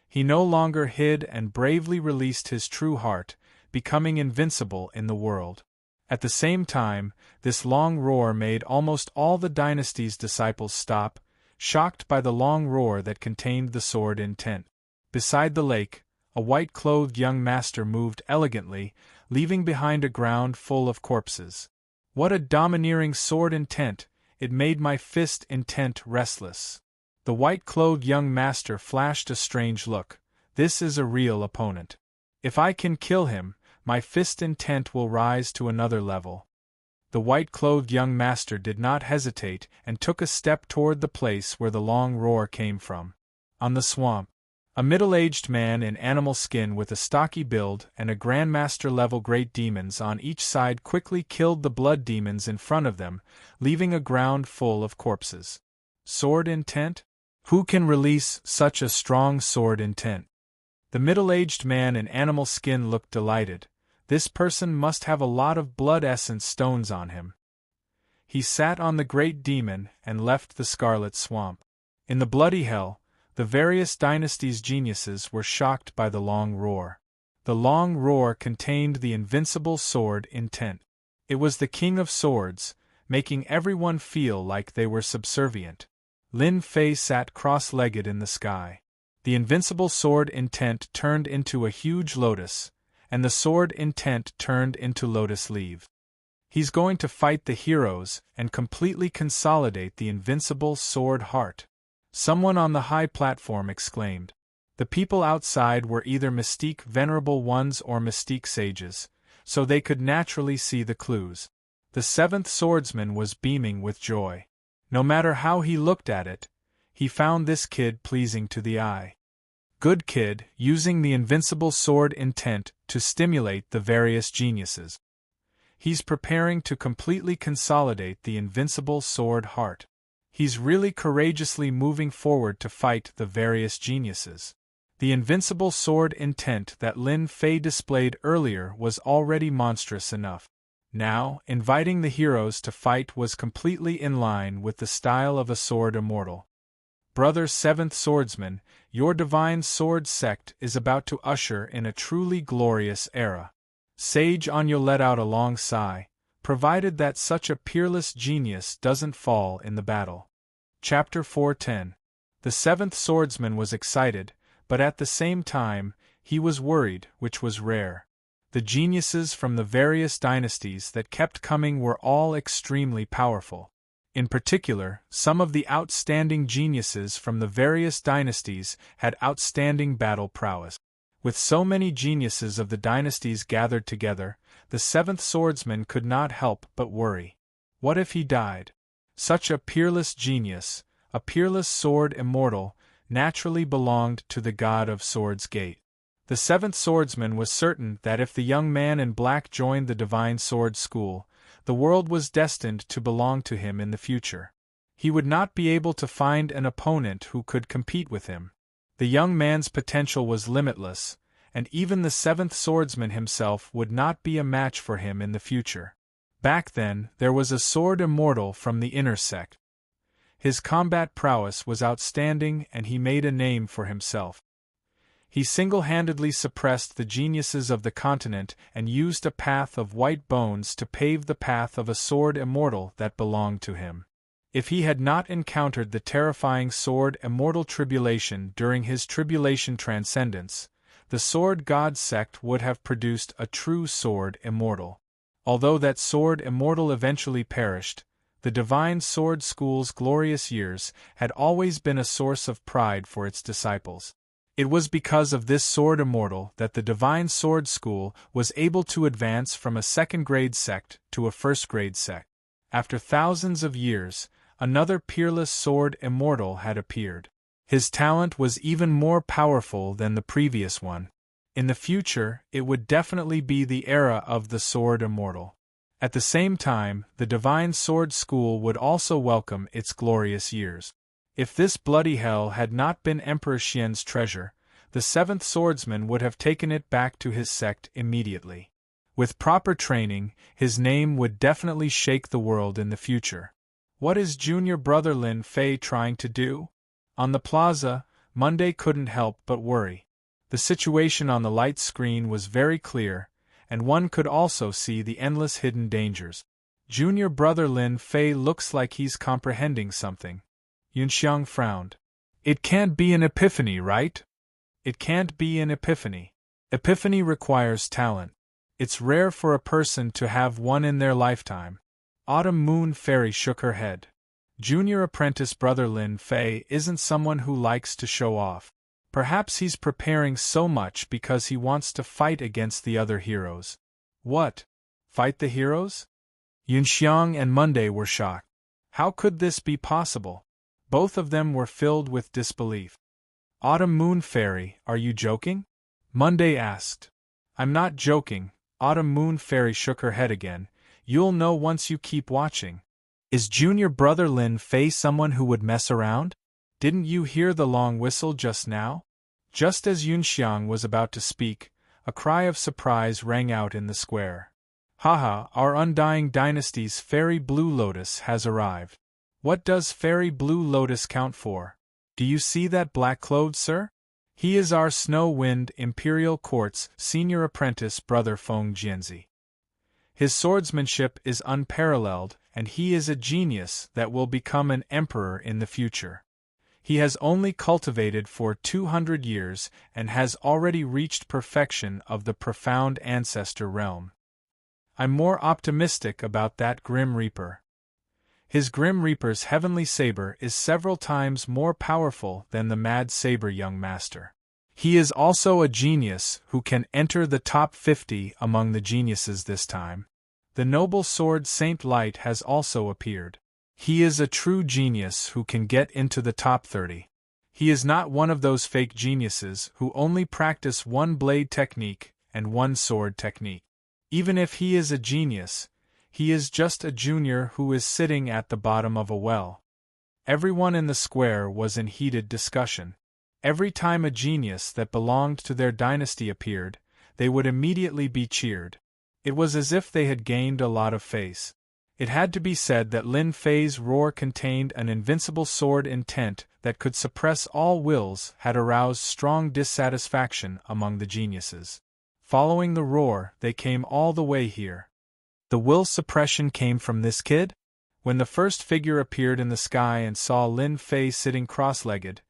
He no longer hid and bravely released his true heart, becoming invincible in the world. At the same time, this long roar made almost all the dynasty's disciples stop, shocked by the long roar that contained the sword intent. Beside the lake, a white-clothed young master moved elegantly, leaving behind a ground full of corpses. What a domineering sword intent! It made my fist intent restless. The white-clothed young master flashed a strange look. This is a real opponent. If I can kill him, my fist intent will rise to another level. The white-clothed young master did not hesitate and took a step toward the place where the long roar came from. On the swamp, a middle-aged man in animal skin with a stocky build and a grandmaster-level great demons on each side quickly killed the blood demons in front of them, leaving a ground full of corpses. Sword intent? Who can release such a strong sword intent? The middle-aged man in animal skin looked delighted. This person must have a lot of blood essence stones on him. He sat on the great demon and left the scarlet swamp. In the bloody hell, the various dynasties' geniuses were shocked by the long roar. The long roar contained the invincible sword intent. It was the king of swords, making everyone feel like they were subservient. Lin Fei sat cross-legged in the sky. The invincible sword intent turned into a huge lotus, and the sword intent turned into lotus leaf. He's going to fight the heroes and completely consolidate the invincible sword heart. Someone on the high platform exclaimed. The people outside were either mystique venerable ones or mystique sages, so they could naturally see the clues. The seventh swordsman was beaming with joy. No matter how he looked at it, he found this kid pleasing to the eye. Good kid, using the invincible sword intent to stimulate the various geniuses. He's preparing to completely consolidate the invincible sword heart. He's really courageously moving forward to fight the various geniuses. The invincible sword intent that Lin Fei displayed earlier was already monstrous enough. Now, inviting the heroes to fight was completely in line with the style of a sword immortal. Brother Seventh Swordsman, your divine sword sect is about to usher in a truly glorious era. Sage Anya let out a long sigh, provided that such a peerless genius doesn't fall in the battle. Chapter 410. The seventh swordsman was excited, but at the same time, he was worried, which was rare. The geniuses from the various dynasties that kept coming were all extremely powerful. In particular, some of the outstanding geniuses from the various dynasties had outstanding battle prowess. With so many geniuses of the dynasties gathered together, the seventh swordsman could not help but worry. What if he died? Such a peerless genius, a peerless sword immortal, naturally belonged to the god of Swords Gate. The seventh swordsman was certain that if the young man in black joined the divine sword school, the world was destined to belong to him in the future. He would not be able to find an opponent who could compete with him. The young man's potential was limitless, and even the seventh swordsman himself would not be a match for him in the future. Back then, there was a sword immortal from the inner sect. His combat prowess was outstanding and he made a name for himself. He single-handedly suppressed the geniuses of the continent and used a path of white bones to pave the path of a sword immortal that belonged to him. If he had not encountered the terrifying sword immortal tribulation during his tribulation transcendence, the sword god sect would have produced a true sword immortal. Although that sword immortal eventually perished, the divine sword school's glorious years had always been a source of pride for its disciples. It was because of this sword immortal that the divine sword school was able to advance from a second-grade sect to a first-grade sect. After thousands of years, another peerless sword immortal had appeared. His talent was even more powerful than the previous one. In the future, it would definitely be the era of the sword immortal. At the same time, the divine sword school would also welcome its glorious years. If this bloody hell had not been Emperor Xian's treasure, the seventh swordsman would have taken it back to his sect immediately. With proper training, his name would definitely shake the world in the future. What is junior brother Lin Fei trying to do? On the plaza, Monday couldn't help but worry. The situation on the light screen was very clear, and one could also see the endless hidden dangers. Junior brother Lin Fei looks like he's comprehending something. Yunxiang frowned. It can't be an epiphany, right? It can't be an epiphany. Epiphany requires talent. It's rare for a person to have one in their lifetime. Autumn Moon Fairy shook her head. Junior apprentice brother Lin Fei isn't someone who likes to show off. Perhaps he's preparing so much because he wants to fight against the other heroes. What? Fight the heroes? Yunxiang and Monday were shocked. How could this be possible? Both of them were filled with disbelief. Autumn Moon Fairy, are you joking? Monday asked. I'm not joking. Autumn Moon Fairy shook her head again. You'll know once you keep watching. Is junior brother Lin Fei someone who would mess around? Didn't you hear the long whistle just now? Just as Yunxiang was about to speak, a cry of surprise rang out in the square. Haha, our undying dynasty's Fairy Blue Lotus has arrived. What does Fairy Blue Lotus count for? Do you see that black-clothed sir? He is our Snow Wind Imperial Court's senior apprentice brother Feng Jianzi. His swordsmanship is unparalleled, and he is a genius that will become an emperor in the future. He has only cultivated for 200 years and has already reached perfection of the profound ancestor realm. I'm more optimistic about that Grim Reaper. His Grim Reaper's heavenly saber is several times more powerful than the Mad Saber young master. He is also a genius who can enter the top 50 among the geniuses this time. The noble sword Saint Light has also appeared. He is a true genius who can get into the top 30. He is not one of those fake geniuses who only practice one blade technique and one sword technique. Even if he is a genius, he is just a junior who is sitting at the bottom of a well. Everyone in the square was in heated discussion. Every time a genius that belonged to their dynasty appeared, they would immediately be cheered. It was as if they had gained a lot of face. It had to be said that Lin Fei's roar contained an invincible sword intent that could suppress all wills had aroused strong dissatisfaction among the geniuses. Following the roar, they came all the way here. The will suppression came from this kid? When the first figure appeared in the sky and saw Lin Fei sitting cross-legged,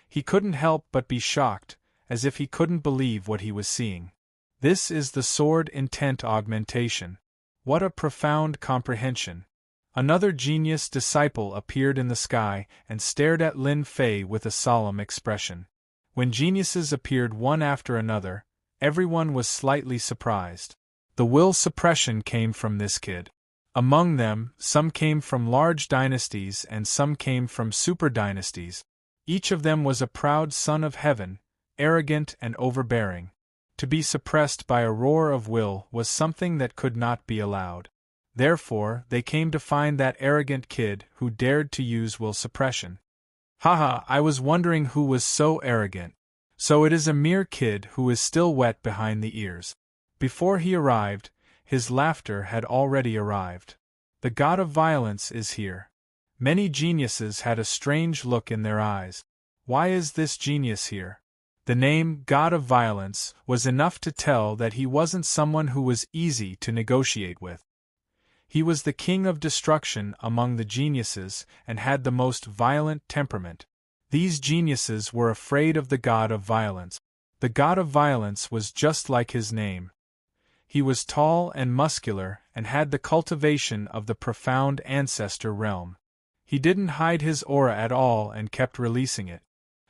he couldn't help but be shocked, as if he couldn't believe what he was seeing. This is the sword intent augmentation. What a profound comprehension. Another genius disciple appeared in the sky and stared at Lin Fei with a solemn expression. When geniuses appeared one after another, everyone was slightly surprised. The will suppression came from this kid. Among them, some came from large dynasties and some came from super dynasties. Each of them was a proud son of heaven, arrogant and overbearing. To be suppressed by a roar of will was something that could not be allowed. Therefore, they came to find that arrogant kid who dared to use will suppression. Haha, I was wondering who was so arrogant. So it is a mere kid who is still wet behind the ears. Before he arrived, his laughter had already arrived. The god of violence is here. Many geniuses had a strange look in their eyes. Why is this genius here? The name, God of Violence, was enough to tell that he wasn't someone who was easy to negotiate with. He was the king of destruction among the geniuses and had the most violent temperament. These geniuses were afraid of the God of Violence. The God of Violence was just like his name. He was tall and muscular and had the cultivation of the profound ancestor realm. He didn't hide his aura at all and kept releasing it.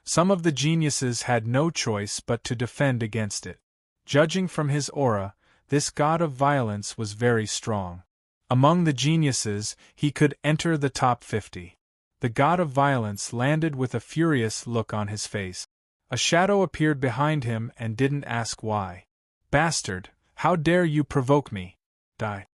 Some of the geniuses had no choice but to defend against it. Judging from his aura, this god of violence was very strong. Among the geniuses, he could enter the top 50. The god of violence landed with a furious look on his face. A shadow appeared behind him and didn't ask why. Bastard, how dare you provoke me? Die.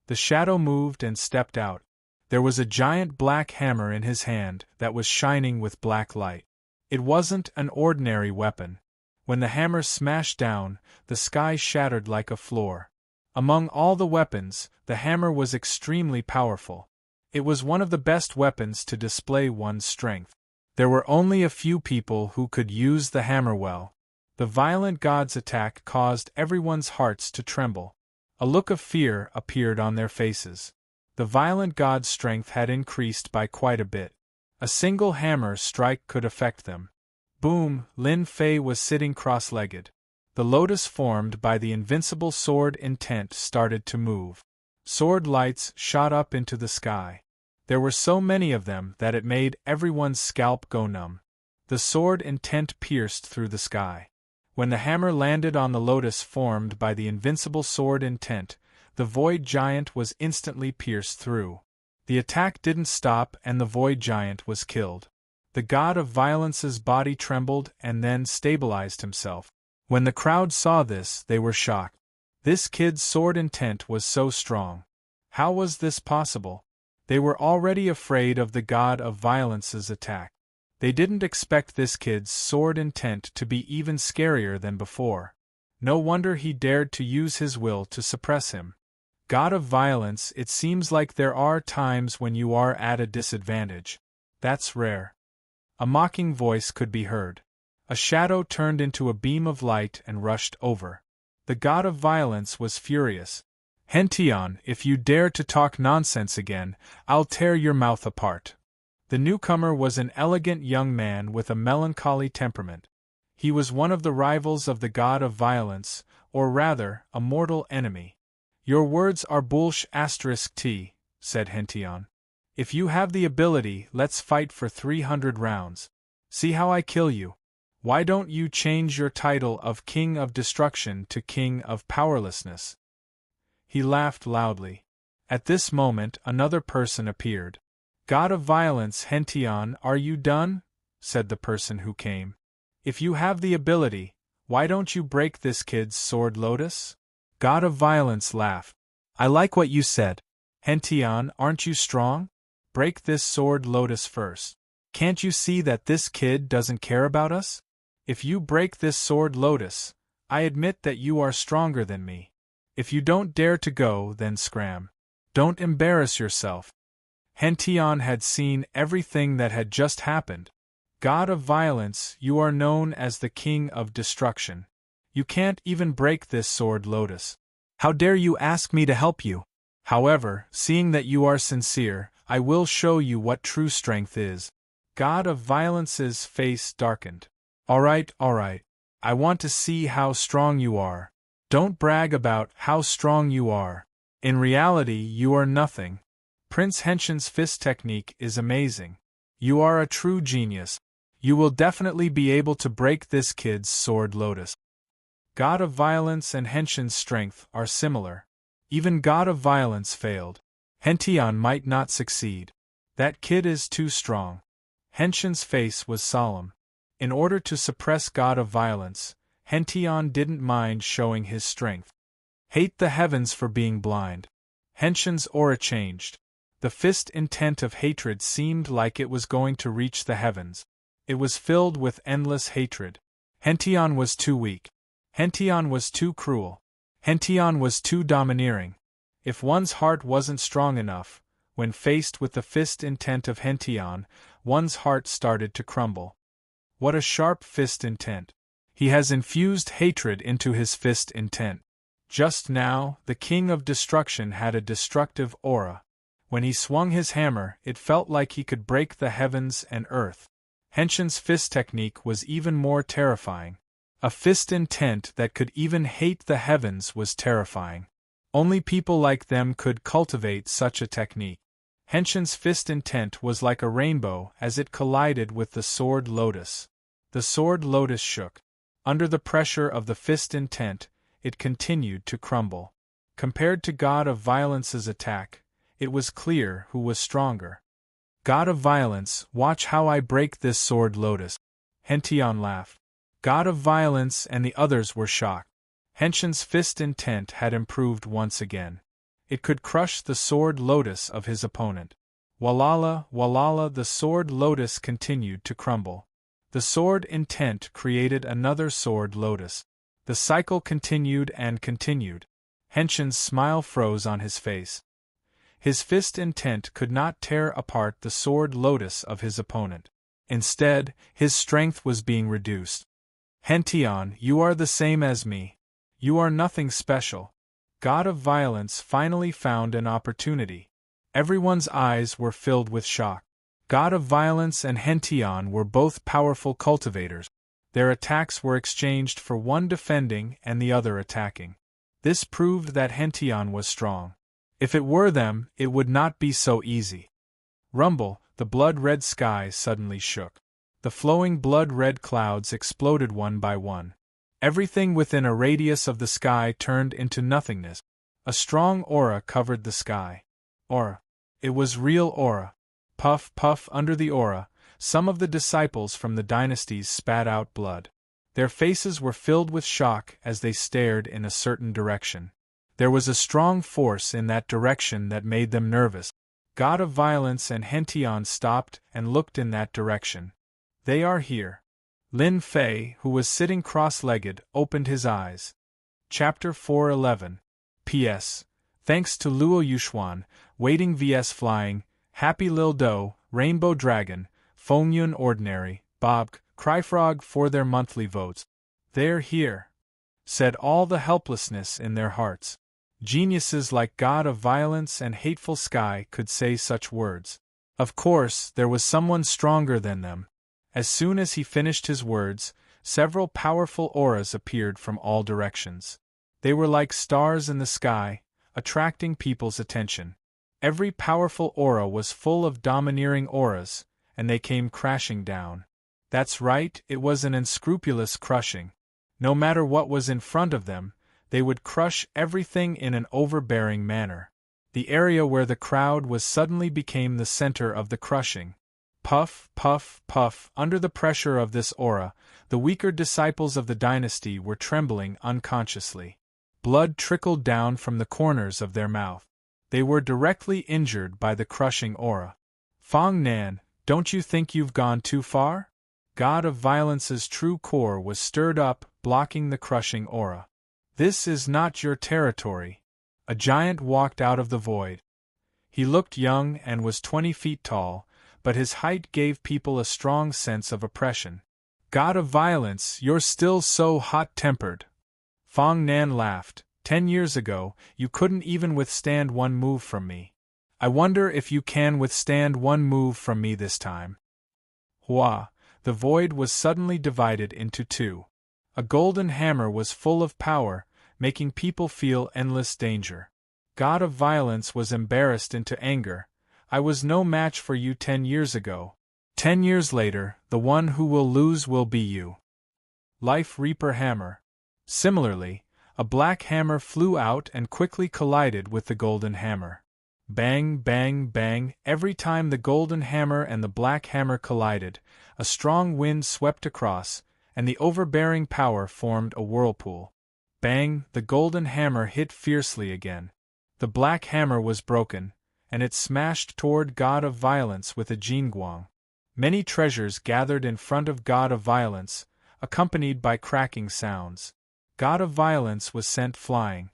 The shadow moved and stepped out. There was a giant black hammer in his hand that was shining with black light. It wasn't an ordinary weapon. When the hammer smashed down, the sky shattered like a floor. Among all the weapons, the hammer was extremely powerful. It was one of the best weapons to display one's strength. There were only a few people who could use the hammer well. The violent god's attack caused everyone's hearts to tremble. A look of fear appeared on their faces. The violent god's strength had increased by quite a bit. A single hammer strike could affect them. Boom, Lin Fei was sitting cross-legged. The lotus formed by the invincible sword intent started to move. Sword lights shot up into the sky. There were so many of them that it made everyone's scalp go numb. The sword intent pierced through the sky. When the hammer landed on the lotus formed by the invincible sword intent, the void giant was instantly pierced through. The attack didn't stop and the void giant was killed. The god of violence's body trembled and then stabilized himself. When the crowd saw this, they were shocked. This kid's sword intent was so strong. How was this possible? They were already afraid of the god of violence's attack. They didn't expect this kid's sword intent to be even scarier than before. No wonder he dared to use his will to suppress him. God of violence, it seems like there are times when you are at a disadvantage. That's rare. A mocking voice could be heard. A shadow turned into a beam of light and rushed over. The god of violence was furious. Hention, if you dare to talk nonsense again, I'll tear your mouth apart. The newcomer was an elegant young man with a melancholy temperament. He was one of the rivals of the god of violence, or rather, a mortal enemy. Your words are bullsh**, said Hention. If you have the ability, let's fight for 300 rounds. See how I kill you. Why don't you change your title of King of Destruction to King of Powerlessness? He laughed loudly. At this moment, another person appeared. God of Violence, Hention, are you done? Said the person who came. If you have the ability, why don't you break this kid's sword, Lotus? God of Violence laughed. I like what you said. Hention, aren't you strong? Break this sword, Lotus, first. Can't you see that this kid doesn't care about us? If you break this sword, Lotus, I admit that you are stronger than me. If you don't dare to go, then scram. Don't embarrass yourself. Hention had seen everything that had just happened. God of Violence, you are known as the King of Destruction. You can't even break this sword, Lotus. How dare you ask me to help you? However, seeing that you are sincere, I will show you what true strength is. God of Violence's face darkened. All right. I want to see how strong you are. Don't brag about how strong you are. In reality, you are nothing. Prince Hention's fist technique is amazing. You are a true genius. You will definitely be able to break this kid's sword, Lotus. God of Violence and Hention's strength are similar. Even God of Violence failed. Hention might not succeed. That kid is too strong. Hention's face was solemn. In order to suppress God of Violence, Hention didn't mind showing his strength. Hate the heavens for being blind. Hention's aura changed. The fist intent of hatred seemed like it was going to reach the heavens. It was filled with endless hatred. Hention was too weak. Hention was too cruel. Hention was too domineering. If one's heart wasn't strong enough, when faced with the fist intent of Hention, one's heart started to crumble. What a sharp fist intent. He has infused hatred into his fist intent. Just now, the King of Destruction had a destructive aura. When he swung his hammer, it felt like he could break the heavens and earth. Hention's fist technique was even more terrifying. A fist intent that could even hate the heavens was terrifying. Only people like them could cultivate such a technique. Hention's fist intent was like a rainbow as it collided with the sword Lotus. The sword Lotus shook. Under the pressure of the fist intent, it continued to crumble. Compared to God of Violence's attack, it was clear who was stronger. God of Violence, watch how I break this sword Lotus. Hention laughed. God of Violence and the others were shocked. Hention's fist intent had improved once again. It could crush the sword Lotus of his opponent. Walala, the sword Lotus continued to crumble. The sword intent created another sword Lotus. The cycle continued and continued. Hention's smile froze on his face. His fist intent could not tear apart the sword Lotus of his opponent. Instead, his strength was being reduced. Hention, you are the same as me. You are nothing special. God of Violence finally found an opportunity. Everyone's eyes were filled with shock. God of Violence and Hention were both powerful cultivators. Their attacks were exchanged for one defending and the other attacking. This proved that Hention was strong. If it were them, it would not be so easy. Rumble, the blood-red sky suddenly shook. The flowing blood-red clouds exploded one by one. Everything within a radius of the sky turned into nothingness. A strong aura covered the sky. Aura. It was real aura. Puff, puff, under the aura, some of the disciples from the dynasties spat out blood. Their faces were filled with shock as they stared in a certain direction. There was a strong force in that direction that made them nervous. God of Violence and Hention stopped and looked in that direction. They are here. Lin Fei, who was sitting cross-legged, opened his eyes. Chapter 4:11. P.S. Thanks to Luo Yuxuan, Waiting vs Flying, Happy Lil Do, Rainbow Dragon, Fengyun Ordinary, Bob, Cryfrog for their monthly votes. They're here, said all the helplessness in their hearts. Geniuses like God of Violence and Hateful Sky could say such words. Of course, there was someone stronger than them. As soon as he finished his words, several powerful auras appeared from all directions. They were like stars in the sky, attracting people's attention. Every powerful aura was full of domineering auras, and they came crashing down. That's right, it was an unscrupulous crushing. No matter what was in front of them, they would crush everything in an overbearing manner. The area where the crowd was suddenly became the center of the crushing. Puff, puff, puff. Under the pressure of this aura, the weaker disciples of the dynasty were trembling unconsciously. Blood trickled down from the corners of their mouth. They were directly injured by the crushing aura. Fong Nan, don't you think you've gone too far? God of Violence's true core was stirred up, blocking the crushing aura. This is not your territory. A giant walked out of the void. He looked young and was 20 feet tall, but his height gave people a strong sense of oppression. God of Violence, you're still so hot-tempered. Fong Nan laughed. 10 years ago, you couldn't even withstand one move from me. I wonder if you can withstand one move from me this time. Hua! The void was suddenly divided into two. A golden hammer was full of power, making people feel endless danger. God of Violence was embarrassed into anger. I was no match for you 10 years ago. 10 years later, the one who will lose will be you. Life Reaper Hammer. Similarly, a black hammer flew out and quickly collided with the golden hammer. Bang, bang, bang. Every time the golden hammer and the black hammer collided, a strong wind swept across, and the overbearing power formed a whirlpool. Bang, the golden hammer hit fiercely again. The black hammer was broken, and it smashed toward God of Violence with a jingguang. Many treasures gathered in front of God of Violence, accompanied by cracking sounds. God of Violence was sent flying.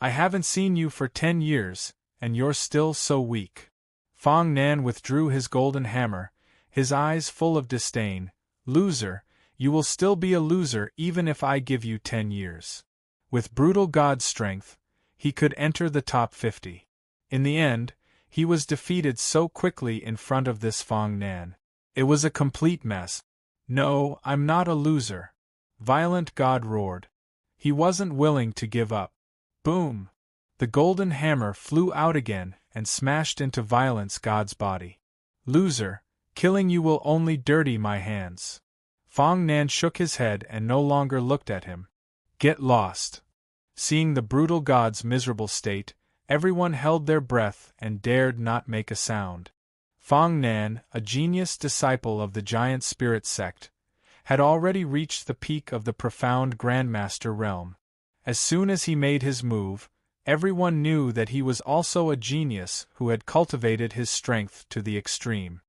I haven't seen you for 10 years, and you're still so weak. Fong Nan withdrew his golden hammer, his eyes full of disdain. Loser, you will still be a loser even if I give you 10 years. With brutal god strength, he could enter the top 50. In the end, he was defeated so quickly in front of this Fong Nan. It was a complete mess. No, I'm not a loser. Violent God roared. He wasn't willing to give up. Boom! The golden hammer flew out again and smashed into Violence God's body. Loser, killing you will only dirty my hands. Fong Nan shook his head and no longer looked at him. Get lost. Seeing the brutal god's miserable state, everyone held their breath and dared not make a sound. Fong Nan, a genius disciple of the giant spirit sect, had already reached the peak of the profound Grandmaster realm. As soon as he made his move, everyone knew that he was also a genius who had cultivated his strength to the extreme.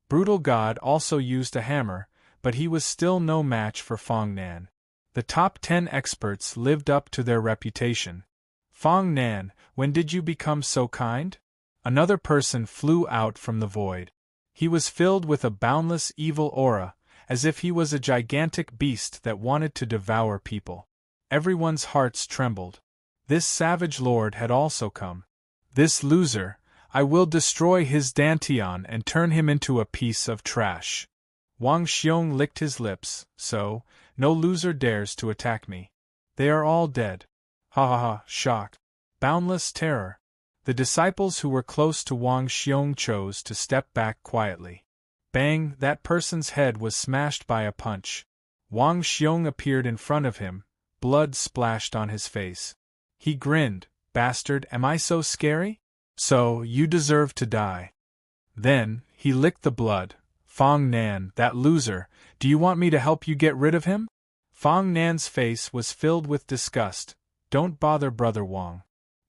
Brutal God also used a hammer, but he was still no match for Fong Nan. The top 10 experts lived up to their reputation. Fong Nan, when did you become so kind? Another person flew out from the void. He was filled with a boundless evil aura, as if he was a gigantic beast that wanted to devour people. Everyone's hearts trembled. This savage lord had also come. This loser, I will destroy his dantian and turn him into a piece of trash. Wang Xiong licked his lips, so, no loser dares to attack me. They are all dead. Ha ha ha, shock. Boundless terror. The disciples who were close to Wang Xiong chose to step back quietly. Bang, that person's head was smashed by a punch. Wang Xiong appeared in front of him, blood splashed on his face. He grinned, bastard, am I so scary? So, you deserve to die. Then, he licked the blood. Fong Nan, that loser, do you want me to help you get rid of him? Fong Nan's face was filled with disgust. Don't bother Brother Wang.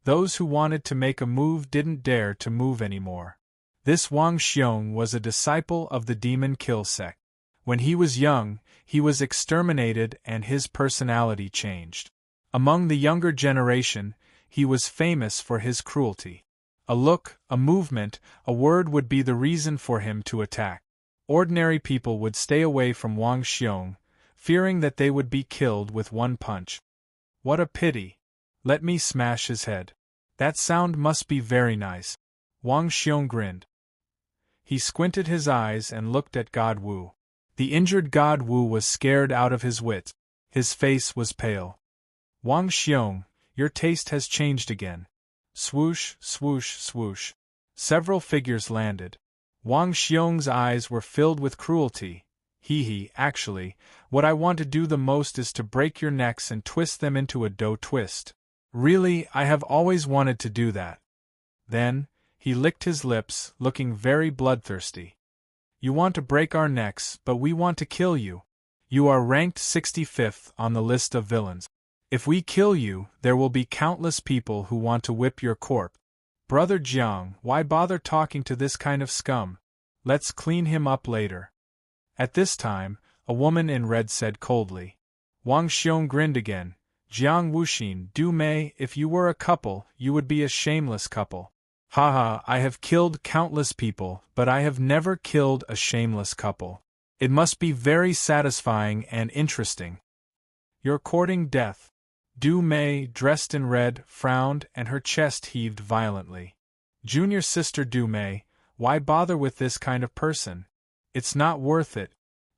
Those who wanted to make a move didn't dare to move anymore. This Wang Xiong was a disciple of the Demon Kill sect. When he was young, he was exterminated and his personality changed. Among the younger generation, he was famous for his cruelty. A look, a movement, a word would be the reason for him to attack. Ordinary people would stay away from Wang Xiong, fearing that they would be killed with one punch. What a pity. Let me smash his head. That sound must be very nice. Wang Xiong grinned. He squinted his eyes and looked at God Wu. The injured God Wu was scared out of his wits. His face was pale. Wang Xiong, your taste has changed again. Swoosh, swoosh, swoosh. Several figures landed. Wang Xiong's eyes were filled with cruelty. Actually, what I want to do the most is to break your necks and twist them into a dough twist. Really, I have always wanted to do that. Then, he licked his lips, looking very bloodthirsty. You want to break our necks, but we want to kill you. You are ranked 65th on the list of villains. If we kill you, there will be countless people who want to whip your corpse. Brother Jiang, why bother talking to this kind of scum? Let's clean him up later. At this time, a woman in red said coldly. Wang Xiong grinned again. Jiang Wuxin, Du Mei, if you were a couple, you would be a shameless couple. Haha, I have killed countless people, but I have never killed a shameless couple. It must be very satisfying and interesting. You're courting death. Du Mei, dressed in red, frowned and her chest heaved violently. Junior sister Du Mei, why bother with this kind of person? It's not worth it.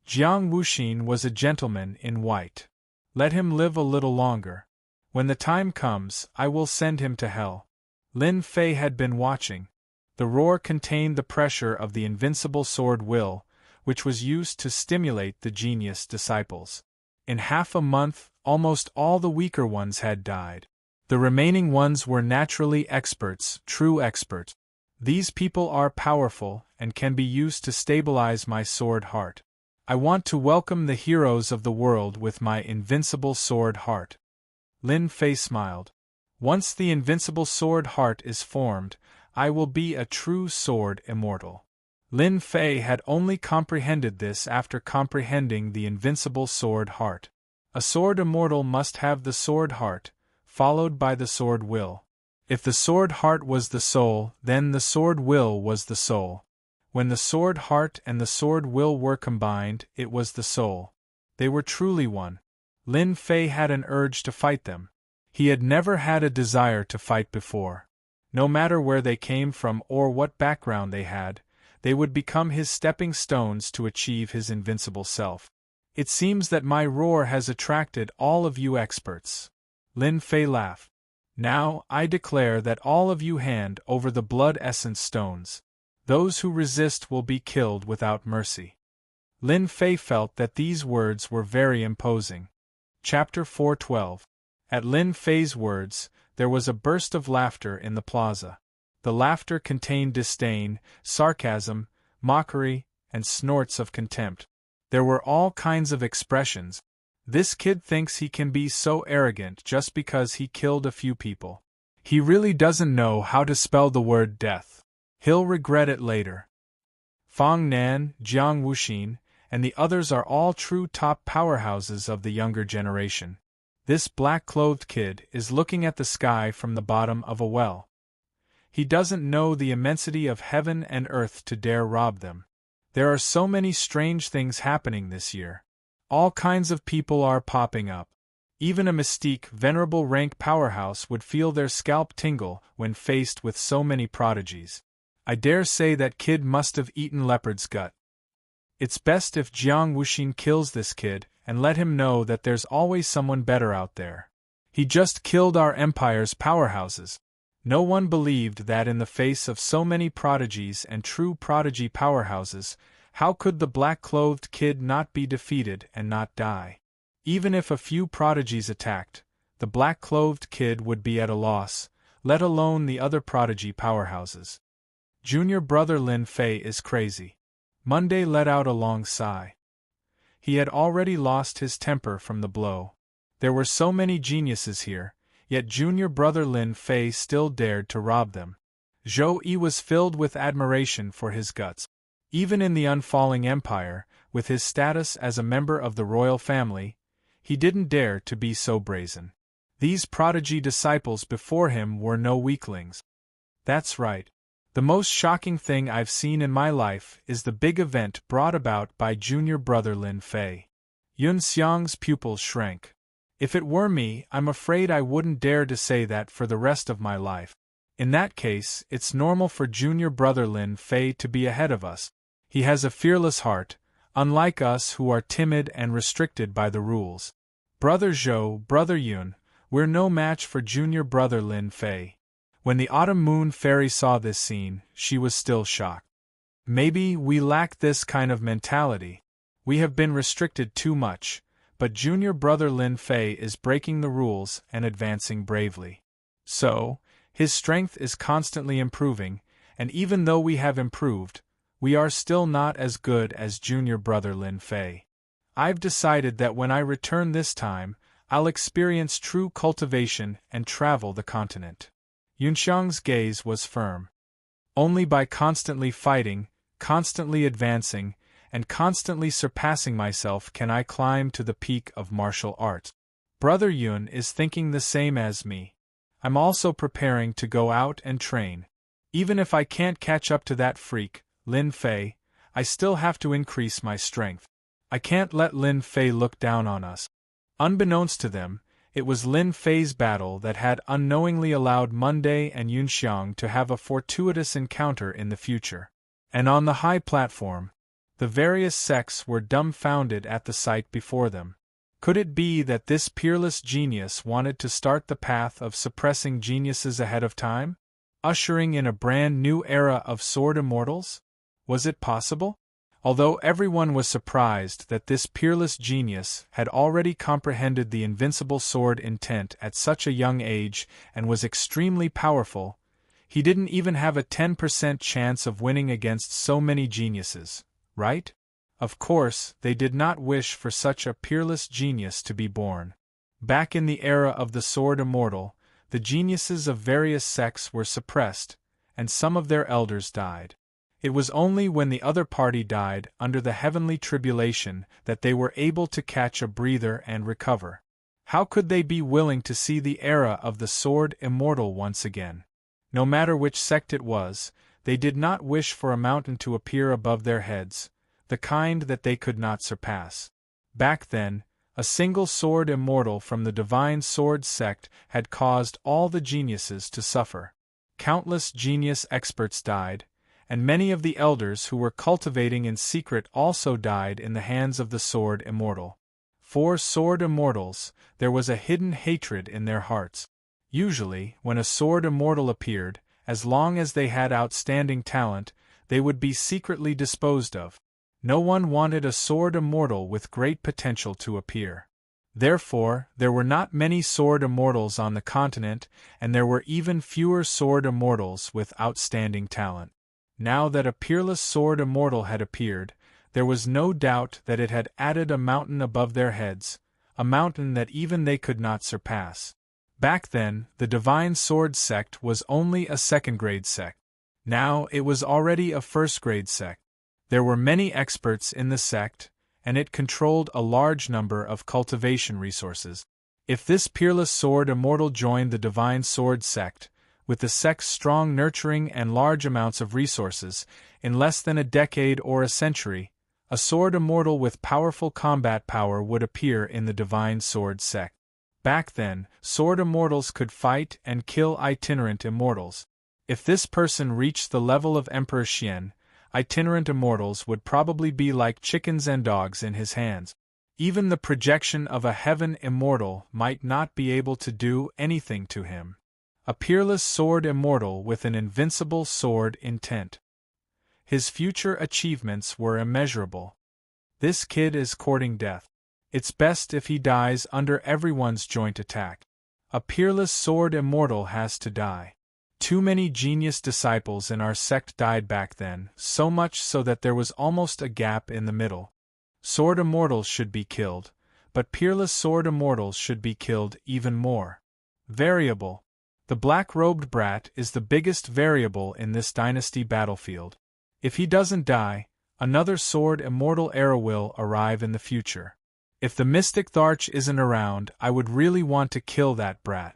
Jiang Wuxin was a gentleman in white. Let him live a little longer. When the time comes, I will send him to hell. Lin Fei had been watching. The roar contained the pressure of the invincible sword will, which was used to stimulate the genius disciples. In half a month, almost all the weaker ones had died. The remaining ones were naturally experts, true experts. These people are powerful and can be used to stabilize my sword heart. I want to welcome the heroes of the world with my invincible sword heart. Lin Fei smiled. Once the invincible sword heart is formed, I will be a true sword immortal. Lin Fei had only comprehended this after comprehending the invincible sword heart. A sword immortal must have the sword heart, followed by the sword will. If the sword heart was the soul, then the sword will was the soul. When the sword heart and the sword will were combined, it was the soul. They were truly one. Lin Fei had an urge to fight them. He had never had a desire to fight before. No matter where they came from or what background they had, they would become his stepping stones to achieve his invincible self. It seems that my roar has attracted all of you experts. Lin Fei laughed. Now, I declare that all of you hand over the blood essence stones. Those who resist will be killed without mercy. Lin Fei felt that these words were very imposing. Chapter 412. At Lin Fei's words, there was a burst of laughter in the plaza. The laughter contained disdain, sarcasm, mockery, and snorts of contempt. There were all kinds of expressions. This kid thinks he can be so arrogant just because he killed a few people. He really doesn't know how to spell the word death. He'll regret it later. Fang Nan, Jiang Wuxin, and the others are all true top powerhouses of the younger generation. This black-clothed kid is looking at the sky from the bottom of a well. He doesn't know the immensity of heaven and earth to dare rob them. There are so many strange things happening this year. All kinds of people are popping up. Even a mystique, venerable rank powerhouse would feel their scalp tingle when faced with so many prodigies. I dare say that kid must have eaten leopard's gut. It's best if Jiang Wuxin kills this kid, and let him know that there's always someone better out there. He just killed our empire's powerhouses. No one believed that in the face of so many prodigies and true prodigy powerhouses, how could the black-clothed kid not be defeated and not die? Even if a few prodigies attacked, the black-clothed kid would be at a loss, let alone the other prodigy powerhouses. Junior brother Lin Fei is crazy. Monday let out a long sigh. He had already lost his temper from the blow. There were so many geniuses here, yet junior brother Lin Fei still dared to rob them. Zhou Yi was filled with admiration for his guts. Even in the unfalling empire, with his status as a member of the royal family, he didn't dare to be so brazen. These prodigy disciples before him were no weaklings. That's right. The most shocking thing I've seen in my life is the big event brought about by junior brother Lin Fei. Yun Xiang's pupils shrank. If it were me, I'm afraid I wouldn't dare to say that for the rest of my life. In that case, it's normal for junior brother Lin Fei to be ahead of us. He has a fearless heart, unlike us who are timid and restricted by the rules. Brother Zhou, Brother Yun, we're no match for junior brother Lin Fei. When the Autumn Moon Fairy saw this scene, she was still shocked. Maybe we lack this kind of mentality. We have been restricted too much, but junior brother Lin Fei is breaking the rules and advancing bravely. So, his strength is constantly improving, and even though we have improved, we are still not as good as junior brother Lin Fei. I've decided that when I return this time, I'll experience true cultivation and travel the continent. Yunxiang's gaze was firm. Only by constantly fighting, constantly advancing, and constantly surpassing myself can I climb to the peak of martial arts. Brother Yun is thinking the same as me. I'm also preparing to go out and train. Even if I can't catch up to that freak, Lin Fei, I still have to increase my strength. I can't let Lin Fei look down on us. Unbeknownst to them, it was Lin Fei's battle that had unknowingly allowed Monday and Yunxiang to have a fortuitous encounter in the future. And on the high platform, the various sects were dumbfounded at the sight before them. Could it be that this peerless genius wanted to start the path of suppressing geniuses ahead of time, ushering in a brand new era of sword immortals? Was it possible? Although everyone was surprised that this peerless genius had already comprehended the invincible sword intent at such a young age and was extremely powerful, he didn't even have a 10% chance of winning against so many geniuses, right? Of course, they did not wish for such a peerless genius to be born. Back in the era of the sword immortal, the geniuses of various sects were suppressed, and some of their elders died. It was only when the other party died under the heavenly tribulation that they were able to catch a breather and recover. How could they be willing to see the era of the sword immortal once again? No matter which sect it was, they did not wish for a mountain to appear above their heads, the kind that they could not surpass. Back then, a single sword immortal from the divine sword sect had caused all the geniuses to suffer. Countless genius experts died, and many of the elders who were cultivating in secret also died in the hands of the sword immortal. For sword immortals, there was a hidden hatred in their hearts. Usually, when a sword immortal appeared, as long as they had outstanding talent, they would be secretly disposed of. No one wanted a sword immortal with great potential to appear. Therefore, there were not many sword immortals on the continent, and there were even fewer sword immortals with outstanding talent. Now that a peerless sword immortal had appeared, there was no doubt that it had added a mountain above their heads, a mountain that even they could not surpass. Back then, the divine sword sect was only a second-grade sect. Now it was already a first-grade sect. There were many experts in the sect, and it controlled a large number of cultivation resources. If this peerless sword immortal joined the divine sword sect, with the sect's strong nurturing and large amounts of resources, in less than a decade or a century, a sword immortal with powerful combat power would appear in the divine sword sect. Back then, sword immortals could fight and kill itinerant immortals. If this person reached the level of Emperor Xian, itinerant immortals would probably be like chickens and dogs in his hands. Even the projection of a heaven immortal might not be able to do anything to him. A peerless sword immortal with an invincible sword intent. His future achievements were immeasurable. This kid is courting death. It's best if he dies under everyone's joint attack. A peerless sword immortal has to die. Too many genius disciples in our sect died back then, so much so that there was almost a gap in the middle. Sword immortals should be killed, but peerless sword immortals should be killed even more. Variable. The black-robed brat is the biggest variable in this dynasty battlefield. If he doesn't die, another sword immortal era will arrive in the future. If the mystic Tharch isn't around, I would really want to kill that brat.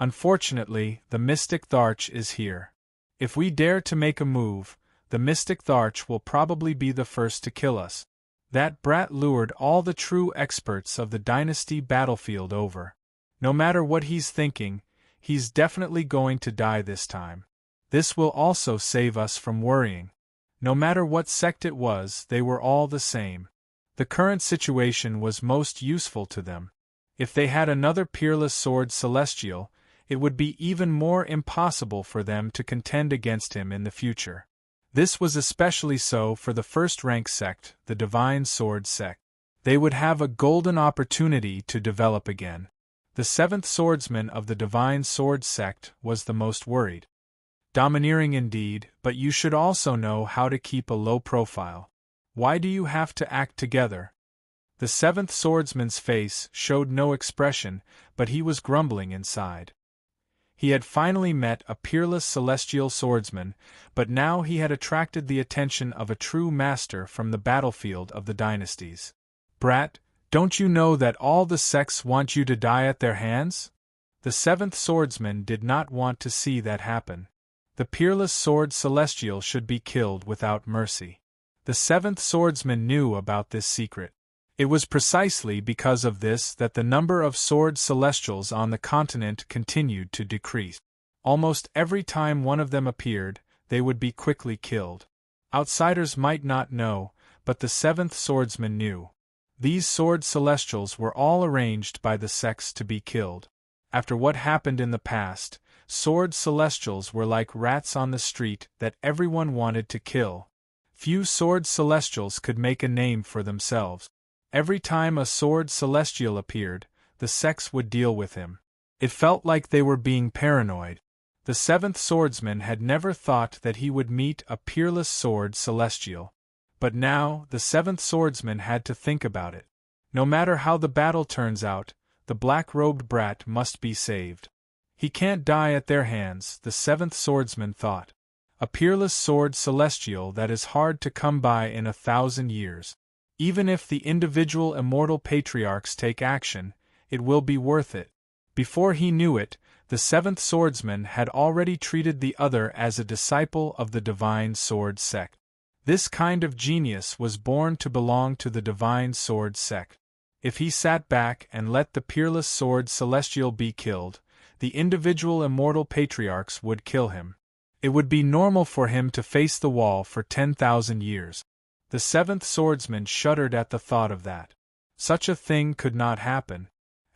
Unfortunately, the mystic Tharch is here. If we dare to make a move, the mystic Tharch will probably be the first to kill us. That brat lured all the true experts of the dynasty battlefield over. No matter what he's thinking, He's definitely going to die this time. This will also save us from worrying. No matter what sect it was, they were all the same. The current situation was most useful to them. If they had another peerless sword celestial, it would be even more impossible for them to contend against him in the future. This was especially so for the first-rank sect, the Divine Sword sect. They would have a golden opportunity to develop again. The seventh swordsman of the Divine Sword sect was the most worried. Domineering indeed, but you should also know how to keep a low profile. Why do you have to act together? The seventh swordsman's face showed no expression, but he was grumbling inside. He had finally met a peerless celestial swordsman, but now he had attracted the attention of a true master from the battlefield of the dynasties. Brat, don't you know that all the sects want you to die at their hands? The seventh swordsman did not want to see that happen. The peerless sword celestial should be killed without mercy. The seventh swordsman knew about this secret. It was precisely because of this that the number of sword celestials on the continent continued to decrease. Almost every time one of them appeared, they would be quickly killed. Outsiders might not know, but the seventh swordsman knew. These sword celestials were all arranged by the sects to be killed. After what happened in the past, sword celestials were like rats on the street that everyone wanted to kill. Few sword celestials could make a name for themselves. Every time a sword celestial appeared, the sects would deal with him. It felt like they were being paranoid. The seventh swordsman had never thought that he would meet a peerless sword celestial. But now, the seventh swordsman had to think about it. No matter how the battle turns out, the black-robed brat must be saved. He can't die at their hands, the seventh swordsman thought. A peerless sword celestial that is hard to come by in 1,000 years. Even if the individual immortal patriarchs take action, it will be worth it. Before he knew it, the seventh swordsman had already treated the other as a disciple of the Divine Sword sect. This kind of genius was born to belong to the Divine Sword sect. If he sat back and let the peerless sword celestial be killed, the individual immortal patriarchs would kill him. It would be normal for him to face the wall for 10,000 years. The seventh swordsman shuddered at the thought of that. Such a thing could not happen.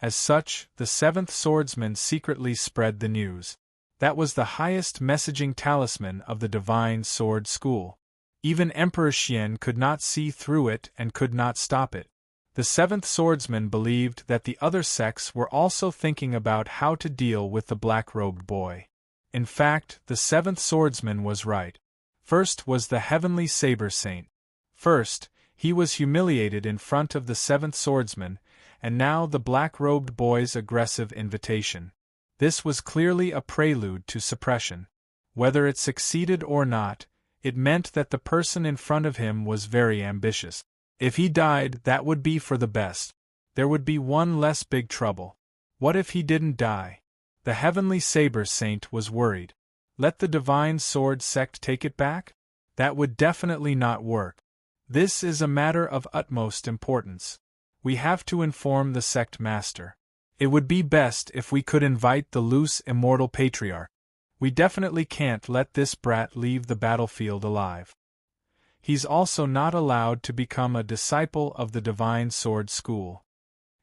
As such, the seventh swordsman secretly spread the news. That was the highest messaging talisman of the Divine Sword School. Even Emperor Xian could not see through it and could not stop it. The seventh swordsman believed that the other sects were also thinking about how to deal with the black-robed boy. In fact, the seventh swordsman was right. First was the heavenly saber saint. First, he was humiliated in front of the seventh swordsman, and now the black-robed boy's aggressive invitation. This was clearly a prelude to suppression. Whether it succeeded or not, it meant that the person in front of him was very ambitious. If he died, that would be for the best. There would be one less big trouble. What if he didn't die? The heavenly saber saint was worried. Let the Divine Sword sect take it back? That would definitely not work. This is a matter of utmost importance. We have to inform the sect master. It would be best if we could invite the loose immortal patriarch. We definitely can't let this brat leave the battlefield alive. He's also not allowed to become a disciple of the Divine Sword School.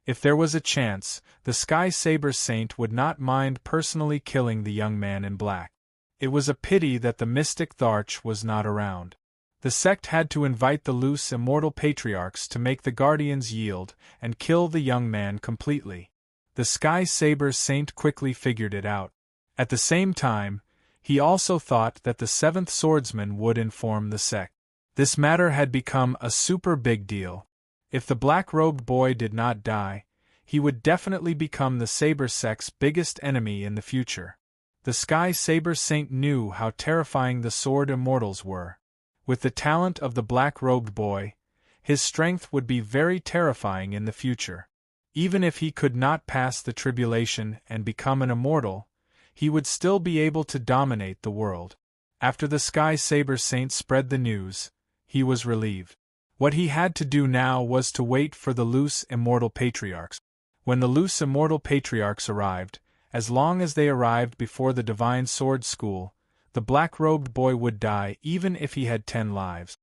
If there was a chance, the Sky Saber Saint would not mind personally killing the young man in black. It was a pity that the mystic Tharch was not around. The sect had to invite the loose immortal patriarchs to make the guardians yield and kill the young man completely. The Sky Saber Saint quickly figured it out. At the same time, he also thought that the seventh swordsman would inform the sect. This matter had become a super big deal. If the black-robed boy did not die, he would definitely become the Saber sect's biggest enemy in the future. The Sky Saber Saint knew how terrifying the sword immortals were. With the talent of the black-robed boy, his strength would be very terrifying in the future. Even if he could not pass the tribulation and become an immortal, he would still be able to dominate the world. After the Sky Saber Saint spread the news, he was relieved. What he had to do now was to wait for the loose immortal patriarchs. When the loose immortal patriarchs arrived, As long as they arrived before the Divine Sword School, the black-robed boy would die even if he had 10 lives.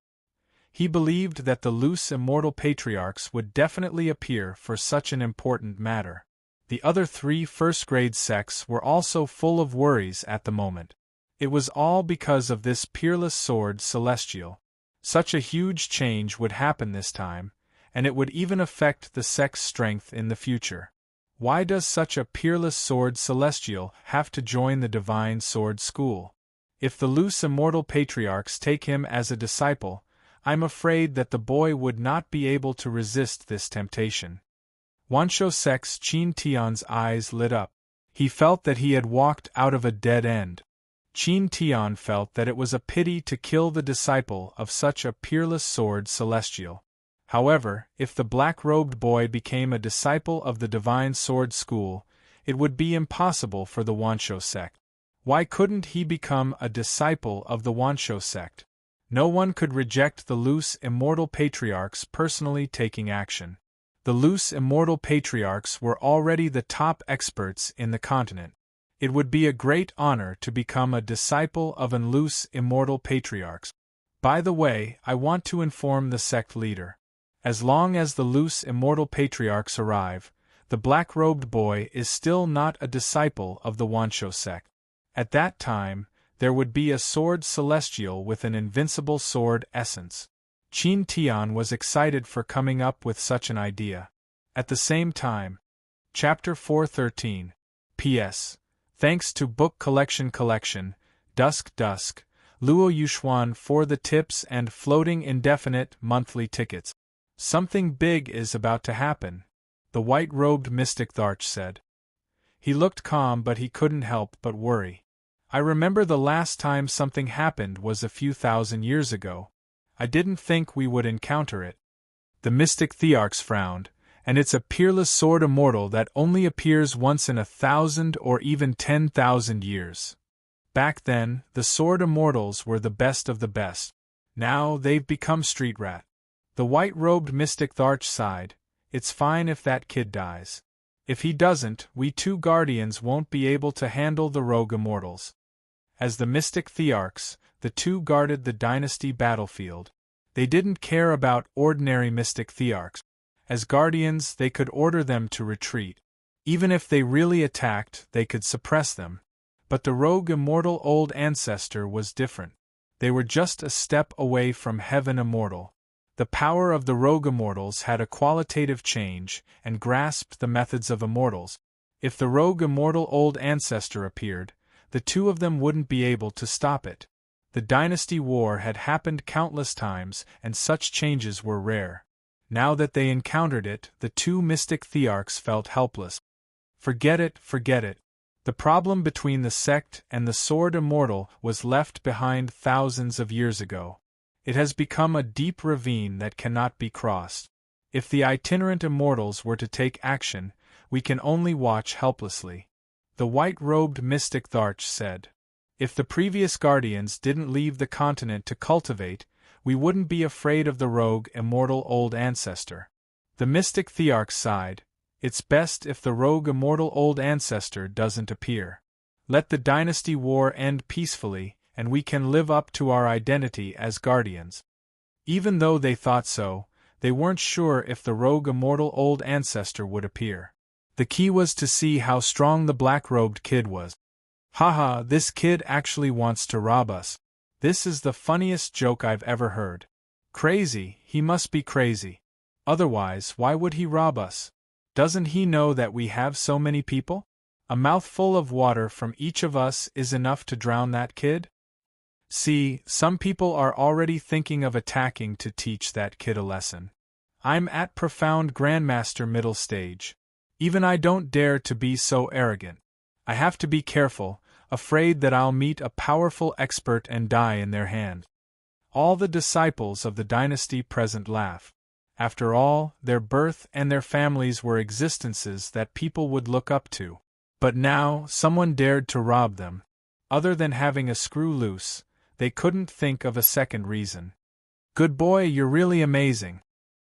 He believed that the loose immortal patriarchs would definitely appear for such an important matter. The other 3 first-grade sects were also full of worries at the moment. It was all because of this peerless sword celestial. Such a huge change would happen this time, and it would even affect the sect's strength in the future. Why does such a peerless sword celestial have to join the Divine Sword School? If the loose immortal patriarchs take him as a disciple, I'm afraid that the boy would not be able to resist this temptation. Wansho Sek's Qin Tian's eyes lit up. He felt that he had walked out of a dead end. Qin Tian felt that it was a pity to kill the disciple of such a peerless sword celestial. However, if the black-robed boy became a disciple of the Divine Sword School, it would be impossible for the Wansho sect. Why couldn't he become a disciple of the Wansho sect? No one could reject the loose immortal patriarchs personally taking action. The loose immortal patriarchs were already the top experts in the continent. It would be a great honor to become a disciple of an loose immortal patriarchs. By the way, I want to inform the sect leader. As long as the loose immortal patriarchs arrive, the black-robed boy is still not a disciple of the Wansho sect. At that time, there would be a sword celestial with an invincible sword essence. Qin Tian was excited for coming up with such an idea. At the same time, Chapter 413. P.S. Thanks to Book Collection, Dusk, Luo Yuxuan for the tips and floating indefinite monthly tickets. Something big is about to happen, the white-robed mystic Tharch said. He looked calm, but he couldn't help but worry. I remember the last time something happened was a few thousand years ago. I didn't think we would encounter it. The mystic Thearchs frowned, and it's a peerless sword immortal that only appears once in 1,000 or even 10,000 years. Back then, the sword immortals were the best of the best. Now they've become street rat. The white-robed mystic Tharch sighed. It's fine if that kid dies. If he doesn't, we 2 guardians won't be able to handle the rogue immortals. As the mystic Thearchs, the 2 guarded the dynasty battlefield. They didn't care about ordinary mystic Thearchs. As guardians, they could order them to retreat. Even if they really attacked, they could suppress them. But the rogue immortal old ancestor was different. They were just a step away from heaven immortal. The power of the rogue immortals had a qualitative change and grasped the methods of immortals. If the rogue immortal old ancestor appeared, the 2 of them wouldn't be able to stop it. The dynasty war had happened countless times, and such changes were rare. Now that they encountered it, the 2 mystic Thearchs felt helpless. Forget it. The problem between the sect and the sword immortal was left behind thousands of years ago. It has become a deep ravine that cannot be crossed. If the itinerant immortals were to take action, we can only watch helplessly. The white-robed mystic Tharch said. If the previous guardians didn't leave the continent to cultivate, we wouldn't be afraid of the rogue immortal old ancestor. The mystic Thearch sighed. It's best if the rogue immortal old ancestor doesn't appear. Let the dynasty war end peacefully, and we can live up to our identity as guardians. Even though they thought so, they weren't sure if the rogue immortal old ancestor would appear. The key was to see how strong the black-robed kid was. Haha, this kid actually wants to rob us. This is the funniest joke I've ever heard. Crazy, he must be crazy. Otherwise, why would he rob us? Doesn't he know that we have so many people? A mouthful of water from each of us is enough to drown that kid? See, some people are already thinking of attacking to teach that kid a lesson. I'm at profound grandmaster middle stage. Even I don't dare to be so arrogant. I have to be careful, afraid that I'll meet a powerful expert and die in their hand. All the disciples of the dynasty present laugh. After all, their birth and their families were existences that people would look up to. But now, someone dared to rob them. Other than having a screw loose, they couldn't think of a second reason. Good boy, you're really amazing.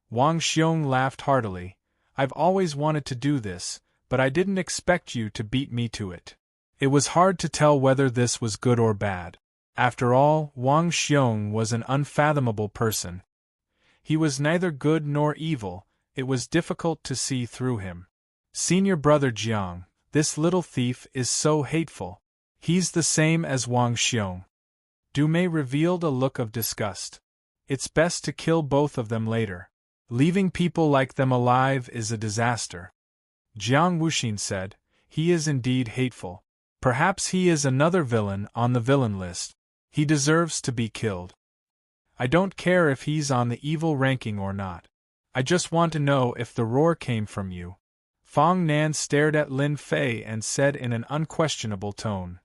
Wang Xiong laughed heartily. I've always wanted to do this, but I didn't expect you to beat me to it. It was hard to tell whether this was good or bad. After all, Wang Xiong was an unfathomable person. He was neither good nor evil, it was difficult to see through him. Senior brother Jiang, this little thief is so hateful. He's the same as Wang Xiong. Du Mei revealed a look of disgust. It's best to kill both of them later. Leaving people like them alive is a disaster. Jiang Wuxin said, he is indeed hateful. Perhaps he is another villain on the villain list. He deserves to be killed. I don't care if he's on the evil ranking or not. I just want to know if the roar came from you. Fang Nan stared at Lin Fei and said in an unquestionable tone,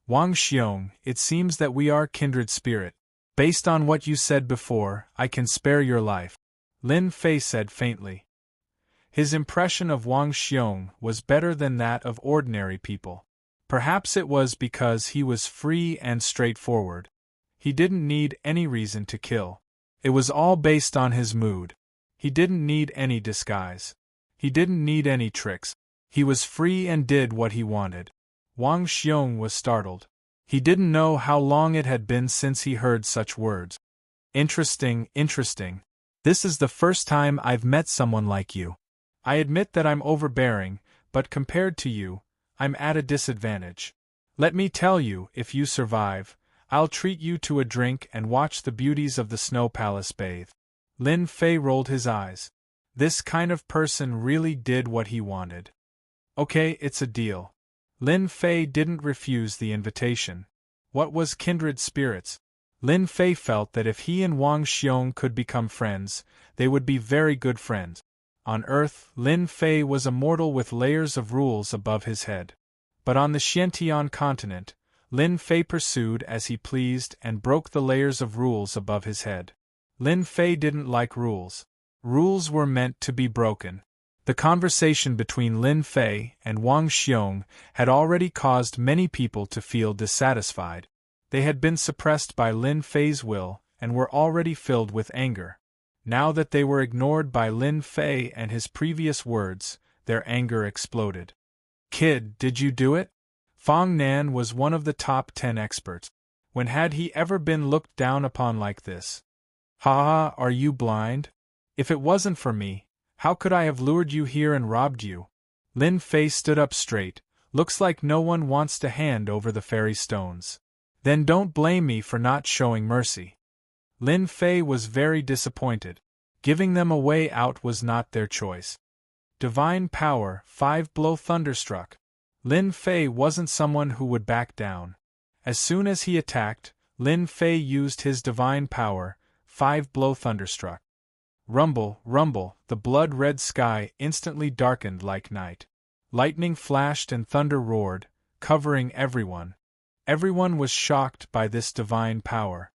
Wang Xiong, it seems that we are kindred spirit. Based on what you said before, I can spare your life. Lin Fei said faintly. His impression of Wang Xiong was better than that of ordinary people. Perhaps it was because he was free and straightforward. He didn't need any reason to kill. It was all based on his mood. He didn't need any disguise. He didn't need any tricks. He was free and did what he wanted. Wang Xiong was startled. He didn't know how long it had been since he heard such words. Interesting, interesting. This is the first time I've met someone like you. I admit that I'm overbearing, but compared to you, I'm at a disadvantage. Let me tell you, if you survive, I'll treat you to a drink and watch the beauties of the Snow Palace bathe. Lin Fei rolled his eyes. This kind of person really did what he wanted. Okay, it's a deal. Lin Fei didn't refuse the invitation. What was kindred spirits? Lin Fei felt that if he and Wang Xiong could become friends, they would be very good friends. On Earth, Lin Fei was a mortal with layers of rules above his head. But on the Xiantian continent, Lin Fei pursued as he pleased and broke the layers of rules above his head. Lin Fei didn't like rules. Rules were meant to be broken. The conversation between Lin Fei and Wang Xiong had already caused many people to feel dissatisfied. They had been suppressed by Lin Fei's will and were already filled with anger. Now that they were ignored by Lin Fei and his previous words, their anger exploded. Kid, did you do it? Fang Nan was one of the top 10 experts. When had he ever been looked down upon like this? Ha ha, are you blind? If it wasn't for me, how could I have lured you here and robbed you? Lin Fei stood up straight. Looks like no one wants to hand over the fairy stones. Then don't blame me for not showing mercy. Lin Fei was very disappointed. Giving them a way out was not their choice. Divine power, 5-blow thunderstruck. Lin Fei wasn't someone who would back down. As soon as he attacked, Lin Fei used his divine power, 5-blow thunderstruck. Rumble, rumble, the blood-red sky instantly darkened like night. Lightning flashed and thunder roared, covering everyone. Everyone was shocked by this divine power.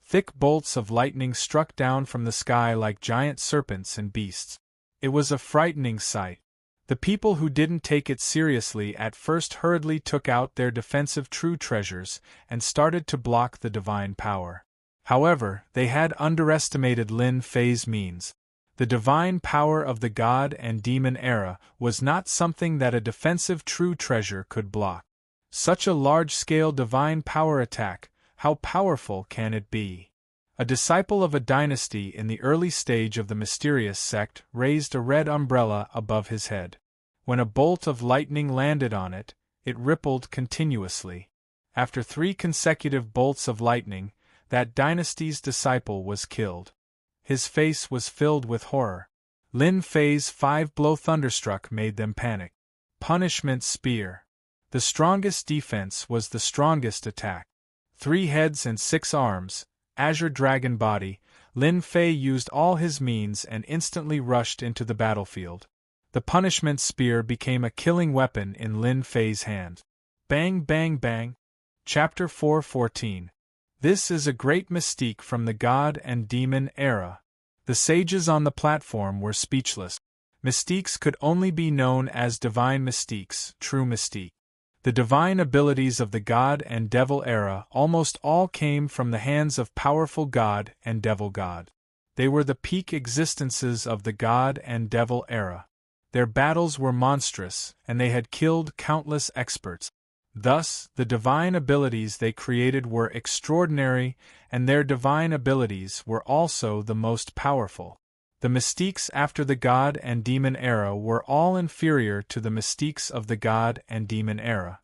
Thick bolts of lightning struck down from the sky like giant serpents and beasts. It was a frightening sight. The people who didn't take it seriously at first hurriedly took out their defensive true treasures and started to block the divine power. However, they had underestimated Lin Fei's means. The divine power of the god and demon era was not something that a defensive true treasure could block. Such a large-scale divine power attack, how powerful can it be? A disciple of a dynasty in the early stage of the mysterious sect raised a red umbrella above his head. When a bolt of lightning landed on it, it rippled continuously. After 3 consecutive bolts of lightning, that dynasty's disciple was killed. His face was filled with horror. Lin Fei's 5-blow thunderstruck made them panic. Punishment spear. The strongest defense was the strongest attack. 3 heads and 6 arms, azure dragon body, Lin Fei used all his means and instantly rushed into the battlefield. The punishment spear became a killing weapon in Lin Fei's hand. Bang bang bang. Chapter 4:14. This is a great mystique from the god and demon era. The sages on the platform were speechless. Mystiques could only be known as divine mystiques, true mystique. The divine abilities of the god and devil era almost all came from the hands of powerful god and devil god. They were the peak existences of the god and devil era. Their battles were monstrous, and they had killed countless experts. Thus, the divine abilities they created were extraordinary, and their divine abilities were also the most powerful. The mystiques after the God and Demon era were all inferior to the mystiques of the God and Demon era.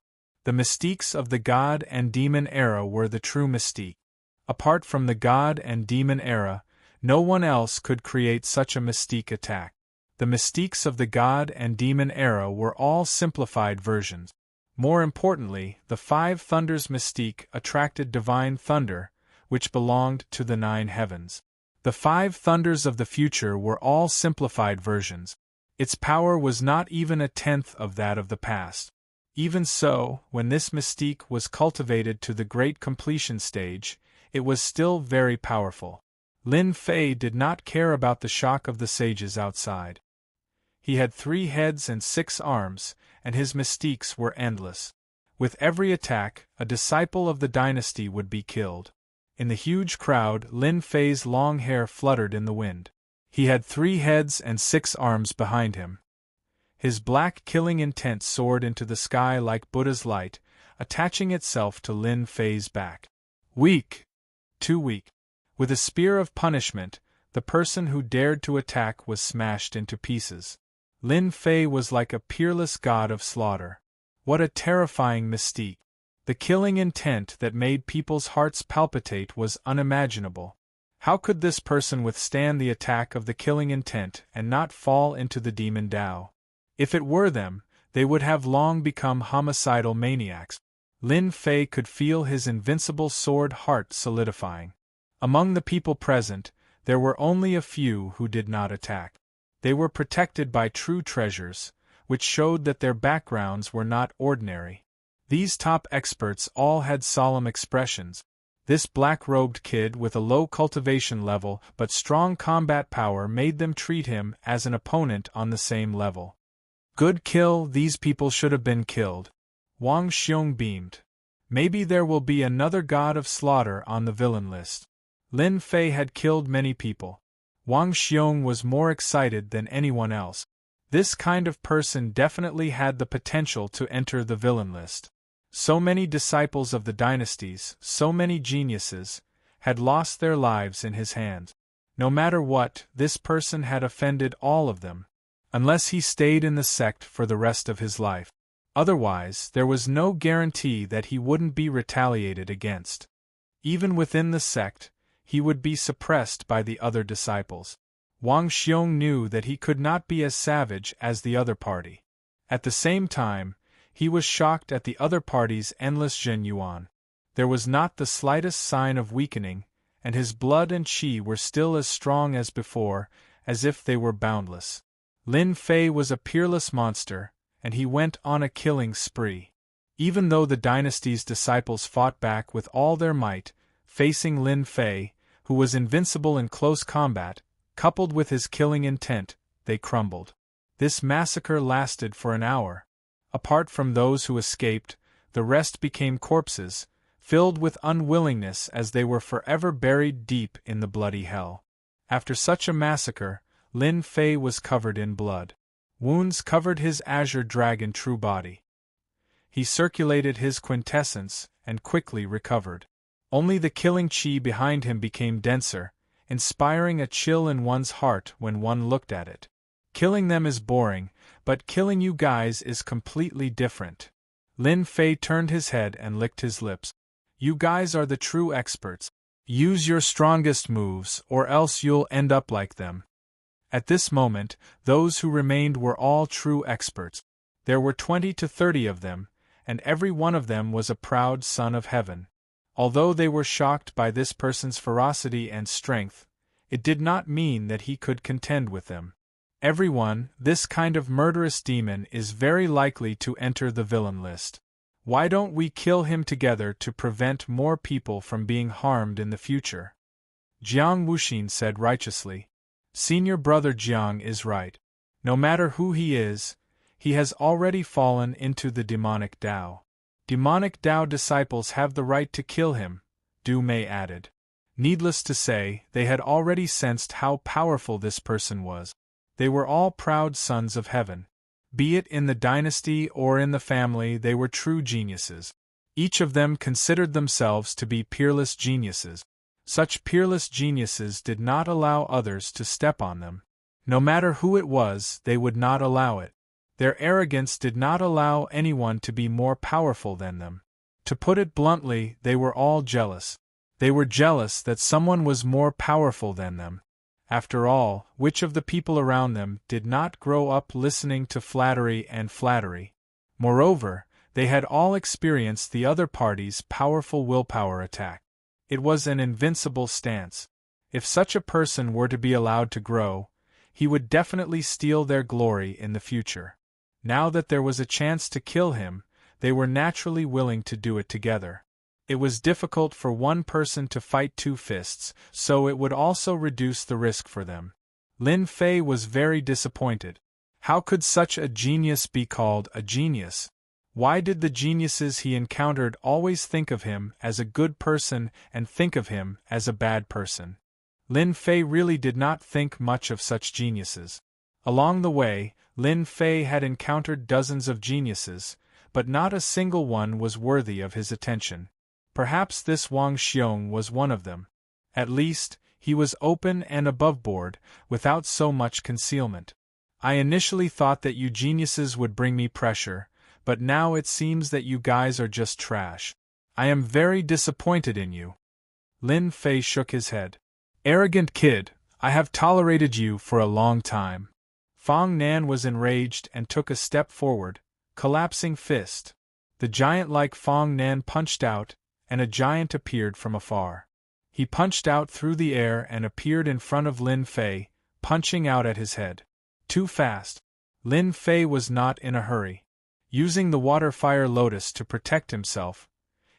The mystiques of the God and Demon era were the true mystique. Apart from the God and Demon era, no one else could create such a mystique attack. The mystiques of the God and Demon era were all simplified versions. More importantly, the Five Thunders mystique attracted divine thunder, which belonged to the Nine Heavens. The Five Thunders of the future were all simplified versions. Its power was not even a tenth of that of the past. Even so, when this mystique was cultivated to the great completion stage, it was still very powerful. Lin Fei did not care about the shock of the sages outside. He had 3 heads and 6 arms, and his mystiques were endless. With every attack, a disciple of the dynasty would be killed. In the huge crowd, Lin Fei's long hair fluttered in the wind. He had 3 heads and 6 arms behind him. His black killing intent soared into the sky like Buddha's light, attaching itself to Lin Fei's back. Weak! Too weak. With a spear of punishment, the person who dared to attack was smashed into pieces. Lin Fei was like a peerless god of slaughter. What a terrifying mystique! The killing intent that made people's hearts palpitate was unimaginable. How could this person withstand the attack of the killing intent and not fall into the demon Tao? If it were them, they would have long become homicidal maniacs. Lin Fei could feel his invincible sword heart solidifying. Among the people present, there were only a few who did not attack. They were protected by true treasures, which showed that their backgrounds were not ordinary. These top experts all had solemn expressions. This black-robed kid with a low cultivation level but strong combat power made them treat him as an opponent on the same level. Good kill, these people should have been killed. Wang Xiong beamed. Maybe there will be another god of slaughter on the villain list. Lin Fei had killed many people. Wang Xiong was more excited than anyone else. This kind of person definitely had the potential to enter the villain list. So many disciples of the dynasties, so many geniuses, had lost their lives in his hands. No matter what, this person had offended all of them. Unless he stayed in the sect for the rest of his life. Otherwise, there was no guarantee that he wouldn't be retaliated against. Even within the sect, he would be suppressed by the other disciples. Wang Xiong knew that he could not be as savage as the other party. At the same time, he was shocked at the other party's endless Zhen Yuan. There was not the slightest sign of weakening, and his blood and qi were still as strong as before, as if they were boundless. Lin Fei was a peerless monster, and he went on a killing spree. Even though the dynasty's disciples fought back with all their might, facing Lin Fei, who was invincible in close combat, coupled with his killing intent, they crumbled. This massacre lasted for an hour. Apart from those who escaped, the rest became corpses, filled with unwillingness as they were forever buried deep in the bloody hell. After such a massacre, Lin Fei was covered in blood. Wounds covered his azure dragon true body. He circulated his quintessence and quickly recovered. Only the killing qi behind him became denser, inspiring a chill in one's heart when one looked at it. Killing them is boring, but killing you guys is completely different. Lin Fei turned his head and licked his lips. You guys are the true experts. Use your strongest moves, or else you'll end up like them. At this moment, those who remained were all true experts. There were 20 to 30 of them, and every one of them was a proud son of heaven. Although they were shocked by this person's ferocity and strength, it did not mean that he could contend with them. Everyone, this kind of murderous demon is very likely to enter the villain list. Why don't we kill him together to prevent more people from being harmed in the future? Jiang Wuxin said righteously. Senior brother Jiang is right. No matter who he is, he has already fallen into the demonic Tao. Demonic Tao disciples have the right to kill him, Du Mei added. Needless to say, they had already sensed how powerful this person was. They were all proud sons of heaven. Be it in the dynasty or in the family, they were true geniuses. Each of them considered themselves to be peerless geniuses. Such peerless geniuses did not allow others to step on them. No matter who it was, they would not allow it. Their arrogance did not allow anyone to be more powerful than them. To put it bluntly, they were all jealous. They were jealous that someone was more powerful than them. After all, which of the people around them did not grow up listening to flattery and flattery? Moreover, they had all experienced the other party's powerful willpower attack. It was an invincible stance. If such a person were to be allowed to grow, he would definitely steal their glory in the future. Now that there was a chance to kill him, they were naturally willing to do it together. It was difficult for one person to fight two fists, so it would also reduce the risk for them. Lin Fei was very disappointed. How could such a genius be called a genius? Why did the geniuses he encountered always think of him as a good person and think of him as a bad person? Lin Fei really did not think much of such geniuses. Along the way, Lin Fei had encountered dozens of geniuses, but not a single one was worthy of his attention. Perhaps this Wang Xiong was one of them. At least, he was open and aboveboard, without so much concealment. I initially thought that you geniuses would bring me pressure, but now it seems that you guys are just trash. I am very disappointed in you. Lin Fei shook his head. Arrogant kid, I have tolerated you for a long time. Fang Nan was enraged and took a step forward, collapsing fist. The giant-like Fang Nan punched out, and a giant appeared from afar. He punched out through the air and appeared in front of Lin Fei, punching out at his head. Too fast. Lin Fei was not in a hurry. Using the water-fire lotus to protect himself,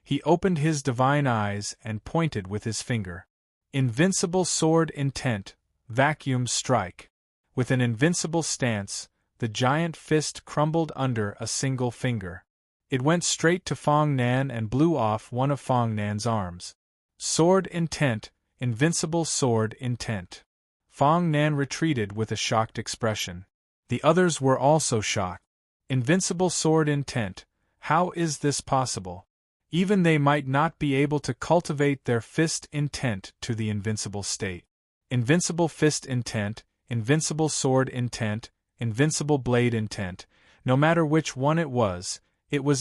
he opened his divine eyes and pointed with his finger. Invincible sword intent, vacuum strike. With an invincible stance, the giant fist crumbled under a single finger. It went straight to Fang Nan and blew off one of Fang Nan's arms. Sword intent, invincible sword intent. Fang Nan retreated with a shocked expression. The others were also shocked. Invincible sword intent, how is this possible? Even they might not be able to cultivate their fist intent to the invincible state. Invincible fist intent, invincible sword intent, invincible blade intent, no matter which one it was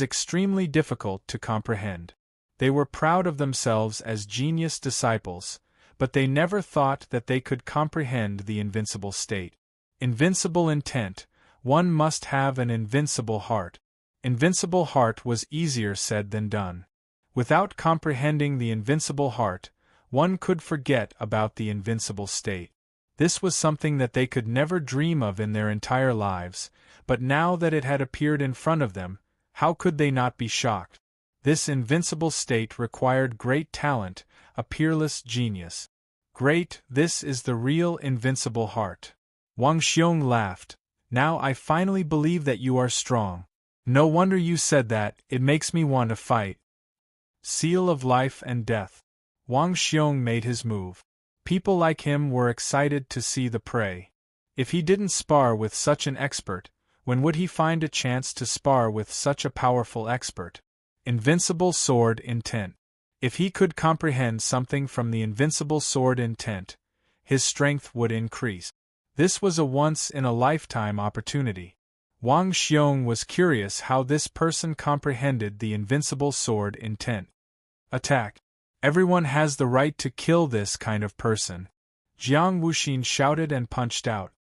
extremely difficult to comprehend. They were proud of themselves as genius disciples, but they never thought that they could comprehend the invincible state. Invincible intent, one must have an invincible heart. Invincible heart was easier said than done. Without comprehending the invincible heart, one could forget about the invincible state. This was something that they could never dream of in their entire lives, but now that it had appeared in front of them, how could they not be shocked? This invincible state required great talent, a peerless genius. Great, this is the real invincible heart. Wang Xiong laughed. Now I finally believe that you are strong. No wonder you said that, it makes me want to fight. Seal of life and death. Wang Xiong made his move. People like him were excited to see the prey. If he didn't spar with such an expert, when would he find a chance to spar with such a powerful expert? Invincible sword intent. If he could comprehend something from the invincible sword intent, his strength would increase. This was a once-in-a-lifetime opportunity. Wang Xiong was curious how this person comprehended the invincible sword intent. Attack. Everyone has the right to kill this kind of person. Jiang Wuxin shouted and punched out.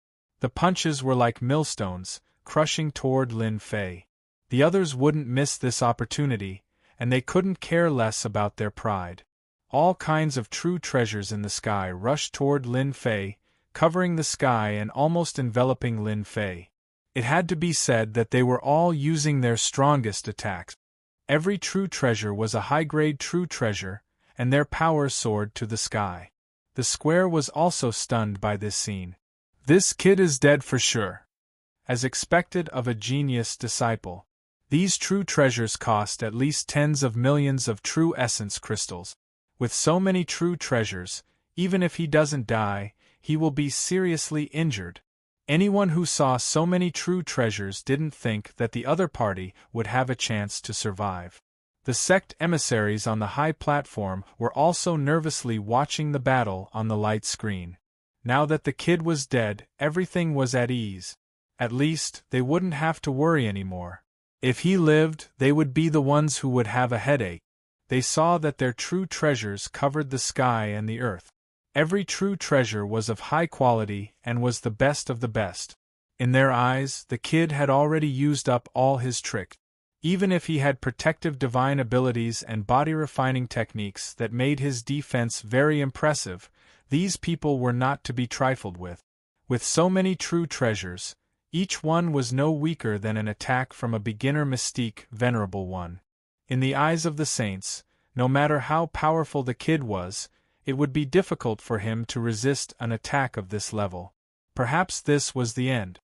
The punches were like millstones, crushing toward Lin Fei. The others wouldn't miss this opportunity, and they couldn't care less about their pride. All kinds of true treasures in the sky rushed toward Lin Fei, covering the sky and almost enveloping Lin Fei. It had to be said that they were all using their strongest attacks. Every true treasure was a high-grade true treasure, and their power soared to the sky. The square was also stunned by this scene. This kid is dead for sure. As expected of a genius disciple. These true treasures cost at least tens of millions of true essence crystals. With so many true treasures, even if he doesn't die, he will be seriously injured. Anyone who saw so many true treasures didn't think that the other party would have a chance to survive. The sect emissaries on the high platform were also nervously watching the battle on the light screen. Now that the kid was dead, everything was at ease. At least, they wouldn't have to worry anymore. If he lived, they would be the ones who would have a headache. They saw that their true treasures covered the sky and the earth. Every true treasure was of high quality and was the best of the best. In their eyes, the kid had already used up all his tricks. Even if he had protective divine abilities and body-refining techniques that made his defense very impressive, these people were not to be trifled with. With so many true treasures, each one was no weaker than an attack from a beginner mystique venerable one. In the eyes of the saints, no matter how powerful the kid was, it would be difficult for him to resist an attack of this level. Perhaps this was the end.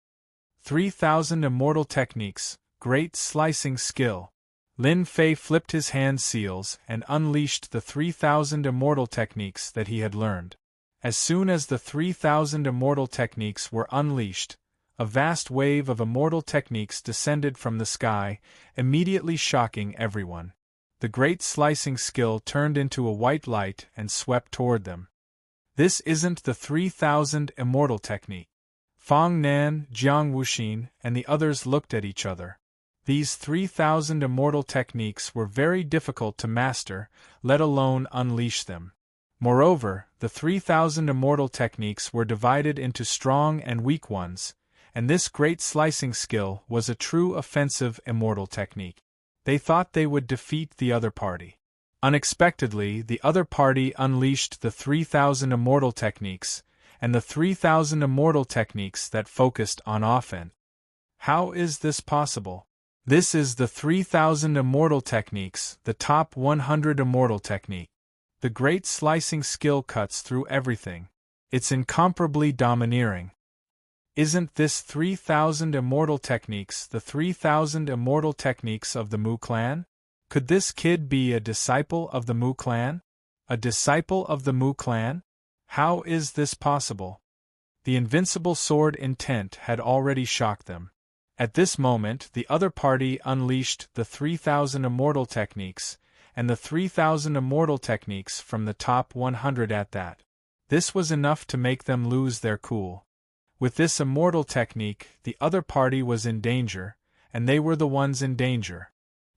3,000 immortal techniques, great slicing skill. Lin Fei flipped his hand seals and unleashed the 3,000 immortal techniques that he had learned. As soon as the 3,000 immortal techniques were unleashed, a vast wave of immortal techniques descended from the sky, immediately shocking everyone. The great slicing skill turned into a white light and swept toward them. This isn't the 3,000 immortal technique. Fang Nan, Jiang Wuxin, and the others looked at each other. These 3,000 immortal techniques were very difficult to master, let alone unleash them. Moreover, the 3,000 immortal techniques were divided into strong and weak ones, and this great slicing skill was a true offensive immortal technique. They thought they would defeat the other party. Unexpectedly, the other party unleashed the 3,000 immortal techniques, and the 3,000 immortal techniques that focused on offense. How is this possible? This is the 3,000 immortal techniques, the top 100 immortal technique. The great slicing skill cuts through everything. It's incomparably domineering. Isn't this 3,000 immortal techniques the 3,000 immortal techniques of the Mu clan? Could this kid be a disciple of the Mu clan? A disciple of the Mu clan? How is this possible? The invincible sword intent had already shocked them. At this moment, the other party unleashed the 3,000 immortal techniques, and the 3,000 immortal techniques from the top 100 at that. This was enough to make them lose their cool. With this immortal technique, the other party was in danger, and they were the ones in danger.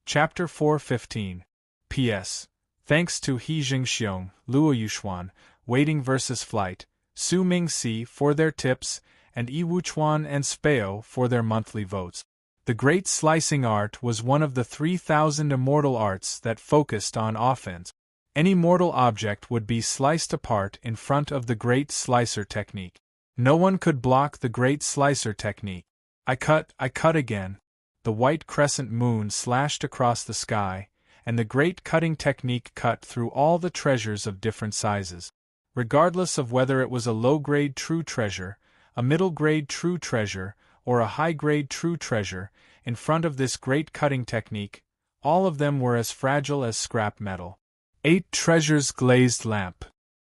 Chapter 4:15. P.S. Thanks to He Jingxiong, Luo Yuxuan, Waiting vs. Flight, Su Mingxi for their tips, and Yi Wuchuan and Speo for their monthly votes. The great slicing art was one of the 3,000 immortal arts that focused on offense. Any mortal object would be sliced apart in front of the great slicer technique. No one could block the great slicer technique. I cut again. The white crescent moon slashed across the sky, and the great cutting technique cut through all the treasures of different sizes. Regardless of whether it was a low-grade true treasure, a middle-grade true treasure, or a high-grade true treasure, in front of this great cutting technique, all of them were as fragile as scrap metal. 8 treasures glazed lamp.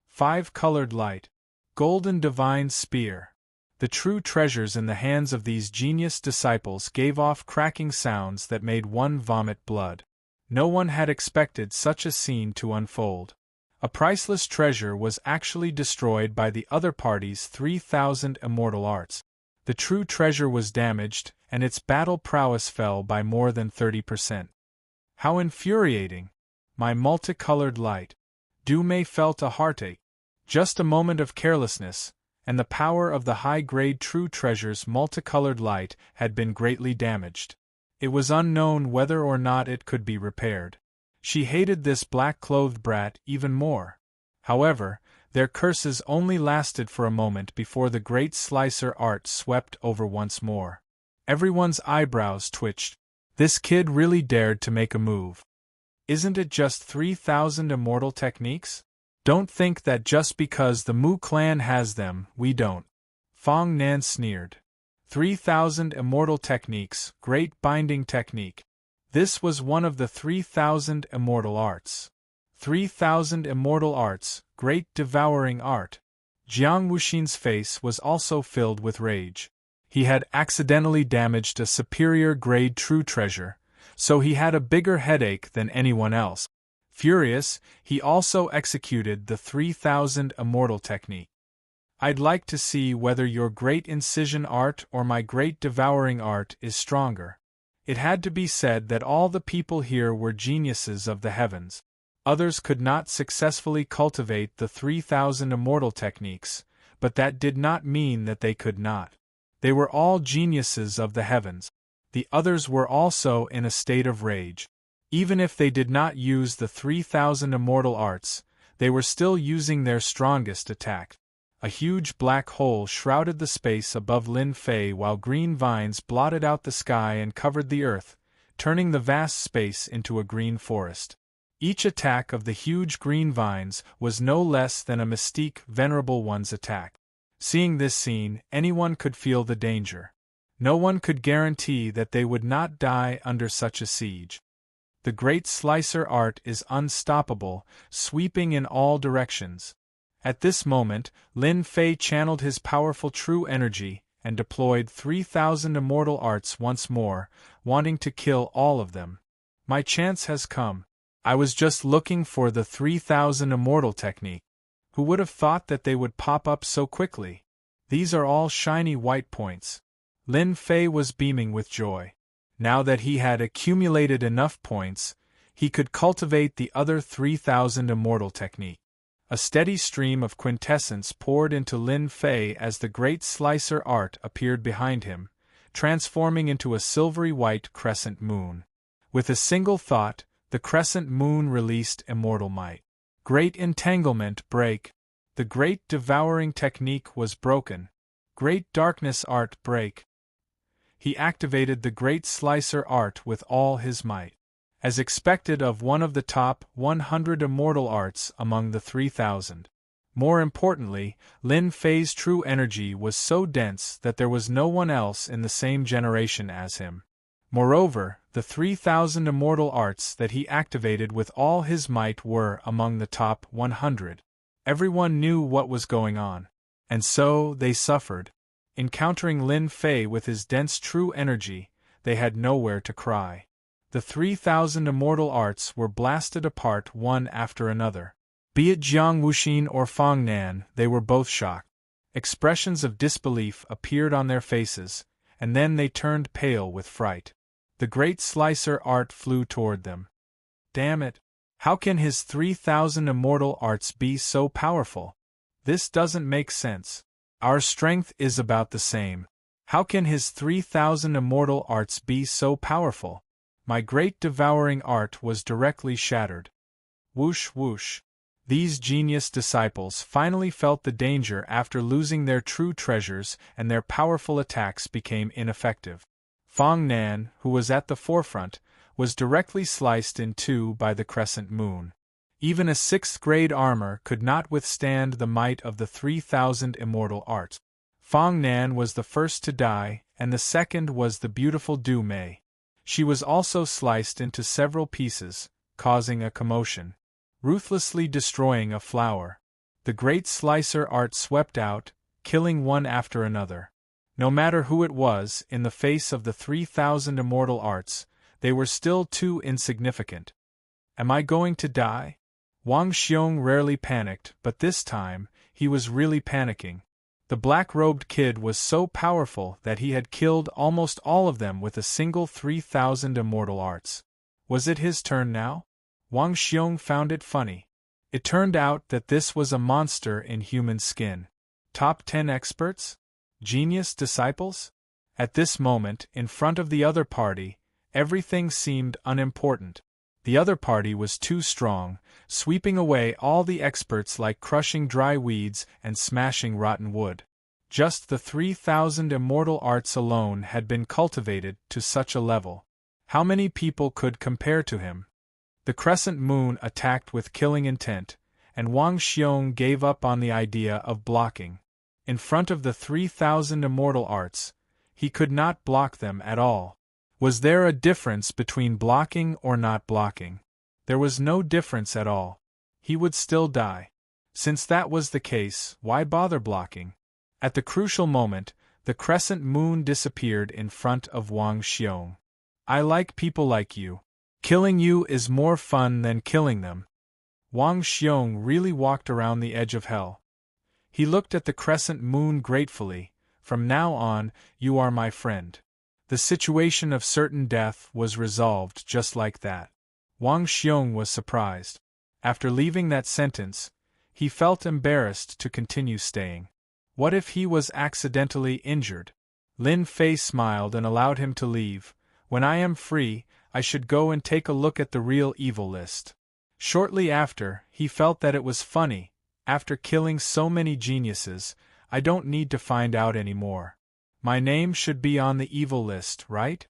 5 colored light. Golden divine spear. The true treasures in the hands of these genius disciples gave off cracking sounds that made one vomit blood. No one had expected such a scene to unfold. A priceless treasure was actually destroyed by the other party's 3,000 immortal arts. The true treasure was damaged, and its battle prowess fell by more than 30%. How infuriating! My multicolored light. Dumei felt a heartache. Just a moment of carelessness, and the power of the high-grade true treasure's multicolored light had been greatly damaged. It was unknown whether or not it could be repaired. She hated this black-clothed brat even more. However, their curses only lasted for a moment before the great slicer art swept over once more. Everyone's eyebrows twitched. This kid really dared to make a move. Isn't it just 3,000 immortal techniques? Don't think that just because the Mu clan has them, we don't. Fang Nan sneered. 3,000 immortal techniques, great binding technique. This was one of the 3,000 immortal arts. 3,000 immortal arts, great devouring art. Jiang Wuxin's face was also filled with rage. He had accidentally damaged a superior grade true treasure, so he had a bigger headache than anyone else. Furious, he also executed the 3000 immortal technique. I'd like to see whether your great incision art or my great devouring art is stronger. It had to be said that all the people here were geniuses of the heavens. Others could not successfully cultivate the 3000 immortal techniques, but that did not mean that they could not. They were all geniuses of the heavens. The others were also in a state of rage. Even if they did not use the 3000 immortal arts, they were still using their strongest attack. A huge black hole shrouded the space above Lin Fei while green vines blotted out the sky and covered the earth, turning the vast space into a green forest. Each attack of the huge green vines was no less than a mystique venerable one's attack. Seeing this scene, anyone could feel the danger. No one could guarantee that they would not die under such a siege. The great slicer art is unstoppable, sweeping in all directions. At this moment, Lin Fei channeled his powerful true energy and deployed 3000 immortal arts once more, wanting to kill all of them. My chance has come. I was just looking for the 3000 immortal technique. Who would have thought that they would pop up so quickly? These are all shiny white points. Lin Fei was beaming with joy. Now that he had accumulated enough points, he could cultivate the other 3000 immortal technique. A steady stream of quintessence poured into Lin Fei as the great slicer art appeared behind him, transforming into a silvery white crescent moon. With a single thought, the crescent moon released immortal might. Great entanglement break. The great devouring technique was broken. Great darkness art break. He activated the great slicer art with all his might. As expected of one of the top 100 immortal arts among the 3000. More importantly, Lin Fei's true energy was so dense that there was no one else in the same generation as him. Moreover, the 3000 immortal arts that he activated with all his might were among the top 100. Everyone knew what was going on. And so they suffered. Encountering Lin Fei with his dense true energy, they had nowhere to cry. The 3000 immortal arts were blasted apart one after another. Be it Jiang Wuxin or Fang Nan, they were both shocked. Expressions of disbelief appeared on their faces, and then they turned pale with fright. The great slicer art flew toward them. Damn it! How can his 3000 immortal arts be so powerful? This doesn't make sense. Our strength is about the same. How can his 3000 immortal arts be so powerful? My great devouring art was directly shattered. Whoosh whoosh. These genius disciples finally felt the danger after losing their true treasures, and their powerful attacks became ineffective. Fang Nan, who was at the forefront, was directly sliced in two by the crescent moon. Even a 6th grade armor could not withstand the might of the 3000 immortal arts. Fang Nan was the first to die, and the second was the beautiful Du Mei. She was also sliced into several pieces, causing a commotion. Ruthlessly destroying a flower. The great slicer art swept out, killing one after another. No matter who it was, in the face of the 3000 immortal arts, they were still too insignificant. Am I going to die? Wang Xiong rarely panicked, but this time, he was really panicking. The black-robed kid was so powerful that he had killed almost all of them with a single 3000 immortal arts. Was it his turn now? Wang Xiong found it funny. It turned out that this was a monster in human skin. Top 10 experts? Genius disciples? At this moment, in front of the other party, everything seemed unimportant. The other party was too strong, sweeping away all the experts like crushing dry weeds and smashing rotten wood. Just the 3000 immortal arts alone had been cultivated to such a level. How many people could compare to him? The crescent moon attacked with killing intent, and Wang Xiong gave up on the idea of blocking. In front of the 3000 immortal arts, he could not block them at all. Was there a difference between blocking or not blocking? There was no difference at all. He would still die. Since that was the case, why bother blocking? At the crucial moment, The crescent moon disappeared in front of Wang Xiong. I like people like you. Killing you is more fun than killing them. Wang Xiong really walked around the edge of hell. He looked at the crescent moon gratefully. From now on, you are my friend. The situation of certain death was resolved just like that. Wang Xiong was surprised. After leaving that sentence, he felt embarrassed to continue staying. What if he was accidentally injured? Lin Fei smiled and allowed him to leave. When I am free, I should go and take a look at the real evil list. Shortly after, he felt that it was funny. After killing so many geniuses, I don't need to find out anymore. My name should be on the evil list, right?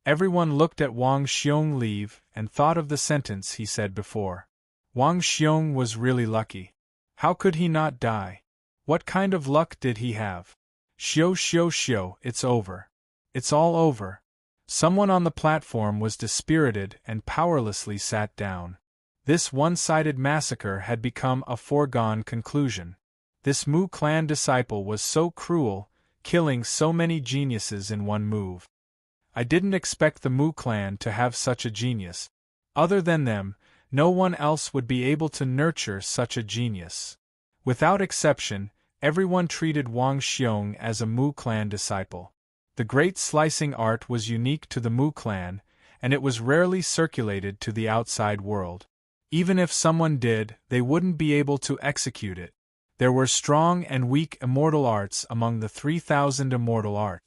Everyone looked at Wang Xiong leave and thought of the sentence he said before. Wang Xiong was really lucky. How could he not die? What kind of luck did he have? Xiao, it's over. It's all over. Someone on the platform was dispirited and powerlessly sat down. This one-sided massacre had become a foregone conclusion. This Mu clan disciple was so cruel, killing so many geniuses in one move. I didn't expect the Mu clan to have such a genius. Other than them, no one else would be able to nurture such a genius. Without exception, everyone treated Wang Xiong as a Mu clan disciple. The great slicing art was unique to the Mu clan, and it was rarely circulated to the outside world. Even if someone did, they wouldn't be able to execute it. There were strong and weak immortal arts among the 3,000 immortal arts.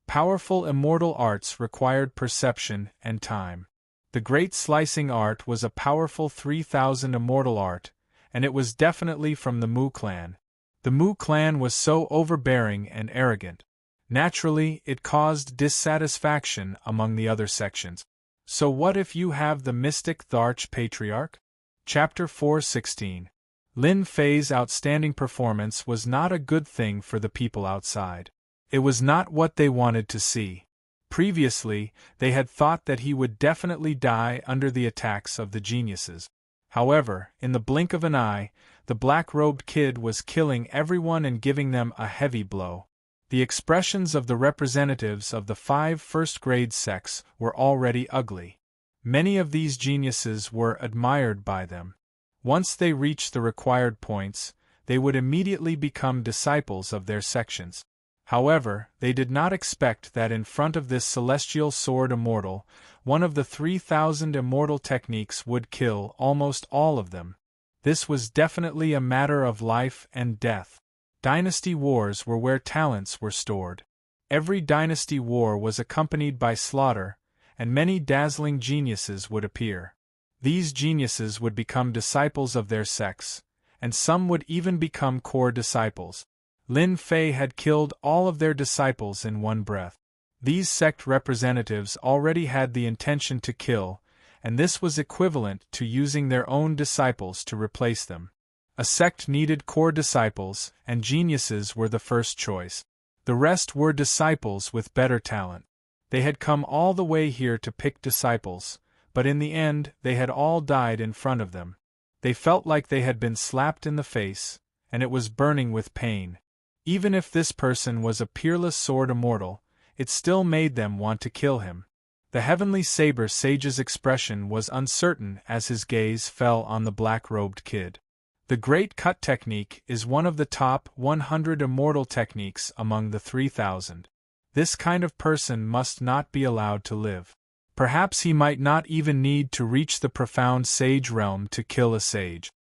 Powerful immortal arts required perception and time. The great slicing art was a powerful 3,000 immortal art, and it was definitely from the Mu clan. The Mu clan was so overbearing and arrogant. Naturally, it caused dissatisfaction among the other sections. So what if you have the mystic Tharch Patriarch? Chapter 4:16. Lin Fei's outstanding performance was not a good thing for the people outside. It was not what they wanted to see. Previously, they had thought that he would definitely die under the attacks of the geniuses. However, in the blink of an eye, the black-robed kid was killing everyone and giving them a heavy blow. The expressions of the representatives of the 5 first-grade sects were already ugly. Many of these geniuses were admired by them. Once they reached the required points, they would immediately become disciples of their sections. However, they did not expect that in front of this celestial sword immortal, one of the 3,000 immortal techniques would kill almost all of them. This was definitely a matter of life and death. Dynasty wars were where talents were stored. Every dynasty war was accompanied by slaughter, and many dazzling geniuses would appear. These geniuses would become disciples of their sects, and some would even become core disciples. Lin Fei had killed all of their disciples in one breath. These sect representatives already had the intention to kill, and this was equivalent to using their own disciples to replace them. A sect needed core disciples, and geniuses were the first choice. The rest were disciples with better talent. They had come all the way here to pick disciples, but in the end they had all died in front of them. They felt like they had been slapped in the face, and it was burning with pain. Even if this person was a peerless sword immortal, it still made them want to kill him. The heavenly saber sage's expression was uncertain as his gaze fell on the black-robed kid. The Great Cut technique is one of the top 100 immortal techniques among the 3,000. This kind of person must not be allowed to live. Perhaps he might not even need to reach the profound sage realm to kill a sage.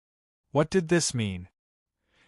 What did this mean?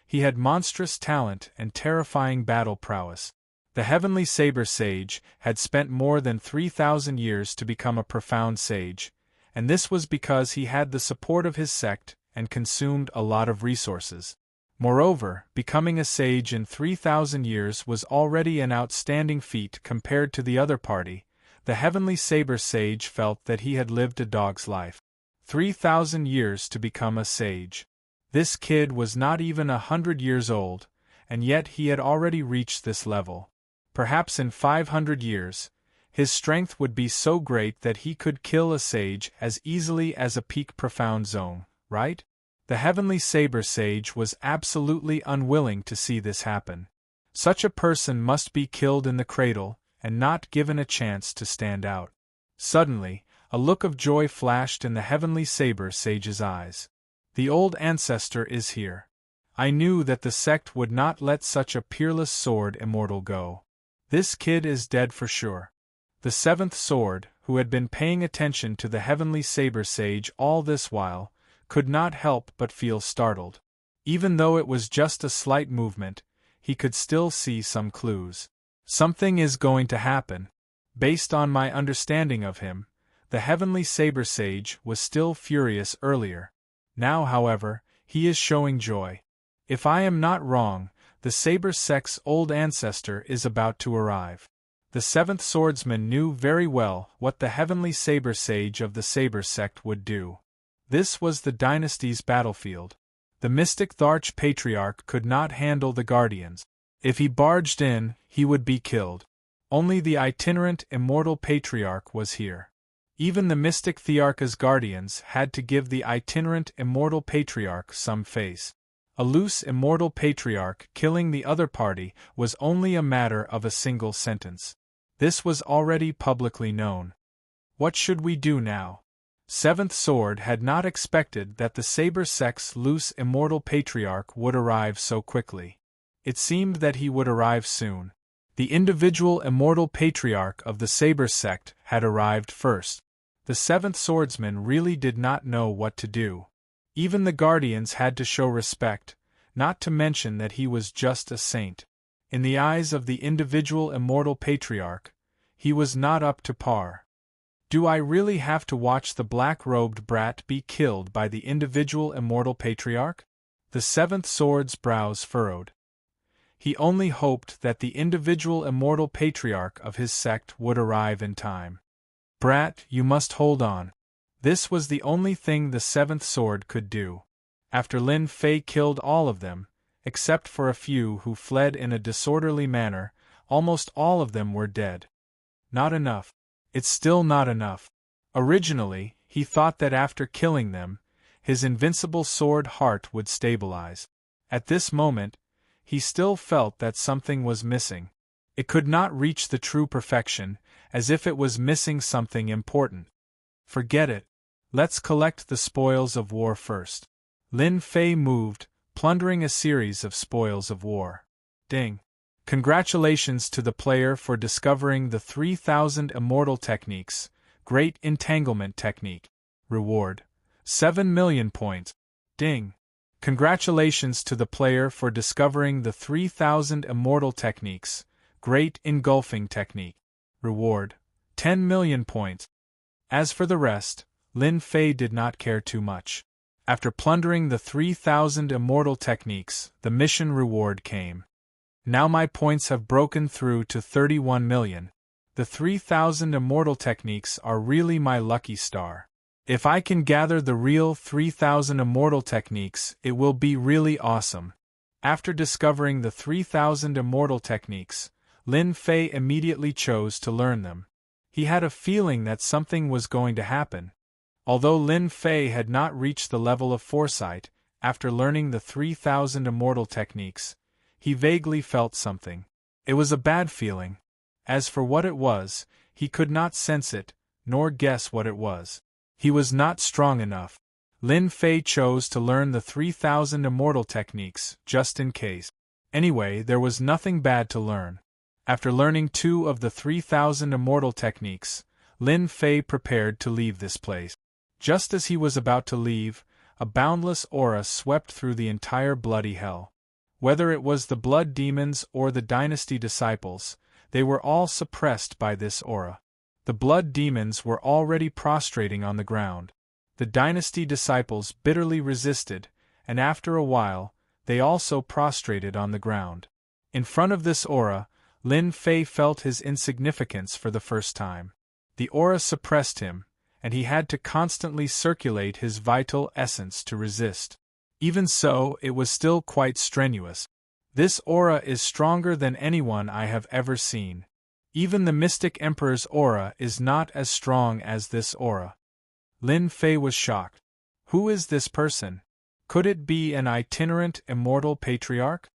He had monstrous talent and terrifying battle prowess. The heavenly saber sage had spent more than 3,000 years to become a profound sage, and this was because he had the support of his sect and consumed a lot of resources. Moreover, becoming a sage in 3,000 years was already an outstanding feat compared to the other party. The heavenly saber sage felt that he had lived a dog's life. 3,000 years to become a sage. This kid was not even 100 years old, and yet he had already reached this level. Perhaps in 500 years, his strength would be so great that he could kill a sage as easily as a peak profound zone, right? The heavenly saber sage was absolutely unwilling to see this happen. Such a person must be killed in the cradle, and not given a chance to stand out. Suddenly, a look of joy flashed in the heavenly saber sage's eyes. The old ancestor is here. I knew that the sect would not let such a peerless sword immortal go. This kid is dead for sure. The seventh sword, who had been paying attention to the heavenly saber sage all this while, could not help but feel startled. Even though it was just a slight movement, he could still see some clues. Something is going to happen. Based on my understanding of him, the heavenly saber sage was still furious earlier. Now, however, he is showing joy. If I am not wrong, the saber sect's old ancestor is about to arrive. The seventh swordsman knew very well what the heavenly saber sage of the saber sect would do. This was the dynasty's battlefield. The mystic Tharch patriarch could not handle the guardians. If he barged in, he would be killed. Only the itinerant immortal patriarch was here. Even the mystic Thearcha's guardians had to give the itinerant immortal patriarch some face. A loose immortal patriarch killing the other party was only a matter of a single sentence. This was already publicly known. What should we do now? Seventh Sword had not expected that the Saber sect's loose immortal patriarch would arrive so quickly. It seemed that he would arrive soon. The individual immortal patriarch of the Saber sect had arrived first. The seventh swordsman really did not know what to do. Even the guardians had to show respect, not to mention that he was just a saint. In the eyes of the individual immortal patriarch, he was not up to par. Do I really have to watch the black-robed brat be killed by the individual immortal patriarch? The seventh sword's brows furrowed. He only hoped that the individual immortal patriarch of his sect would arrive in time. Brat, you must hold on. This was the only thing the seventh sword could do. After Lin Fei killed all of them, except for a few who fled in a disorderly manner, almost all of them were dead. Not enough. It's still not enough. Originally, he thought that after killing them, his invincible sword heart would stabilize. At this moment, he still felt that something was missing. It could not reach the true perfection, as if it was missing something important. Forget it. Let's collect the spoils of war first. Lin Fei moved, plundering a series of spoils of war. Ding. Congratulations to the player for discovering the 3000 immortal techniques. Great entanglement technique. Reward: 7 million points. Ding. Congratulations to the player for discovering the 3000 immortal techniques. Great engulfing technique. Reward: 10 million points. As for the rest, Lin Fei did not care too much. After plundering the 3000 immortal techniques, the mission reward came. Now my points have broken through to 31 million. The 3000 immortal techniques are really my lucky star. If I can gather the real 3000 immortal techniques, it will be really awesome. After discovering the 3000 immortal techniques, Lin Fei immediately chose to learn them. He had a feeling that something was going to happen. Although Lin Fei had not reached the level of foresight, after learning the 3000 immortal techniques, he vaguely felt something. It was a bad feeling. As for what it was, he could not sense it, nor guess what it was. He was not strong enough. Lin Fei chose to learn the 3000 immortal techniques, just in case. Anyway, there was nothing bad to learn. After learning 2 of the 3000 immortal techniques, Lin Fei prepared to leave this place. Just as he was about to leave, a boundless aura swept through the entire bloody hell. Whether it was the blood demons or the dynasty disciples, they were all suppressed by this aura. The blood demons were already prostrating on the ground. The dynasty disciples bitterly resisted, and after a while, they also prostrated on the ground. In front of this aura, Lin Fei felt his insignificance for the first time. The aura suppressed him, and he had to constantly circulate his vital essence to resist. Even so, it was still quite strenuous. This aura is stronger than anyone I have ever seen. Even the Mystic Emperor's aura is not as strong as this aura. Lin Fei was shocked. Who is this person? Could it be an itinerant immortal patriarch?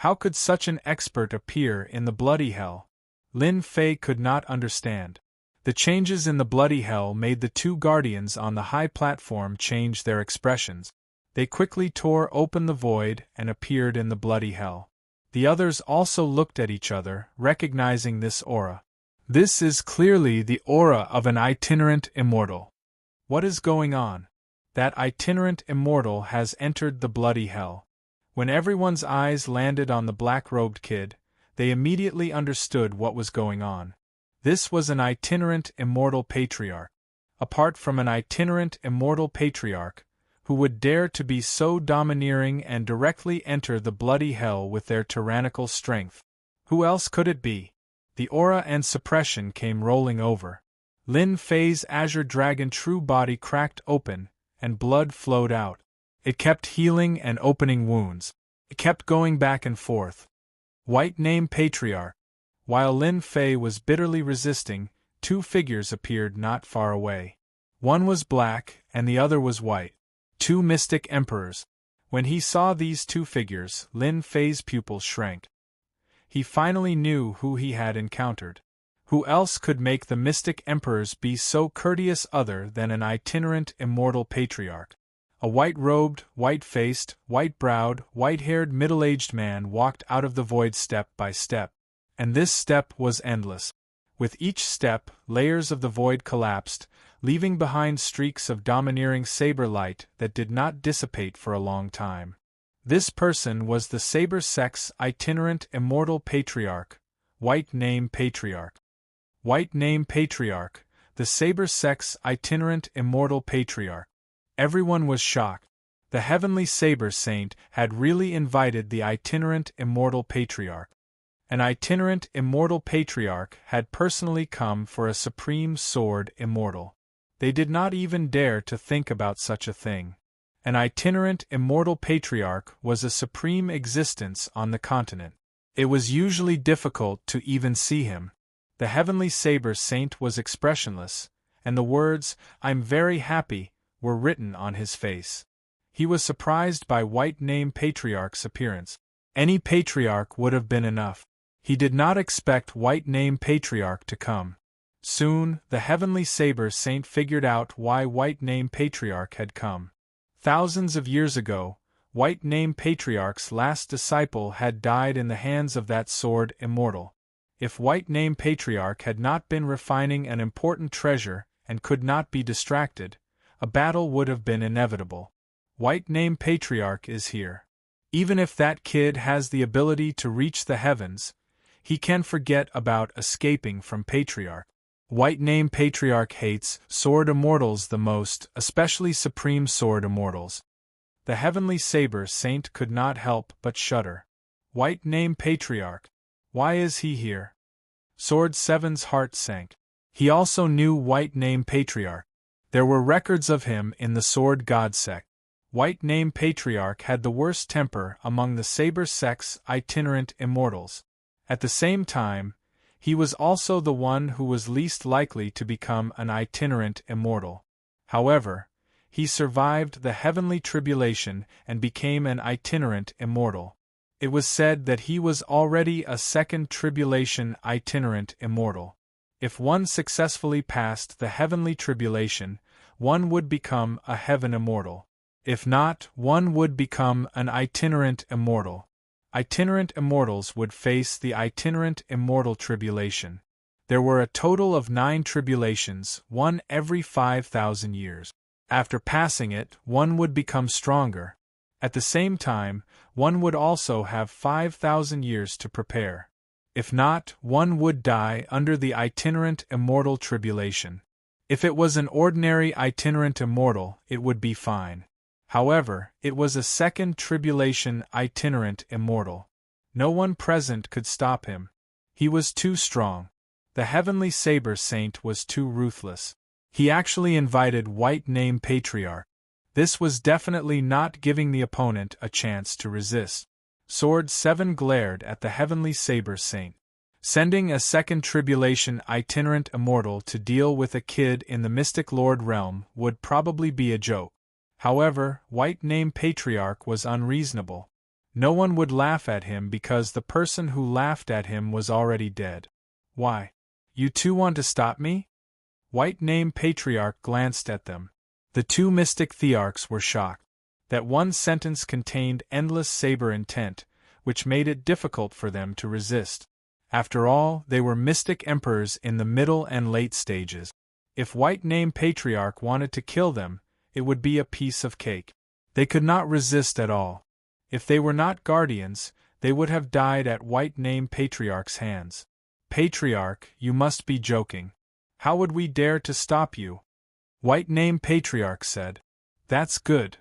How could such an expert appear in the bloody hell? Lin Fei could not understand. The changes in the bloody hell made the two guardians on the high platform change their expressions. They quickly tore open the void and appeared in the bloody hell. The others also looked at each other, recognizing this aura. This is clearly the aura of an itinerant immortal. What is going on? That itinerant immortal has entered the bloody hell. When everyone's eyes landed on the black-robed kid, they immediately understood what was going on. This was an itinerant immortal patriarch. Apart from an itinerant immortal patriarch, who would dare to be so domineering and directly enter the bloody hell with their tyrannical strength? Who else could it be? The aura and suppression came rolling over. Lin Fei's azure dragon true body cracked open, and blood flowed out. It kept healing and opening wounds. It kept going back and forth. White name patriarch. While Lin Fei was bitterly resisting, two figures appeared not far away. One was black, and the other was white. Two mystic emperors. When he saw these two figures, Lin Fei's pupils shrank. He finally knew who he had encountered. Who else could make the mystic emperors be so courteous other than an itinerant immortal patriarch? A white-robed, white-faced, white-browed, white-haired middle-aged man walked out of the void step by step. And this step was endless. With each step, layers of the void collapsed, leaving behind streaks of domineering saber light that did not dissipate for a long time. This person was the saber-sex itinerant immortal patriarch, White Name Patriarch. White Name Patriarch, the saber-sex itinerant immortal patriarch. Everyone was shocked. The heavenly saber saint had really invited the itinerant immortal patriarch. An itinerant immortal patriarch had personally come for a supreme sword immortal. They did not even dare to think about such a thing. An itinerant immortal patriarch was a supreme existence on the continent. It was usually difficult to even see him. The heavenly saber saint was expressionless, and the words, "I'm very happy," were written on his face. He was surprised by White Name Patriarch's appearance. Any patriarch would have been enough. He did not expect White Name Patriarch to come. Soon, the heavenly saber saint figured out why White Name Patriarch had come. Thousands of years ago, White Name Patriarch's last disciple had died in the hands of that sword immortal. If White Name Patriarch had not been refining an important treasure and could not be distracted, a battle would have been inevitable. White Name Patriarch is here. Even if that kid has the ability to reach the heavens, he can forget about escaping from Patriarch. White Name Patriarch hates sword immortals the most, especially supreme sword immortals. The heavenly saber saint could not help but shudder. White Name Patriarch. Why is he here? Sword 7's heart sank. He also knew White Name Patriarch. There were records of him in the Sword God sect. White Name Patriarch had the worst temper among the saber-sex itinerant immortals. At the same time, he was also the one who was least likely to become an itinerant immortal. However, he survived the heavenly tribulation and became an itinerant immortal. It was said that he was already a second tribulation itinerant immortal. If one successfully passed the heavenly tribulation, one would become a heaven immortal. If not, one would become an itinerant immortal. Itinerant immortals would face the itinerant immortal tribulation. There were a total of 9 tribulations, one every 5,000 years. After passing it, one would become stronger. At the same time, one would also have 5,000 years to prepare. If not, one would die under the itinerant immortal tribulation. If it was an ordinary itinerant immortal, it would be fine. However, it was a second tribulation itinerant immortal. No one present could stop him. He was too strong. The heavenly saber saint was too ruthless. He actually invited White Name Patriarch. This was definitely not giving the opponent a chance to resist. Sword 7 glared at the heavenly saber saint. Sending a second tribulation itinerant immortal to deal with a kid in the Mystic Lord realm would probably be a joke. However, White Name Patriarch was unreasonable. No one would laugh at him because the person who laughed at him was already dead. Why? You two want to stop me? White Name Patriarch glanced at them. The two mystic thearchs were shocked. That one sentence contained endless saber intent, which made it difficult for them to resist. After all, they were mystic emperors in the middle and late stages. If White Name Patriarch wanted to kill them, it would be a piece of cake. They could not resist at all. If they were not guardians, they would have died at White Name Patriarch's hands. Patriarch, you must be joking. How would we dare to stop you? White Name Patriarch said. That's good.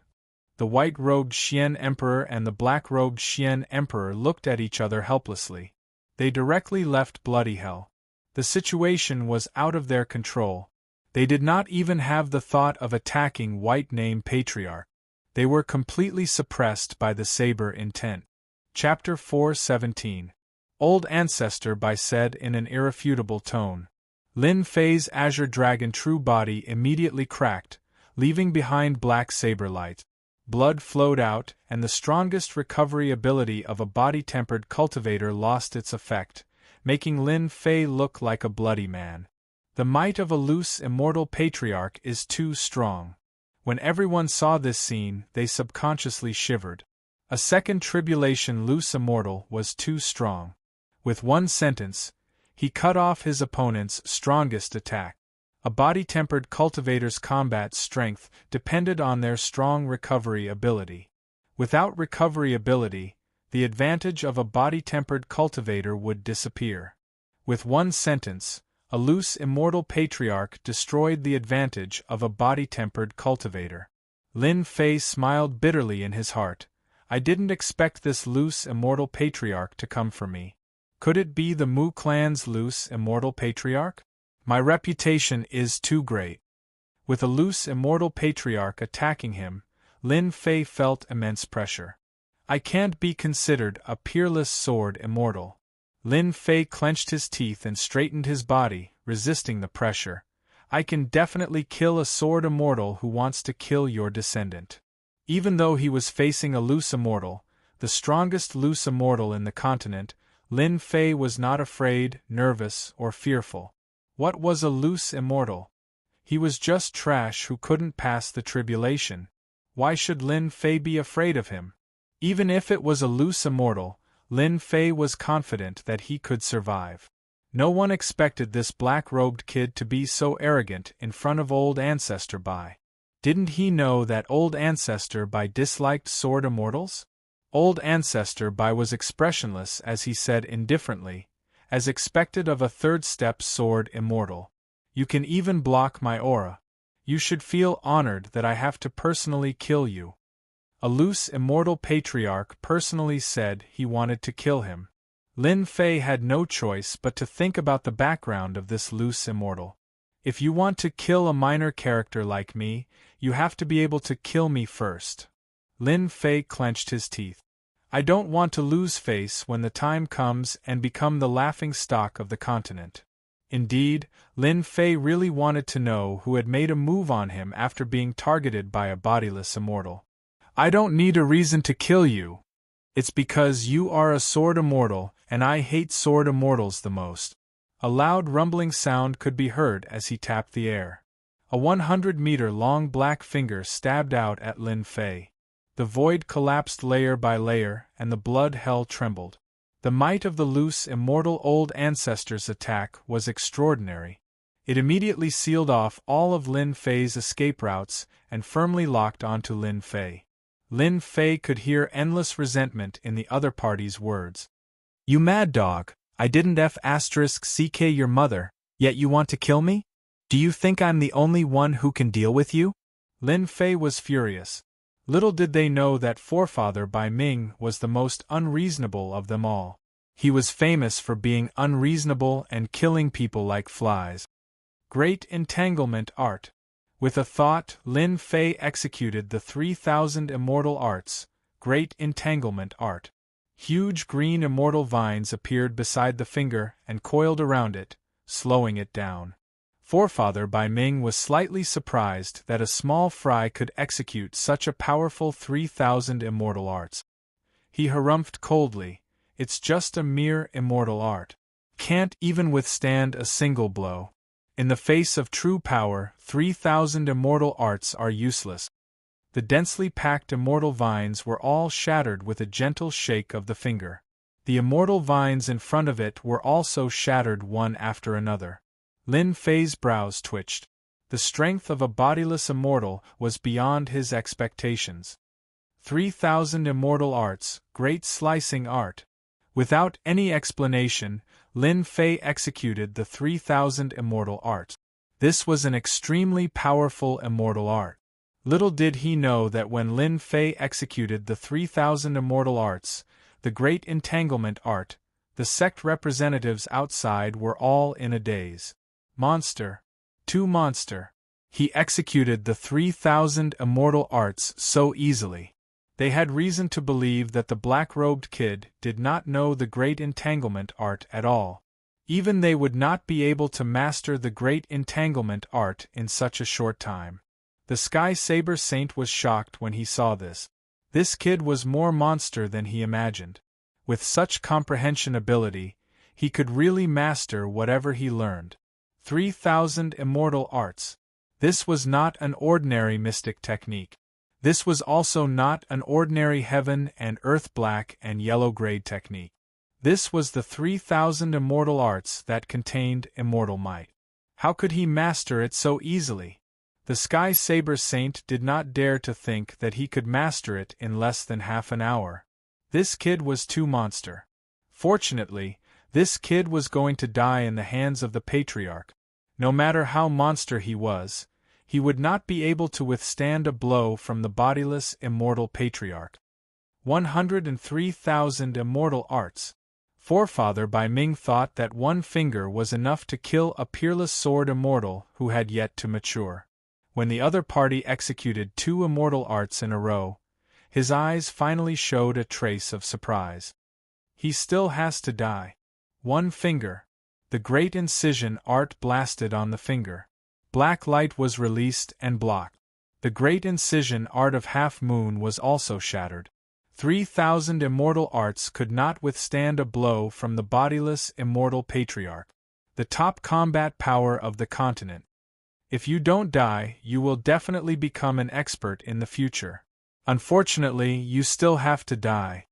The white-robed Xian Emperor and the black-robed Xian Emperor looked at each other helplessly. They directly left Bloody Hell. The situation was out of their control. They did not even have the thought of attacking White Name Patriarch. They were completely suppressed by the saber intent. Chapter 4:17. Old Ancestor said in an irrefutable tone. Lin Fei's azure dragon true body immediately cracked, leaving behind black saber light. Blood flowed out, and the strongest recovery ability of a body-tempered cultivator lost its effect, making Lin Fei look like a bloody man. The might of a loose immortal patriarch is too strong. When everyone saw this scene, they subconsciously shivered. A second tribulation loose immortal was too strong. With one sentence, he cut off his opponent's strongest attack. A body-tempered cultivator's combat strength depended on their strong recovery ability. Without recovery ability, the advantage of a body-tempered cultivator would disappear. With one sentence, a loose immortal patriarch destroyed the advantage of a body-tempered cultivator. Lin Fei smiled bitterly in his heart. I didn't expect this loose immortal patriarch to come for me. Could it be the Mu clan's loose immortal patriarch? My reputation is too great. With a loose immortal patriarch attacking him, Lin Fei felt immense pressure. I can't be considered a peerless sword immortal. Lin Fei clenched his teeth and straightened his body, resisting the pressure. I can definitely kill a sword immortal who wants to kill your descendant. Even though he was facing a loose immortal, the strongest loose immortal in the continent, Lin Fei was not afraid, nervous, or fearful. What was a loose immortal? He was just trash who couldn't pass the tribulation. Why should Lin Fei be afraid of him? Even if it was a loose immortal, Lin Fei was confident that he could survive. No one expected this black-robed kid to be so arrogant in front of Old Ancestor Bai. Didn't he know that Old Ancestor Bai disliked sword immortals? Old Ancestor Bai was expressionless as he said indifferently, as expected of a third-step sword immortal. You can even block my aura. You should feel honored that I have to personally kill you. A loose immortal patriarch personally said he wanted to kill him. Lin Fei had no choice but to think about the background of this loose immortal. If you want to kill a minor character like me, you have to be able to kill me first. Lin Fei clenched his teeth. I don't want to lose face when the time comes and become the laughing stock of the continent. Indeed, Lin Fei really wanted to know who had made a move on him after being targeted by a bodiless immortal. I don't need a reason to kill you. It's because you are a sword immortal, and I hate sword immortals the most. A loud rumbling sound could be heard as he tapped the air. A 100-meter-long black finger stabbed out at Lin Fei. The void collapsed layer by layer, and the blood hell trembled. The might of the loose immortal Old Ancestor's attack was extraordinary. It immediately sealed off all of Lin Fei's escape routes and firmly locked onto Lin Fei. Lin Fei could hear endless resentment in the other party's words. You mad dog, I didn't *CK your mother, yet you want to kill me? Do you think I'm the only one who can deal with you? Lin Fei was furious. Little did they know that Forefather Bai Ming was the most unreasonable of them all. He was famous for being unreasonable and killing people like flies. Great entanglement art. With a thought, Lin Fei executed the 3,000 immortal arts, great entanglement art. Huge green immortal vines appeared beside the finger and coiled around it, slowing it down. Forefather Bai Ming was slightly surprised that a small fry could execute such a powerful 3,000 immortal arts. He harumphed coldly, "It's just a mere immortal art. Can't even withstand a single blow. In the face of true power, 3,000 immortal arts are useless." The densely packed immortal vines were all shattered with a gentle shake of the finger. The immortal vines in front of it were also shattered one after another. Lin Fei's brows twitched. The strength of a bodiless immortal was beyond his expectations. 3,000 immortal arts, great slicing art. Without any explanation, Lin Fei executed the 3,000 immortal art. This was an extremely powerful immortal art. Little did he know that when Lin Fei executed the 3,000 immortal arts, the great entanglement art, the sect representatives outside were all in a daze. Monster. Too monster. He executed the 3,000 immortal arts so easily. They had reason to believe that the black-robed kid did not know the great entanglement art at all. Even they would not be able to master the great entanglement art in such a short time. The Sky Saber Saint was shocked when he saw this. This kid was more monster than he imagined. With such comprehension ability, he could really master whatever he learned. 3,000 immortal arts. This was not an ordinary mystic technique. This was also not an ordinary heaven and earth black and yellow grade technique. This was the 3,000 immortal arts that contained immortal might. How could he master it so easily? The Sky Saber Saint did not dare to think that he could master it in less than half an hour. This kid was too monster. Fortunately, this kid was going to die in the hands of the Patriarch. No matter how monster he would not be able to withstand a blow from the bodiless immortal Patriarch. 103,000 immortal arts. Forefather Bai Ming thought that one finger was enough to kill a peerless sword immortal who had yet to mature. When the other party executed 2 immortal arts in a row, his eyes finally showed a trace of surprise. He still has to die. One finger. The great incision art blasted on the finger. Black light was released and blocked. The great incision art of Half Moon was also shattered. 3,000 immortal arts could not withstand a blow from the bodiless immortal Patriarch, the top combat power of the continent. If you don't die, you will definitely become an expert in the future. Unfortunately, you still have to die.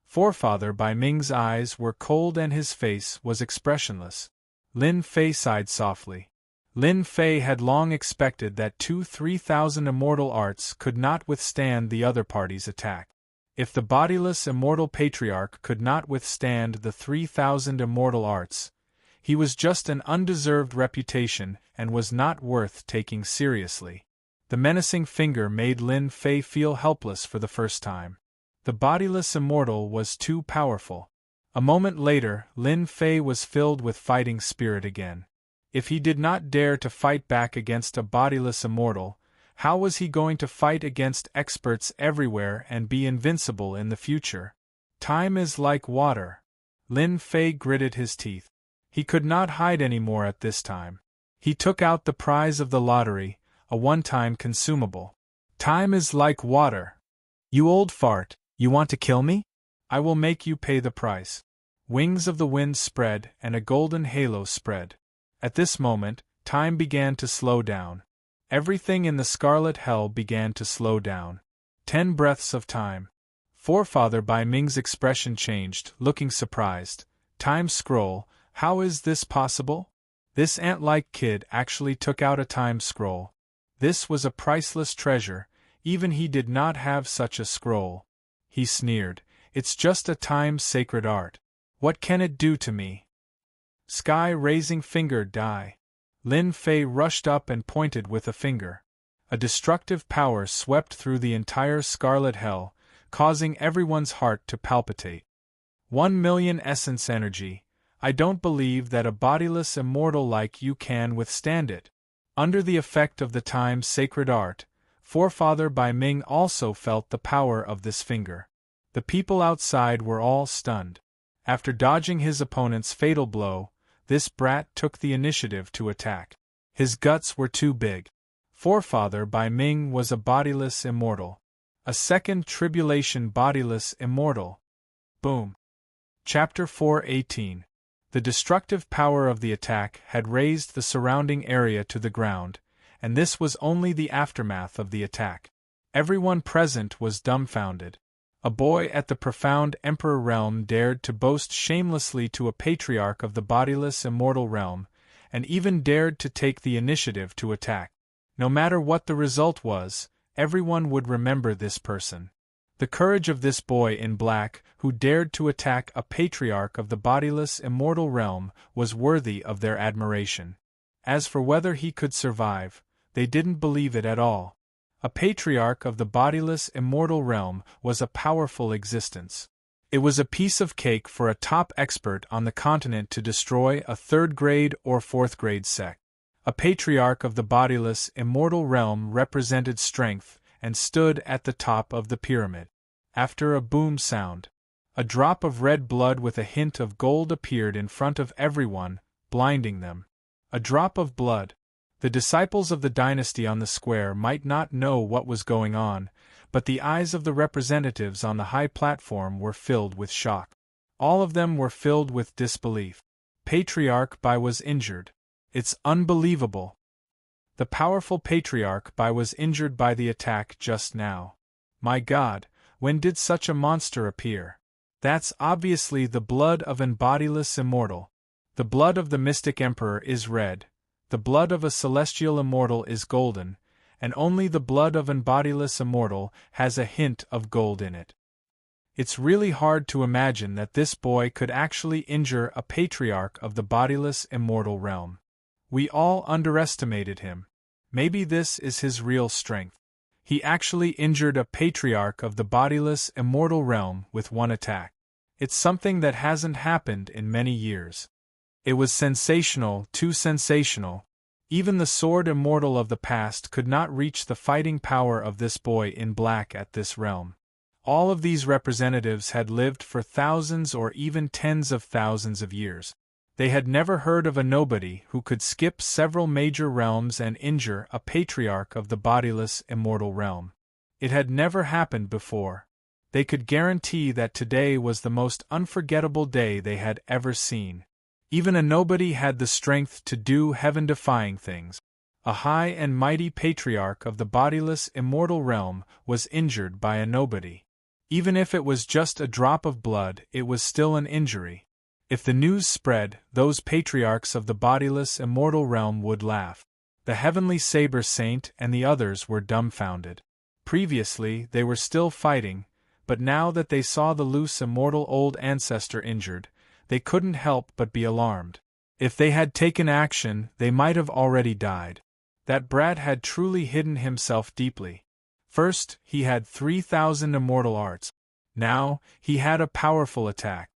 Forefather Bai Ming's eyes were cold and his face was expressionless. Lin Fei sighed softly. Lin Fei had long expected that 3,000 immortal arts could not withstand the other party's attack. If the bodiless immortal Patriarch could not withstand the 3,000 immortal arts, he was just an undeserved reputation and was not worth taking seriously. The menacing finger made Lin Fei feel helpless for the first time. The bodiless immortal was too powerful. A moment later, Lin Fei was filled with fighting spirit again. If he did not dare to fight back against a bodiless immortal, how was he going to fight against experts everywhere and be invincible in the future? Time is like water. Lin Fei gritted his teeth. He could not hide anymore at this time. He took out the prize of the lottery, a one-time consumable. Time is like water. You old fart, you want to kill me? I will make you pay the price. Wings of the wind spread and a golden halo spread. At this moment, time began to slow down. Everything in the Scarlet Hell began to slow down. 10 breaths of time. Forefather Bai Ming's expression changed, looking surprised. Time scroll. How is this possible? This ant-like kid actually took out a time scroll. This was a priceless treasure, even he did not have such a scroll. He sneered, "It's just a time-sacred art. What can it do to me?" Sky-raising finger die. Lin Fei rushed up and pointed with a finger. A destructive power swept through the entire Scarlet Hell, causing everyone's heart to palpitate. 1,000,000 essence energy. I don't believe that a bodiless immortal like you can withstand it. Under the effect of the time-sacred art, Forefather Bai Ming also felt the power of this finger. The people outside were all stunned. After dodging his opponent's fatal blow, this brat took the initiative to attack. His guts were too big. Forefather Bai Ming was a bodiless immortal. A second tribulation bodiless immortal. Boom. Chapter 4:18. The destructive power of the attack had razed the surrounding area to the ground, and this was only the aftermath of the attack. Everyone present was dumbfounded. A boy at the profound Emperor realm dared to boast shamelessly to a patriarch of the bodiless immortal realm, and even dared to take the initiative to attack. No matter what the result was, everyone would remember this person. The courage of this boy in black, who dared to attack a patriarch of the bodiless immortal realm, was worthy of their admiration. As for whether he could survive, they didn't believe it at all. A patriarch of the bodiless immortal realm was a powerful existence. It was a piece of cake for a top expert on the continent to destroy a third-grade or fourth-grade sect. A patriarch of the bodiless immortal realm represented strength and stood at the top of the pyramid. After a boom sound, a drop of red blood with a hint of gold appeared in front of everyone, blinding them. A drop of blood. The disciples of the dynasty on the square might not know what was going on, but the eyes of the representatives on the high platform were filled with shock. All of them were filled with disbelief. Patriarch Bai was injured. It's unbelievable. The powerful Patriarch Bai was injured by the attack just now. My God, when did such a monster appear? That's obviously the blood of an bodiless immortal. The blood of the mystic emperor is red, the blood of a celestial immortal is golden, and only the blood of an bodiless immortal has a hint of gold in it. It's really hard to imagine that this boy could actually injure a patriarch of the bodiless immortal realm. We all underestimated him. Maybe this is his real strength. He actually injured a patriarch of the bodiless immortal realm with one attack. It's something that hasn't happened in many years. It was sensational, too sensational. Even the sword immortal of the past could not reach the fighting power of this boy in black at this realm. All of these representatives had lived for thousands or even tens of thousands of years. They had never heard of a nobody who could skip several major realms and injure a patriarch of the bodiless immortal realm. It had never happened before. They could guarantee that today was the most unforgettable day they had ever seen. Even a nobody had the strength to do heaven-defying things. A high and mighty patriarch of the bodiless immortal realm was injured by a nobody. Even if it was just a drop of blood, it was still an injury. If the news spread, those patriarchs of the bodiless immortal realm would laugh. The heavenly saber saint and the others were dumbfounded. Previously, they were still fighting, but now that they saw the loose immortal old ancestor injured, they couldn't help but be alarmed. If they had taken action, they might have already died. That brat had truly hidden himself deeply. First, he had 3,000 immortal arts. Now, he had a powerful attack.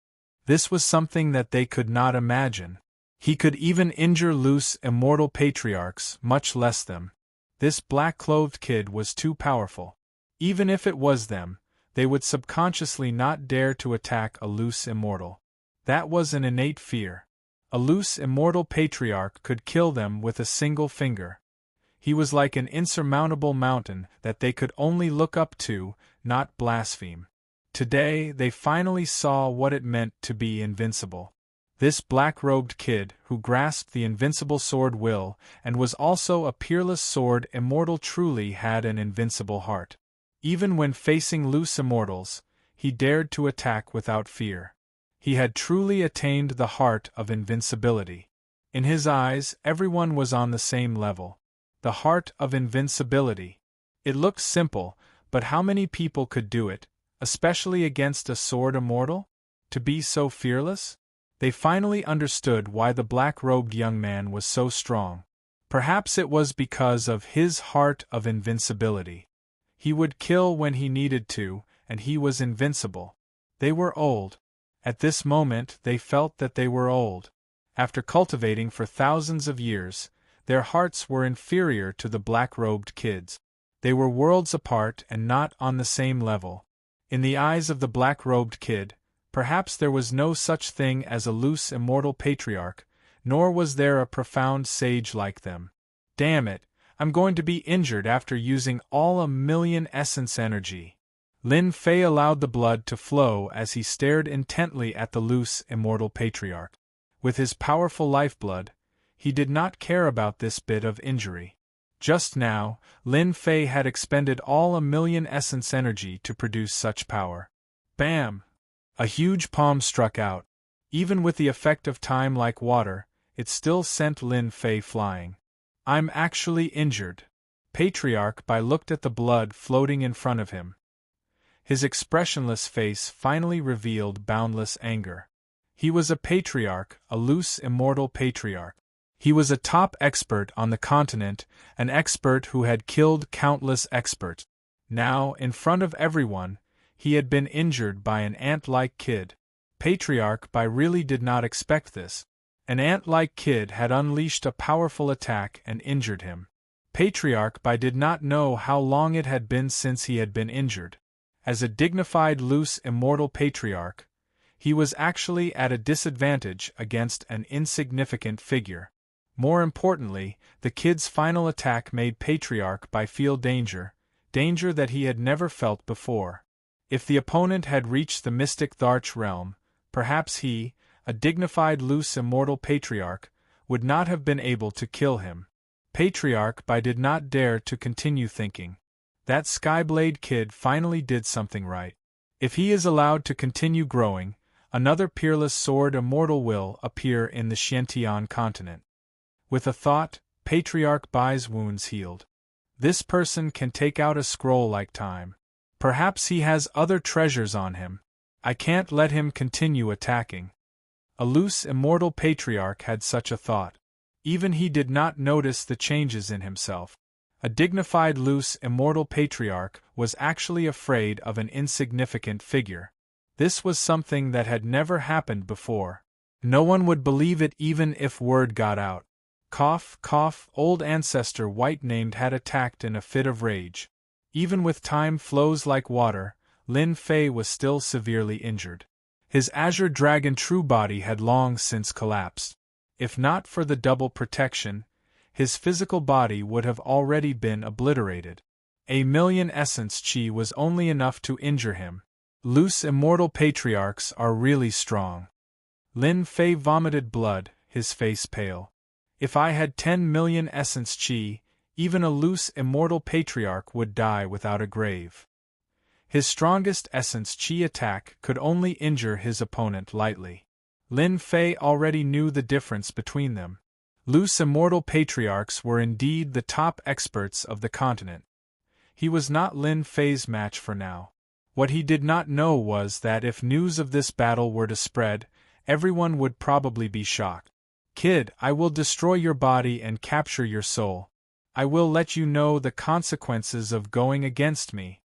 This was something that they could not imagine. He could even injure loose immortal patriarchs, much less them. This black-clothed kid was too powerful. Even if it was them, they would subconsciously not dare to attack a loose immortal. That was an innate fear. A loose immortal patriarch could kill them with a single finger. He was like an insurmountable mountain that they could only look up to, not blaspheme. Today, they finally saw what it meant to be invincible. This black-robed kid, who grasped the invincible sword will, and was also a peerless sword immortal, truly had an invincible heart. Even when facing loose immortals, he dared to attack without fear. He had truly attained the heart of invincibility. In his eyes, everyone was on the same level. The heart of invincibility. It looked simple, but how many people could do it? Especially against a sword immortal? To be so fearless? They finally understood why the black-robed young man was so strong. Perhaps it was because of his heart of invincibility. He would kill when he needed to, and he was invincible. They were old. At this moment they felt that they were old. After cultivating for thousands of years, their hearts were inferior to the black-robed kids. They were worlds apart and not on the same level. In the eyes of the black-robed kid, perhaps there was no such thing as a loose immortal patriarch, nor was there a profound sage like them. Damn it, I'm going to be injured after using all 1,000,000 essence energy. Lin Fei allowed the blood to flow as he stared intently at the loose, immortal patriarch. With his powerful lifeblood, he did not care about this bit of injury. Just now, Lin Fei had expended all 1,000,000 essence energy to produce such power. Bam! A huge palm struck out. Even with the effect of time like water, it still sent Lin Fei flying. I'm actually injured. Patriarch Bai looked at the blood floating in front of him. His expressionless face finally revealed boundless anger. He was a patriarch, a loose, immortal patriarch. He was a top expert on the continent, an expert who had killed countless experts. Now, in front of everyone, he had been injured by an ant-like kid. Patriarch Bai really did not expect this. An ant-like kid had unleashed a powerful attack and injured him. Patriarch Bai did not know how long it had been since he had been injured. As a dignified, loose, immortal patriarch, he was actually at a disadvantage against an insignificant figure. More importantly, the kid's final attack made Patriarch Bai feel danger that he had never felt before. If the opponent had reached the mystic Tharch realm, perhaps he, a dignified, loose, immortal patriarch, would not have been able to kill him. Patriarch Bai did not dare to continue thinking. That Skyblade kid finally did something right. If he is allowed to continue growing, another peerless sword immortal will appear in the Xiantian continent. With a thought, Patriarch Bai's wounds healed. This person can take out a scroll like time. Perhaps he has other treasures on him. I can't let him continue attacking. A loose, immortal patriarch had such a thought. Even he did not notice the changes in himself. A dignified, loose, immortal patriarch was actually afraid of an insignificant figure. This was something that had never happened before. No one would believe it even if word got out. Cough, cough, old ancestor White-named had attacked in a fit of rage. Even with time flows like water, Lin Fei was still severely injured. His azure dragon true body had long since collapsed. If not for the double protection, his physical body would have already been obliterated. 1,000,000 essence chi was only enough to injure him. Loose immortal patriarchs are really strong. Lin Fei vomited blood, his face pale. If I had 10,000,000 essence chi, even a loose immortal patriarch would die without a grave. His strongest essence chi attack could only injure his opponent lightly. Lin Fei already knew the difference between them. Loose immortal patriarchs were indeed the top experts of the continent. He was not Lin Fei's match for now. What he did not know was that if news of this battle were to spread, everyone would probably be shocked. Kid, I will destroy your body and capture your soul. I will let you know the consequences of going against me.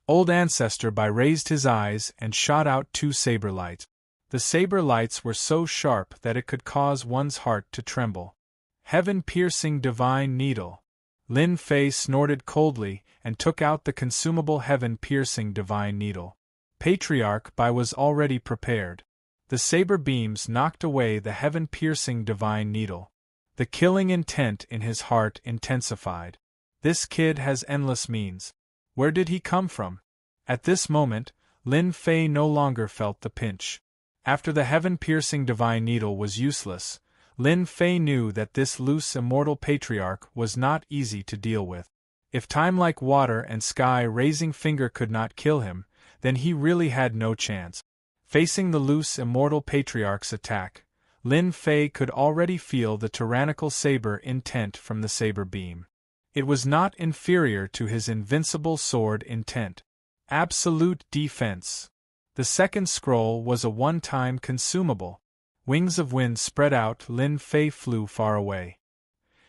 Old Ancestor Bai raised his eyes and shot out 2 saber lights. The saber lights were so sharp that it could cause one's heart to tremble. Heaven-piercing divine needle. Lin Fei snorted coldly and took out the consumable heaven-piercing divine needle. Patriarch Bai was already prepared. The saber beams knocked away the heaven-piercing divine needle. The killing intent in his heart intensified. This kid has endless means. Where did he come from? At this moment, Lin Fei no longer felt the pinch. After the heaven-piercing divine needle was useless, Lin Fei knew that this loose immortal patriarch was not easy to deal with. If time like water and sky-raising finger could not kill him, then he really had no chance. Facing the loose immortal patriarch's attack, Lin Fei could already feel the tyrannical saber intent from the saber beam. It was not inferior to his invincible sword intent. Absolute defense. The second scroll was a one-time consumable. Wings of wind spread out, Lin Fei flew far away.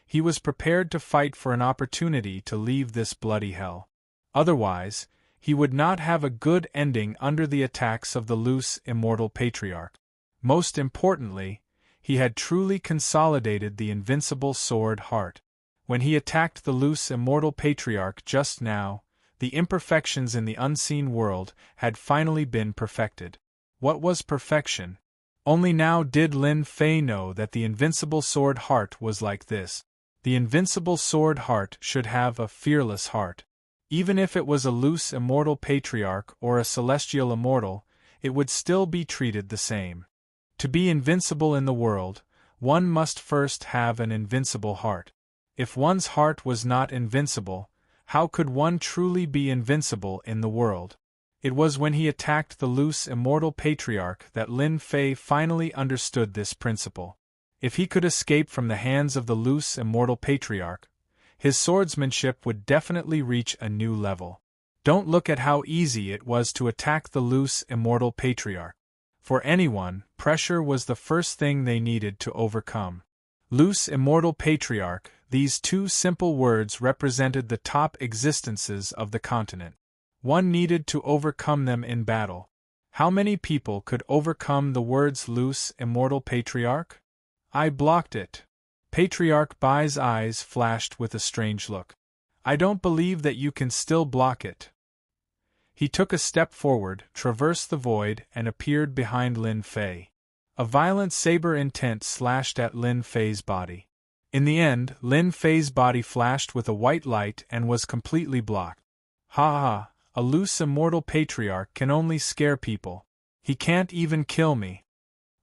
He was prepared to fight for an opportunity to leave this bloody hell. Otherwise, he would not have a good ending under the attacks of the loose, immortal patriarch. Most importantly, he had truly consolidated the invincible sword heart. When he attacked the loose, immortal patriarch just now, the imperfections in the unseen world had finally been perfected. What was perfection? Only now did Lin Fei know that the invincible sword heart was like this. The invincible sword heart should have a fearless heart. Even if it was a loose immortal patriarch or a celestial immortal, it would still be treated the same. To be invincible in the world, one must first have an invincible heart. If one's heart was not invincible, how could one truly be invincible in the world? It was when he attacked the loose immortal patriarch that Lin Fei finally understood this principle. If he could escape from the hands of the loose immortal patriarch, his swordsmanship would definitely reach a new level. Don't look at how easy it was to attack the loose immortal patriarch. For anyone, pressure was the first thing they needed to overcome. Loose immortal patriarch, these two simple words represented the top existences of the continent. One needed to overcome them in battle. How many people could overcome the words loose immortal patriarch? I blocked it. Patriarch Bai's eyes flashed with a strange look. I don't believe that you can still block it. He took a step forward, traversed the void, and appeared behind Lin Fei. A violent saber intent slashed at Lin Fei's body. In the end, Lin Fei's body flashed with a white light and was completely blocked. Ha ha, a loose immortal patriarch can only scare people. He can't even kill me.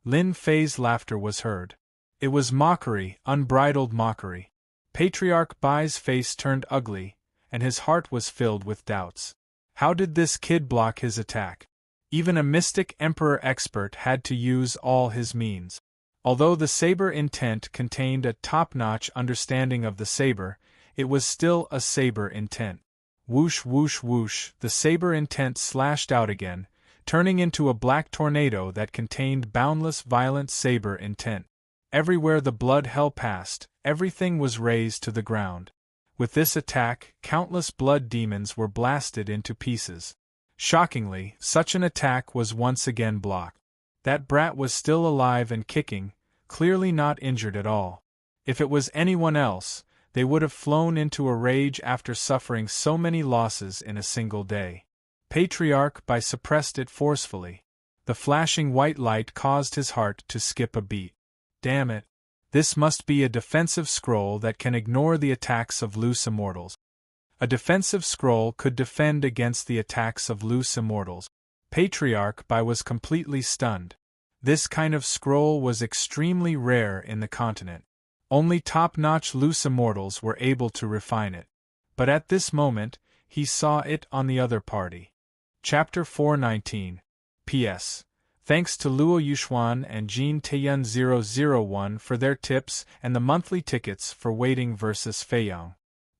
Lin Fei's laughter was heard. It was mockery, unbridled mockery. Patriarch Bai's face turned ugly, and his heart was filled with doubts. How did this kid block his attack? Even a mystic emperor expert had to use all his means. Although the saber intent contained a top-notch understanding of the saber, it was still a saber intent. Whoosh whoosh whoosh, the saber intent slashed out again, turning into a black tornado that contained boundless violent saber intent. Everywhere the blood hell passed, everything was razed to the ground. With this attack, countless blood demons were blasted into pieces. Shockingly, such an attack was once again blocked. That brat was still alive and kicking, clearly not injured at all. If it was anyone else, they would have flown into a rage after suffering so many losses in a single day. Patriarch Bai suppressed it forcefully. The flashing white light caused his heart to skip a beat. Damn it. This must be a defensive scroll that can ignore the attacks of loose immortals. A defensive scroll could defend against the attacks of loose immortals. Patriarch Bai was completely stunned. This kind of scroll was extremely rare in the continent. Only top-notch loose immortals were able to refine it. But at this moment, he saw it on the other party. Chapter 419. P.S. Thanks to Luo Yuxuan and Jin Taiyun 001 for their tips and the monthly tickets for Waiting vs. Feiyang.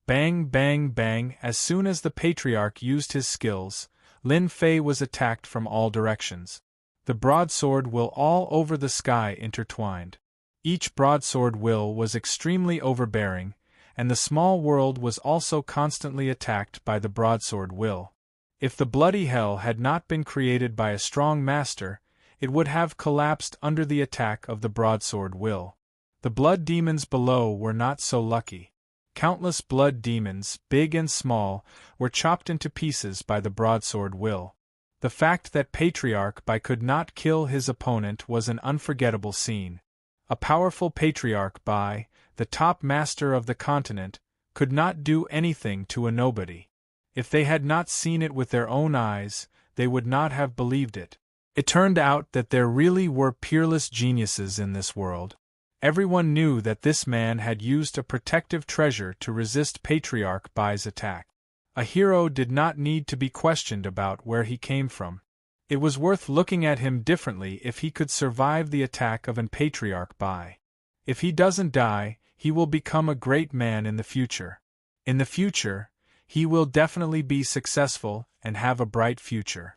Bang bang bang, as soon as the Patriarch used his skills, Lin Fei was attacked from all directions. The broadsword will all over the sky intertwined. Each broadsword will was extremely overbearing, and the small world was also constantly attacked by the broadsword will. If the bloody hell had not been created by a strong master, it would have collapsed under the attack of the broadsword will. The blood demons below were not so lucky. Countless blood demons, big and small, were chopped into pieces by the broadsword will. The fact that Patriarch Bai could not kill his opponent was an unforgettable scene. A powerful Patriarch Bai, the top master of the continent, could not do anything to a nobody. If they had not seen it with their own eyes, they would not have believed it. It turned out that there really were peerless geniuses in this world. Everyone knew that this man had used a protective treasure to resist Patriarch Bai's attack. A hero did not need to be questioned about where he came from. It was worth looking at him differently if he could survive the attack of an Patriarch Bai. If he doesn't die, he will become a great man in the future. In the future, he will definitely be successful and have a bright future.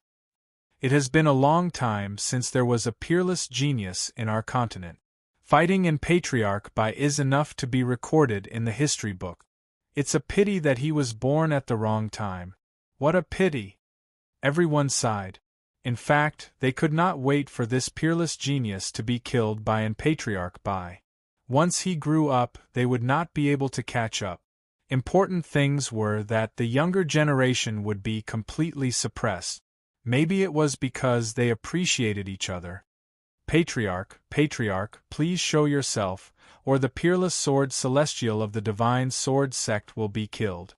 It has been a long time since there was a peerless genius in our continent. Fighting in Patriarch Bai is enough to be recorded in the history book. It's a pity that he was born at the wrong time. What a pity! Everyone sighed. In fact, they could not wait for this peerless genius to be killed by an Patriarch Bai. Once he grew up, they would not be able to catch up. Important things were that the younger generation would be completely suppressed. Maybe it was because they appreciated each other. Patriarch, please show yourself, or the peerless sword celestial of the divine sword sect will be killed.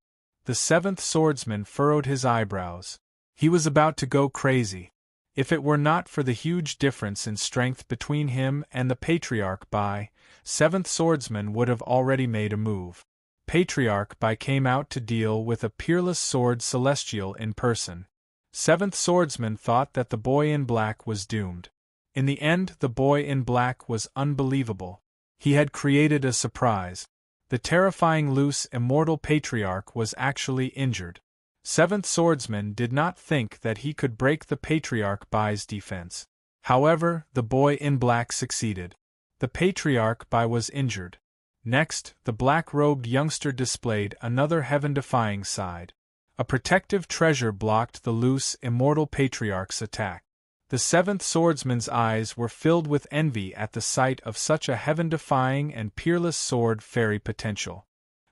The seventh swordsman furrowed his eyebrows. He was about to go crazy. If it were not for the huge difference in strength between him and the Patriarch Bai, seventh swordsman would have already made a move. Patriarch Bai came out to deal with a peerless sword celestial in person. Seventh swordsman thought that the boy in black was doomed. In the end, the boy in black was unbelievable. He had created a surprise. The terrifying loose immortal Patriarch was actually injured. Seventh swordsman did not think that he could break the Patriarch Bai's defense. However, the boy in black succeeded. The Patriarch Bai was injured. Next, the black-robed youngster displayed another heaven-defying side. A protective treasure blocked the loose immortal Patriarch's attack. The seventh swordsman's eyes were filled with envy at the sight of such a heaven-defying and peerless sword fairy potential.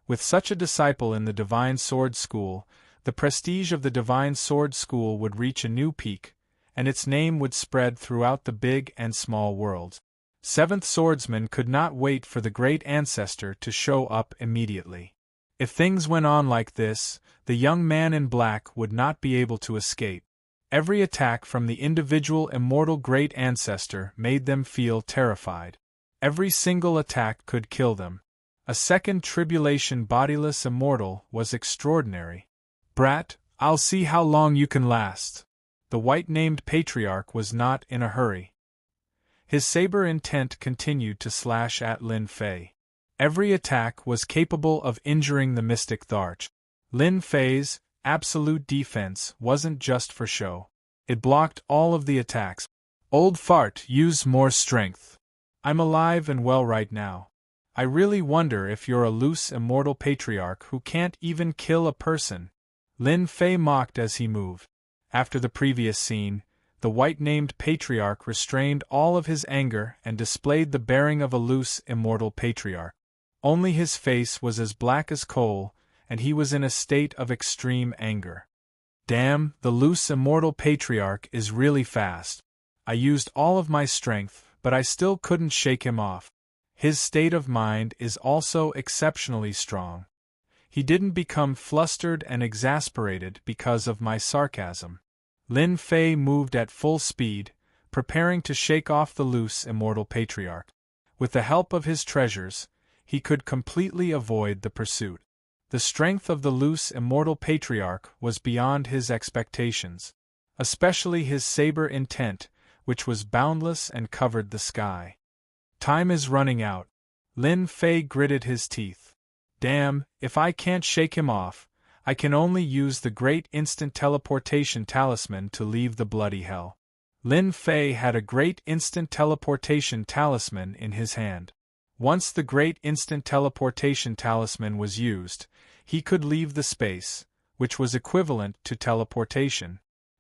With such a disciple in the Divine Sword School, the prestige of the Divine Sword School would reach a new peak, and its name would spread throughout the big and small worlds. Seventh swordsman could not wait for the great ancestor to show up immediately. If things went on like this, the young man in black would not be able to escape. Every attack from the individual immortal great ancestor made them feel terrified. Every single attack could kill them. A second tribulation bodiless immortal was extraordinary. "Brat, I'll see how long you can last." The white-named Patriarch was not in a hurry. His saber intent continued to slash at Lin Fei. Every attack was capable of injuring the mystic Tharch. Lin Fei's absolute defense wasn't just for show. It blocked all of the attacks. "Old fart, use more strength. I'm alive and well right now. I really wonder if you're a loose immortal Patriarch who can't even kill a person." Lin Fei mocked as he moved. After the previous scene, the white-named Patriarch restrained all of his anger and displayed the bearing of a loose immortal Patriarch. Only his face was as black as coal, and he was in a state of extreme anger. "Damn, the loose immortal Patriarch is really fast. I used all of my strength, but I still couldn't shake him off. His state of mind is also exceptionally strong. He didn't become flustered and exasperated because of my sarcasm." Lin Fei moved at full speed, preparing to shake off the loose immortal Patriarch. With the help of his treasures, he could completely avoid the pursuit. The strength of the loose immortal Patriarch was beyond his expectations, especially his saber intent, which was boundless and covered the sky. "Time is running out." Lin Fei gritted his teeth. "Damn, if I can't shake him off, I can only use the great instant teleportation talisman to leave the bloody hell." Lin Fei had a great instant teleportation talisman in his hand. Once the great instant teleportation talisman was used, he could leave the space, which was equivalent to teleportation.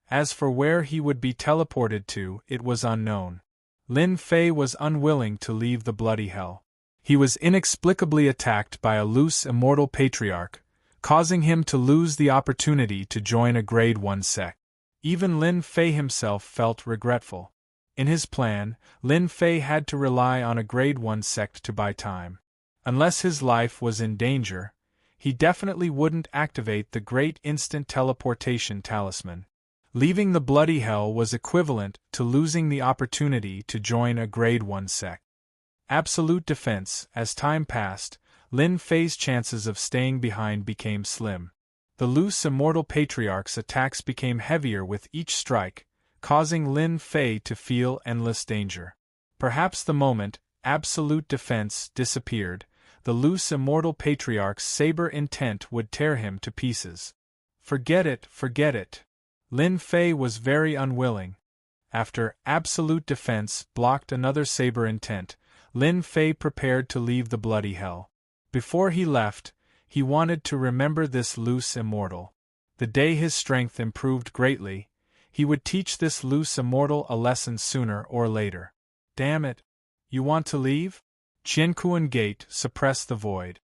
As for where he would be teleported to, it was unknown. Lin Fei was unwilling to leave the bloody hell. He was inexplicably attacked by a loose immortal Patriarch, causing him to lose the opportunity to join a Grade 1 sect. Even Lin Fei himself felt regretful. In his plan, Lin Fei had to rely on a Grade 1 sect to buy time. Unless his life was in danger, he definitely wouldn't activate the Great Instant Teleportation Talisman. Leaving the bloody hell was equivalent to losing the opportunity to join a Grade 1 sect. Absolute defense. As time passed, Lin Fei's chances of staying behind became slim. The loose immortal Patriarch's attacks became heavier with each strike, causing Lin Fei to feel endless danger. Perhaps the moment absolute defense disappeared, the loose immortal Patriarch's saber intent would tear him to pieces. Forget it, forget it. Lin Fei was very unwilling. After absolute defense blocked another saber intent, Lin Fei prepared to leave the bloody hell. Before he left, he wanted to remember this loose immortal. The day his strength improved greatly, he would teach this loose immortal a lesson sooner or later. "Damn it! You want to leave?" Qiankuan Gate suppressed the void.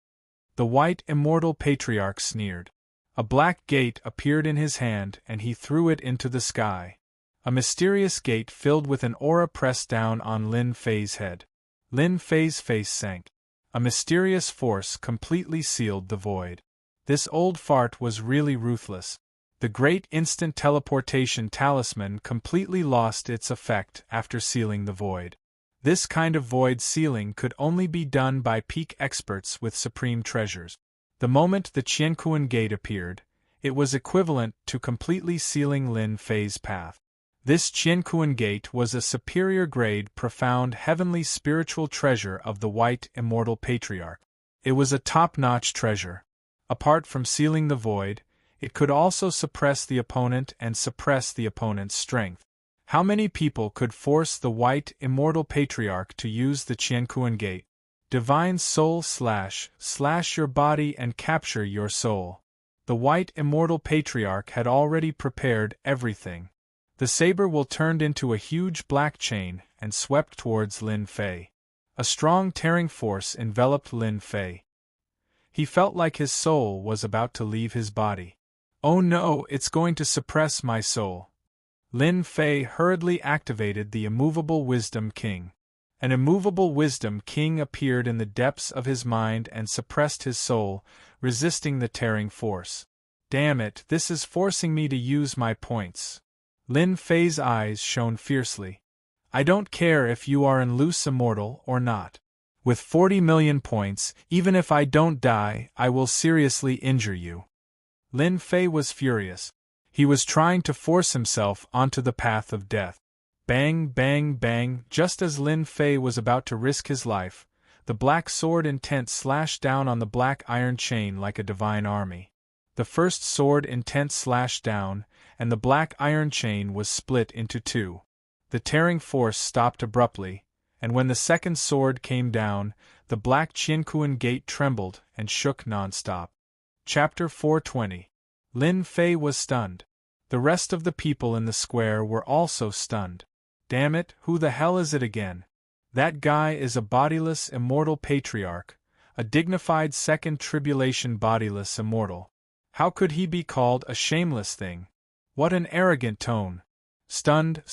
The white immortal Patriarch sneered. A black gate appeared in his hand and he threw it into the sky. A mysterious gate filled with an aura pressed down on Lin Fei's head. Lin Fei's face sank. A mysterious force completely sealed the void. This old fart was really ruthless. The great instant teleportation talisman completely lost its effect after sealing the void. This kind of void sealing could only be done by peak experts with supreme treasures. The moment the Qianquan Gate appeared, it was equivalent to completely sealing Lin Fei's path. This Qianquan Gate was a superior grade profound heavenly spiritual treasure of the White Immortal Patriarch. It was a top-notch treasure. Apart from sealing the void, it could also suppress the opponent and suppress the opponent's strength. How many people could force the White Immortal Patriarch to use the Qianquan Gate? Divine Soul slash your body and capture your soul. The White Immortal Patriarch had already prepared everything. The saber will turned into a huge black chain and swept towards Lin Fei. A strong tearing force enveloped Lin Fei. He felt like his soul was about to leave his body. Oh no, it's going to suppress my soul. Lin Fei hurriedly activated the Immovable Wisdom King. An Immovable Wisdom King appeared in the depths of his mind and suppressed his soul, resisting the tearing force. Damn it, this is forcing me to use my points. Lin Fei's eyes shone fiercely. I don't care if you are in loose immortal or not. With 40 million points, even if I don't die, I will seriously injure you. Lin Fei was furious. He was trying to force himself onto the path of death. Bang, bang, bang, just as Lin Fei was about to risk his life, the black sword intent slashed down on the black iron chain like a divine army. The first sword intent slashed down, and the black iron chain was split into two. The tearing force stopped abruptly, and when the second sword came down, the black Qianquan Gate trembled and shook non-stop. Chapter 420. Lin Fei was stunned. The rest of the people in the square were also stunned. Damn it, who the hell is it again? That guy is a bodiless immortal patriarch, a dignified second tribulation bodiless immortal. How could he be called a shameless thing? What an arrogant tone. Stunned,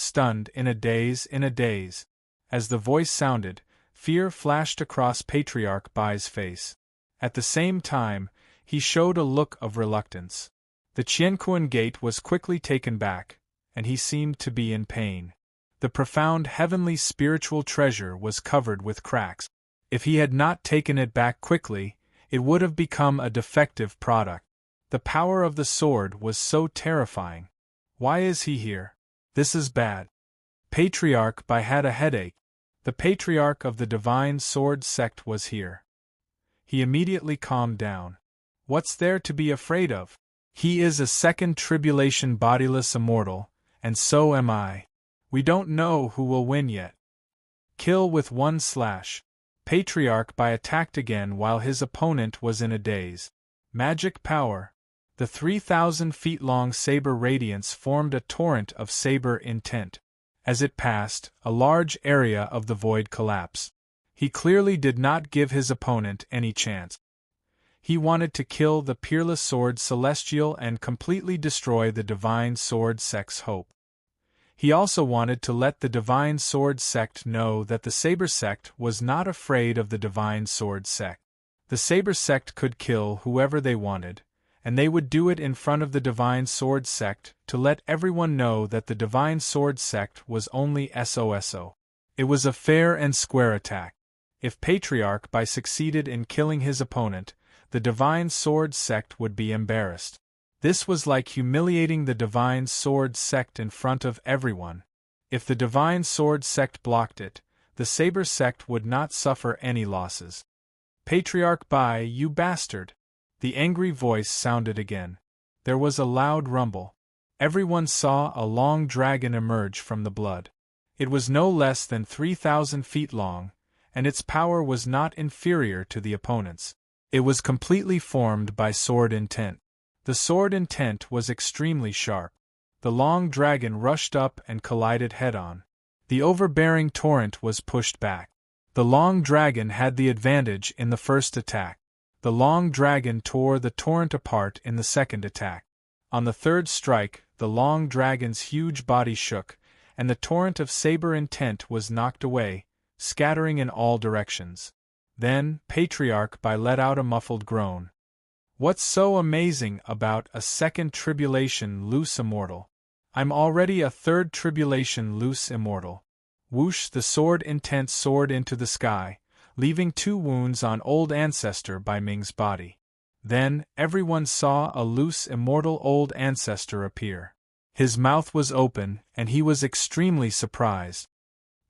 in a daze. As the voice sounded, fear flashed across Patriarch Bai's face. At the same time, he showed a look of reluctance. The Qianquan Gate was quickly taken back, and he seemed to be in pain. The profound heavenly spiritual treasure was covered with cracks. If he had not taken it back quickly, it would have become a defective product. The power of the sword was so terrifying. Why is he here? This is bad. Patriarch Bai had a headache. The Patriarch of the Divine Sword Sect was here. He immediately calmed down. What's there to be afraid of? He is a second tribulation bodiless immortal, and so am I. We don't know who will win yet. Kill with one slash. Patriarch Bai attacked again while his opponent was in a daze. Magic power. The 3,000 feet long saber radiance formed a torrent of saber intent. As it passed, a large area of the void collapsed. He clearly did not give his opponent any chance. He wanted to kill the peerless sword celestial and completely destroy the divine sword sect's hope. He also wanted to let the divine sword sect know that the saber sect was not afraid of the divine sword sect. The saber sect could kill whoever they wanted, and they would do it in front of the divine sword sect to let everyone know that the divine sword sect was only SOSO. It was a fair and square attack. If Patriarch Bai succeeded in killing his opponent, the divine sword sect would be embarrassed. This was like humiliating the divine sword sect in front of everyone. If the divine sword sect blocked it, the saber sect would not suffer any losses. Patriarch Bai, you bastard! The angry voice sounded again. There was a loud rumble. Everyone saw a long dragon emerge from the blood. It was no less than 3,000 feet long, and its power was not inferior to the opponent's. It was completely formed by sword intent. The sword intent was extremely sharp. The long dragon rushed up and collided head-on. The overbearing torrent was pushed back. The long dragon had the advantage in the first attack. The long dragon tore the torrent apart in the second attack. On the third strike, the long dragon's huge body shook, and the torrent of saber intent was knocked away, scattering in all directions. Then, Patriarch Bai let out a muffled groan. What's so amazing about a second tribulation loose immortal? I'm already a third tribulation loose immortal. Whoosh, the sword intent soared into the sky, leaving 2 wounds on old ancestor Bai Ming's body. Then, everyone saw a loose immortal old ancestor appear. His mouth was open, and he was extremely surprised.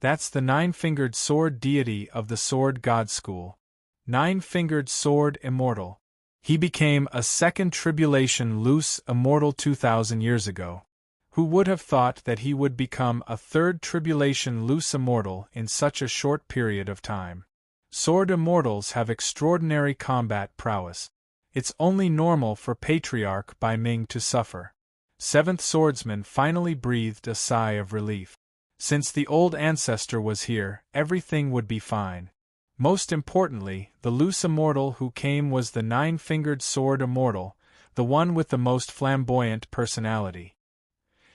That's the 9-fingered sword deity of the sword god school. 9-fingered sword immortal. He became a second tribulation loose immortal 2,000 years ago. Who would have thought that he would become a third tribulation loose immortal in such a short period of time? Sword immortals have extraordinary combat prowess. It's only normal for Patriarch Bai Ming to suffer. 7th Swordsman finally breathed a sigh of relief. Since the old ancestor was here, everything would be fine. Most importantly, the loose immortal who came was the 9-fingered sword immortal, the one with the most flamboyant personality.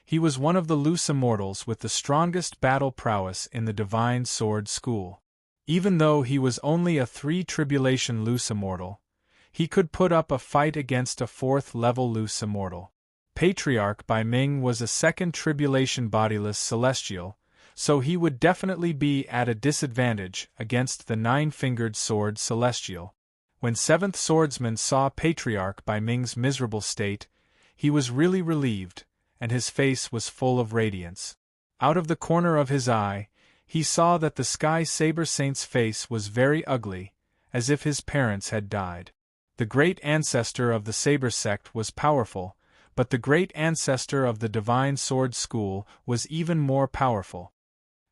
He was one of the loose immortals with the strongest battle prowess in the divine sword school. Even though he was only a 3 tribulation loose immortal, he could put up a fight against a 4th-level loose immortal. Patriarch Bai Ming was a 2nd tribulation bodiless celestial, so he would definitely be at a disadvantage against the 9-fingered sword celestial. When 7th Swordsman saw Patriarch Bai Ming's miserable state, he was really relieved, and his face was full of radiance. Out of the corner of his eye, he saw that the Sky Saber Saint's face was very ugly, as if his parents had died. The great ancestor of the Saber sect was powerful, but the great ancestor of the Divine Sword School was even more powerful.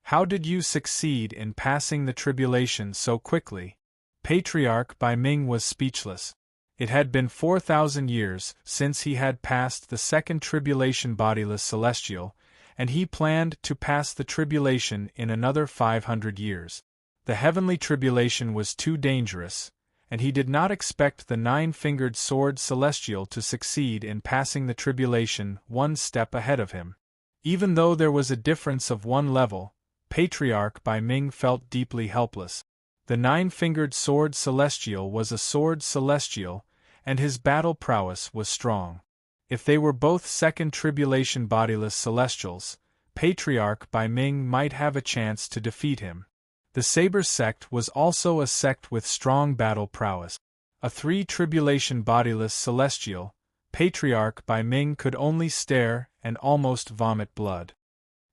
How did you succeed in passing the tribulation so quickly? Patriarch Bai Ming was speechless. It had been 4,000 years since he had passed the 2nd tribulation bodiless celestial, and he planned to pass the tribulation in another 500 years. The heavenly tribulation was too dangerous, and he did not expect the 9-fingered sword celestial to succeed in passing the tribulation 1 step ahead of him. Even though there was a difference of 1 level, Patriarch Bai Ming felt deeply helpless. The 9-fingered sword celestial was a sword celestial, and his battle prowess was strong. If they were both 2nd tribulation bodiless celestials, Patriarch Bai Ming might have a chance to defeat him. The Saber sect was also a sect with strong battle prowess. A 3 tribulation bodiless celestial, Patriarch Bai Ming could only stare and almost vomit blood.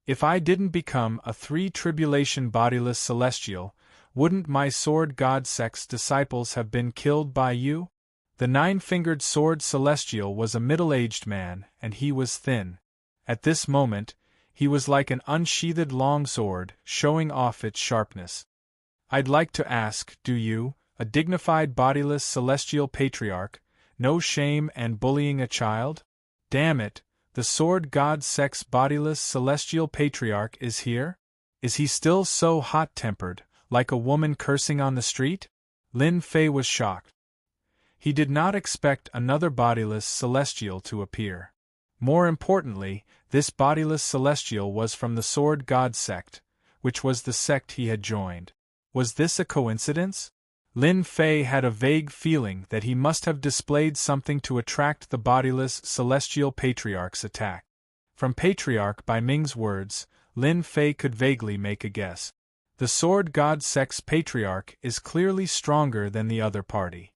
If I didn't become a 3 tribulation bodiless celestial, wouldn't my sword god sect's disciples have been killed by you? The 9-fingered sword celestial was a middle-aged man, and he was thin. At this moment, he was like an unsheathed longsword, showing off its sharpness. I'd like to ask, do you, a dignified bodiless celestial patriarch, know shame and bullying a child? Damn it, the sword god sect's bodiless celestial patriarch is here? Is he still so hot-tempered, like a woman cursing on the street? Lin Fei was shocked. He did not expect another bodiless celestial to appear. More importantly, this bodiless celestial was from the sword god sect, which was the sect he had joined. Was this a coincidence? Lin Fei had a vague feeling that he must have displayed something to attract the bodiless celestial patriarch's attack. From Patriarch Bai Ming's words, Lin Fei could vaguely make a guess. The sword god sect's patriarch is clearly stronger than the other party.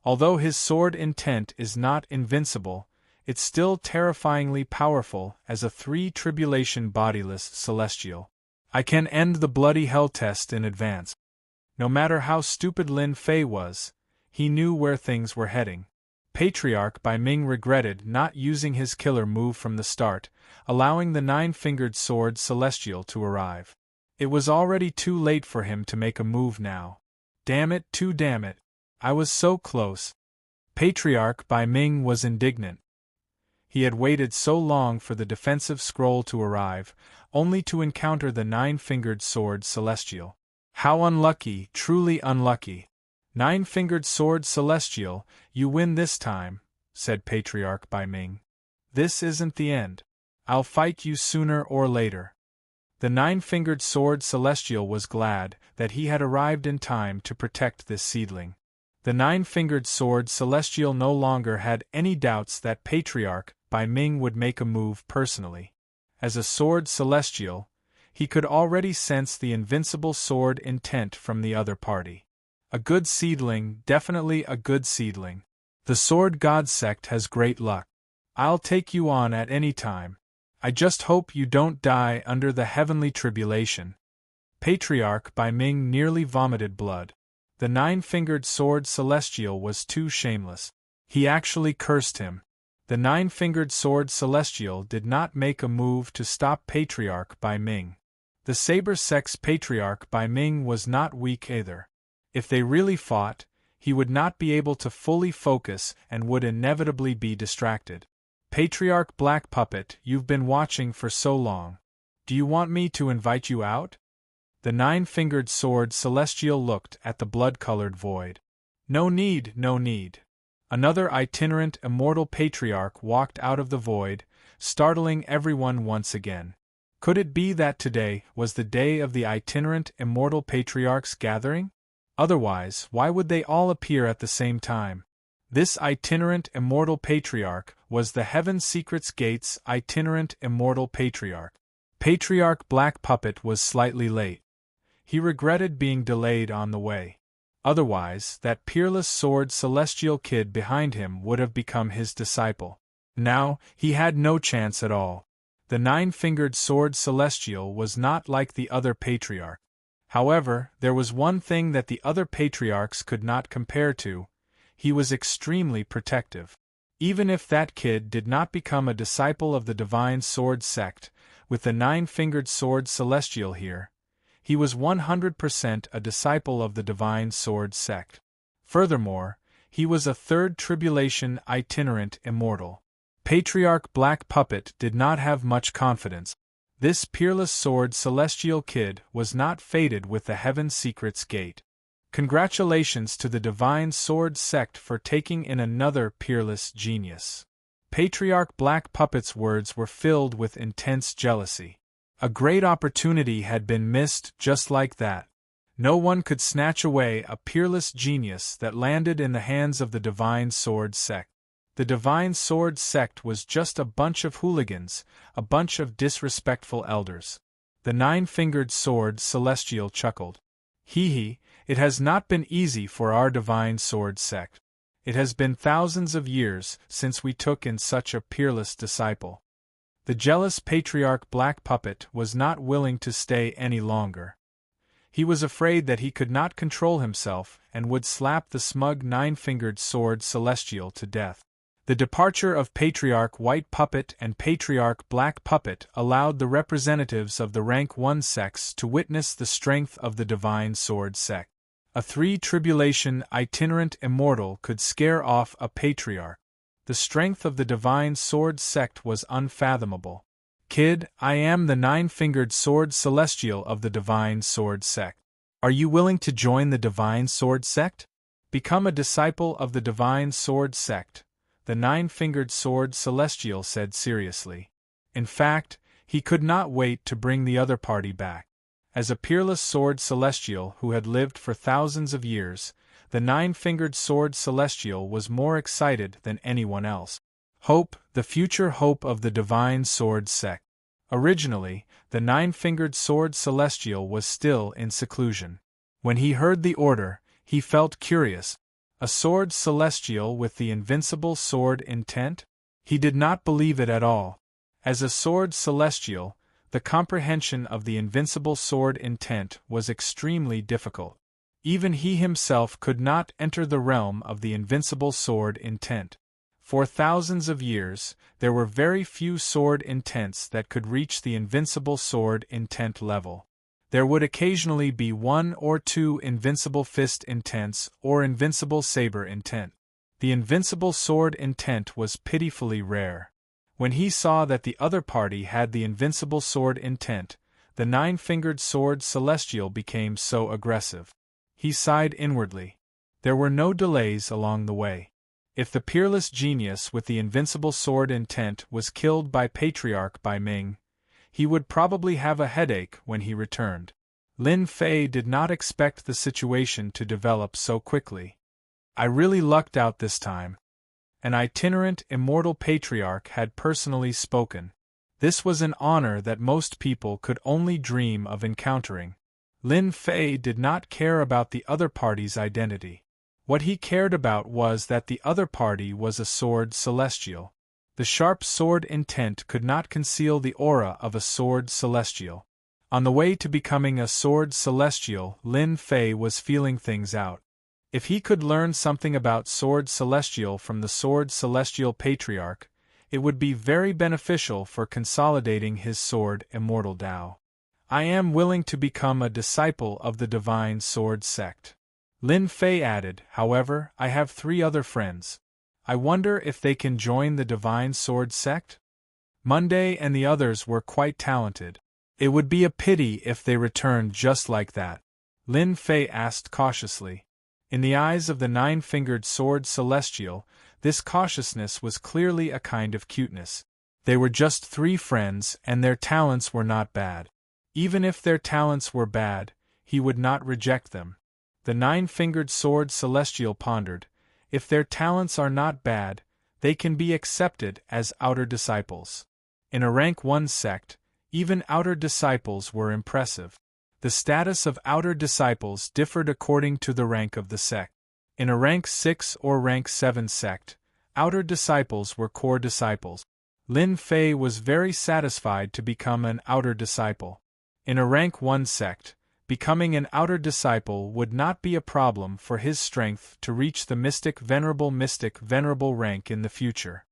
Although his sword intent is not invincible, it's still terrifyingly powerful as a 3 tribulation bodiless celestial. I can end the bloody hell test in advance. No matter how stupid Lin Fei was, he knew where things were heading. Patriarch Bai Ming regretted not using his killer move from the start, allowing the 9-fingered sword celestial to arrive. It was already too late for him to make a move now. Damn it, damn it. I was so close. Patriarch Bai Ming was indignant. He had waited so long for the defensive scroll to arrive, only to encounter the 9-fingered sword celestial. How unlucky, truly unlucky. 9-fingered sword celestial, you win this time, said Patriarch Bai Ming. This isn't the end. I'll fight you sooner or later. The 9-fingered sword celestial was glad that he had arrived in time to protect this seedling. The nine-fingered sword celestial no longer had any doubts that Patriarch Bai Ming would make a move personally. As a sword celestial, he could already sense the invincible sword intent from the other party. A good seedling, definitely a good seedling. The Sword God sect has great luck. I'll take you on at any time. I just hope you don't die under the heavenly tribulation. Patriarch Bai Ming nearly vomited blood. The nine-fingered sword celestial was too shameless. He actually cursed him. The nine-fingered sword celestial did not make a move to stop Patriarch Bai Ming. The saber-sex Patriarch Bai Ming was not weak either. If they really fought, he would not be able to fully focus and would inevitably be distracted. Patriarch Black Puppet, you've been watching for so long. Do you want me to invite you out? The nine-fingered sword celestial looked at the blood-colored void. No need, no need. Another itinerant immortal patriarch walked out of the void, startling everyone once again. Could it be that today was the day of the itinerant immortal patriarch's gathering? Otherwise, why would they all appear at the same time? This itinerant immortal patriarch was the Heaven Secrets Gates itinerant immortal patriarch. Patriarch Black Puppet was slightly late. He regretted being delayed on the way. Otherwise, that peerless sword celestial kid behind him would have become his disciple. Now, he had no chance at all. The nine-fingered sword celestial was not like the other patriarch. However, there was one thing that the other patriarchs could not compare to. He was extremely protective. Even if that kid did not become a disciple of the Divine Sword Sect, with the nine-fingered sword celestial here, he was 100% a disciple of the Divine Sword Sect. Furthermore, he was a third tribulation itinerant immortal. Patriarch Black Puppet did not have much confidence. This peerless sword celestial kid was not fated with the Heaven Secrets Gate. Congratulations to the Divine Sword Sect for taking in another peerless genius. Patriarch Black Puppet's words were filled with intense jealousy. A great opportunity had been missed just like that. No one could snatch away a peerless genius that landed in the hands of the Divine Sword Sect. The Divine Sword Sect was just a bunch of hooligans, a bunch of disrespectful elders. The nine-fingered sword celestial chuckled. Hee, it has not been easy for our Divine Sword Sect. It has been thousands of years since we took in such a peerless disciple. The jealous Patriarch Black Puppet was not willing to stay any longer. He was afraid that he could not control himself and would slap the smug nine-fingered sword celestial to death. The departure of Patriarch White Puppet and Patriarch Black Puppet allowed the representatives of the Rank 1 sects to witness the strength of the Divine Sword Sect. A three-tribulation itinerant immortal could scare off a patriarch. The strength of the Divine Sword Sect was unfathomable. Kid, I am the nine-fingered sword celestial of the Divine Sword Sect. Are you willing to join the Divine Sword Sect? Become a disciple of the Divine Sword Sect, the nine-fingered sword celestial said seriously. In fact, he could not wait to bring the other party back. As a peerless sword celestial who had lived for thousands of years, the nine-fingered sword celestial was more excited than anyone else. Hope, the future hope of the Divine Sword Sect. Originally, the nine-fingered sword celestial was still in seclusion. When he heard the order, he felt curious. A sword celestial with the invincible sword intent? He did not believe it at all. As a sword celestial, the comprehension of the invincible sword intent was extremely difficult. Even he himself could not enter the realm of the invincible sword intent. For thousands of years, there were very few sword intents that could reach the invincible sword intent level. There would occasionally be one or two invincible fist intents or invincible saber intent. The invincible sword intent was pitifully rare. When he saw that the other party had the invincible sword intent, the nine-fingered sword celestial became so aggressive. He sighed inwardly. There were no delays along the way. If the peerless genius with the invincible sword intent was killed by Patriarch Bai Ming, he would probably have a headache when he returned. Lin Fei did not expect the situation to develop so quickly. I really lucked out this time. An itinerant, immortal patriarch had personally spoken. This was an honor that most people could only dream of encountering. Lin Fei did not care about the other party's identity. What he cared about was that the other party was a sword celestial. The sharp sword intent could not conceal the aura of a sword celestial. On the way to becoming a sword celestial, Lin Fei was feeling things out. If he could learn something about sword celestial from the sword celestial patriarch, it would be very beneficial for consolidating his sword immortal Tao. I am willing to become a disciple of the divine sword sect. Lin Fei added, however, I have 3 other friends. I wonder if they can join the divine sword sect? Monday and the others were quite talented. It would be a pity if they returned just like that. Lin Fei asked cautiously. In the eyes of the 9-fingered sword celestial, this cautiousness was clearly a kind of cuteness. They were just 3 friends, and their talents were not bad. Even if their talents were bad, he would not reject them. The 9-fingered sword celestial pondered, if their talents are not bad, they can be accepted as outer disciples. In a rank 1 sect, even outer disciples were impressive. The status of outer disciples differed according to the rank of the sect. In a rank 6 or rank 7 sect, outer disciples were core disciples. Lin Fei was very satisfied to become an outer disciple. In a rank 1 sect, becoming an outer disciple would not be a problem for his strength to reach the mystic venerable rank in the future.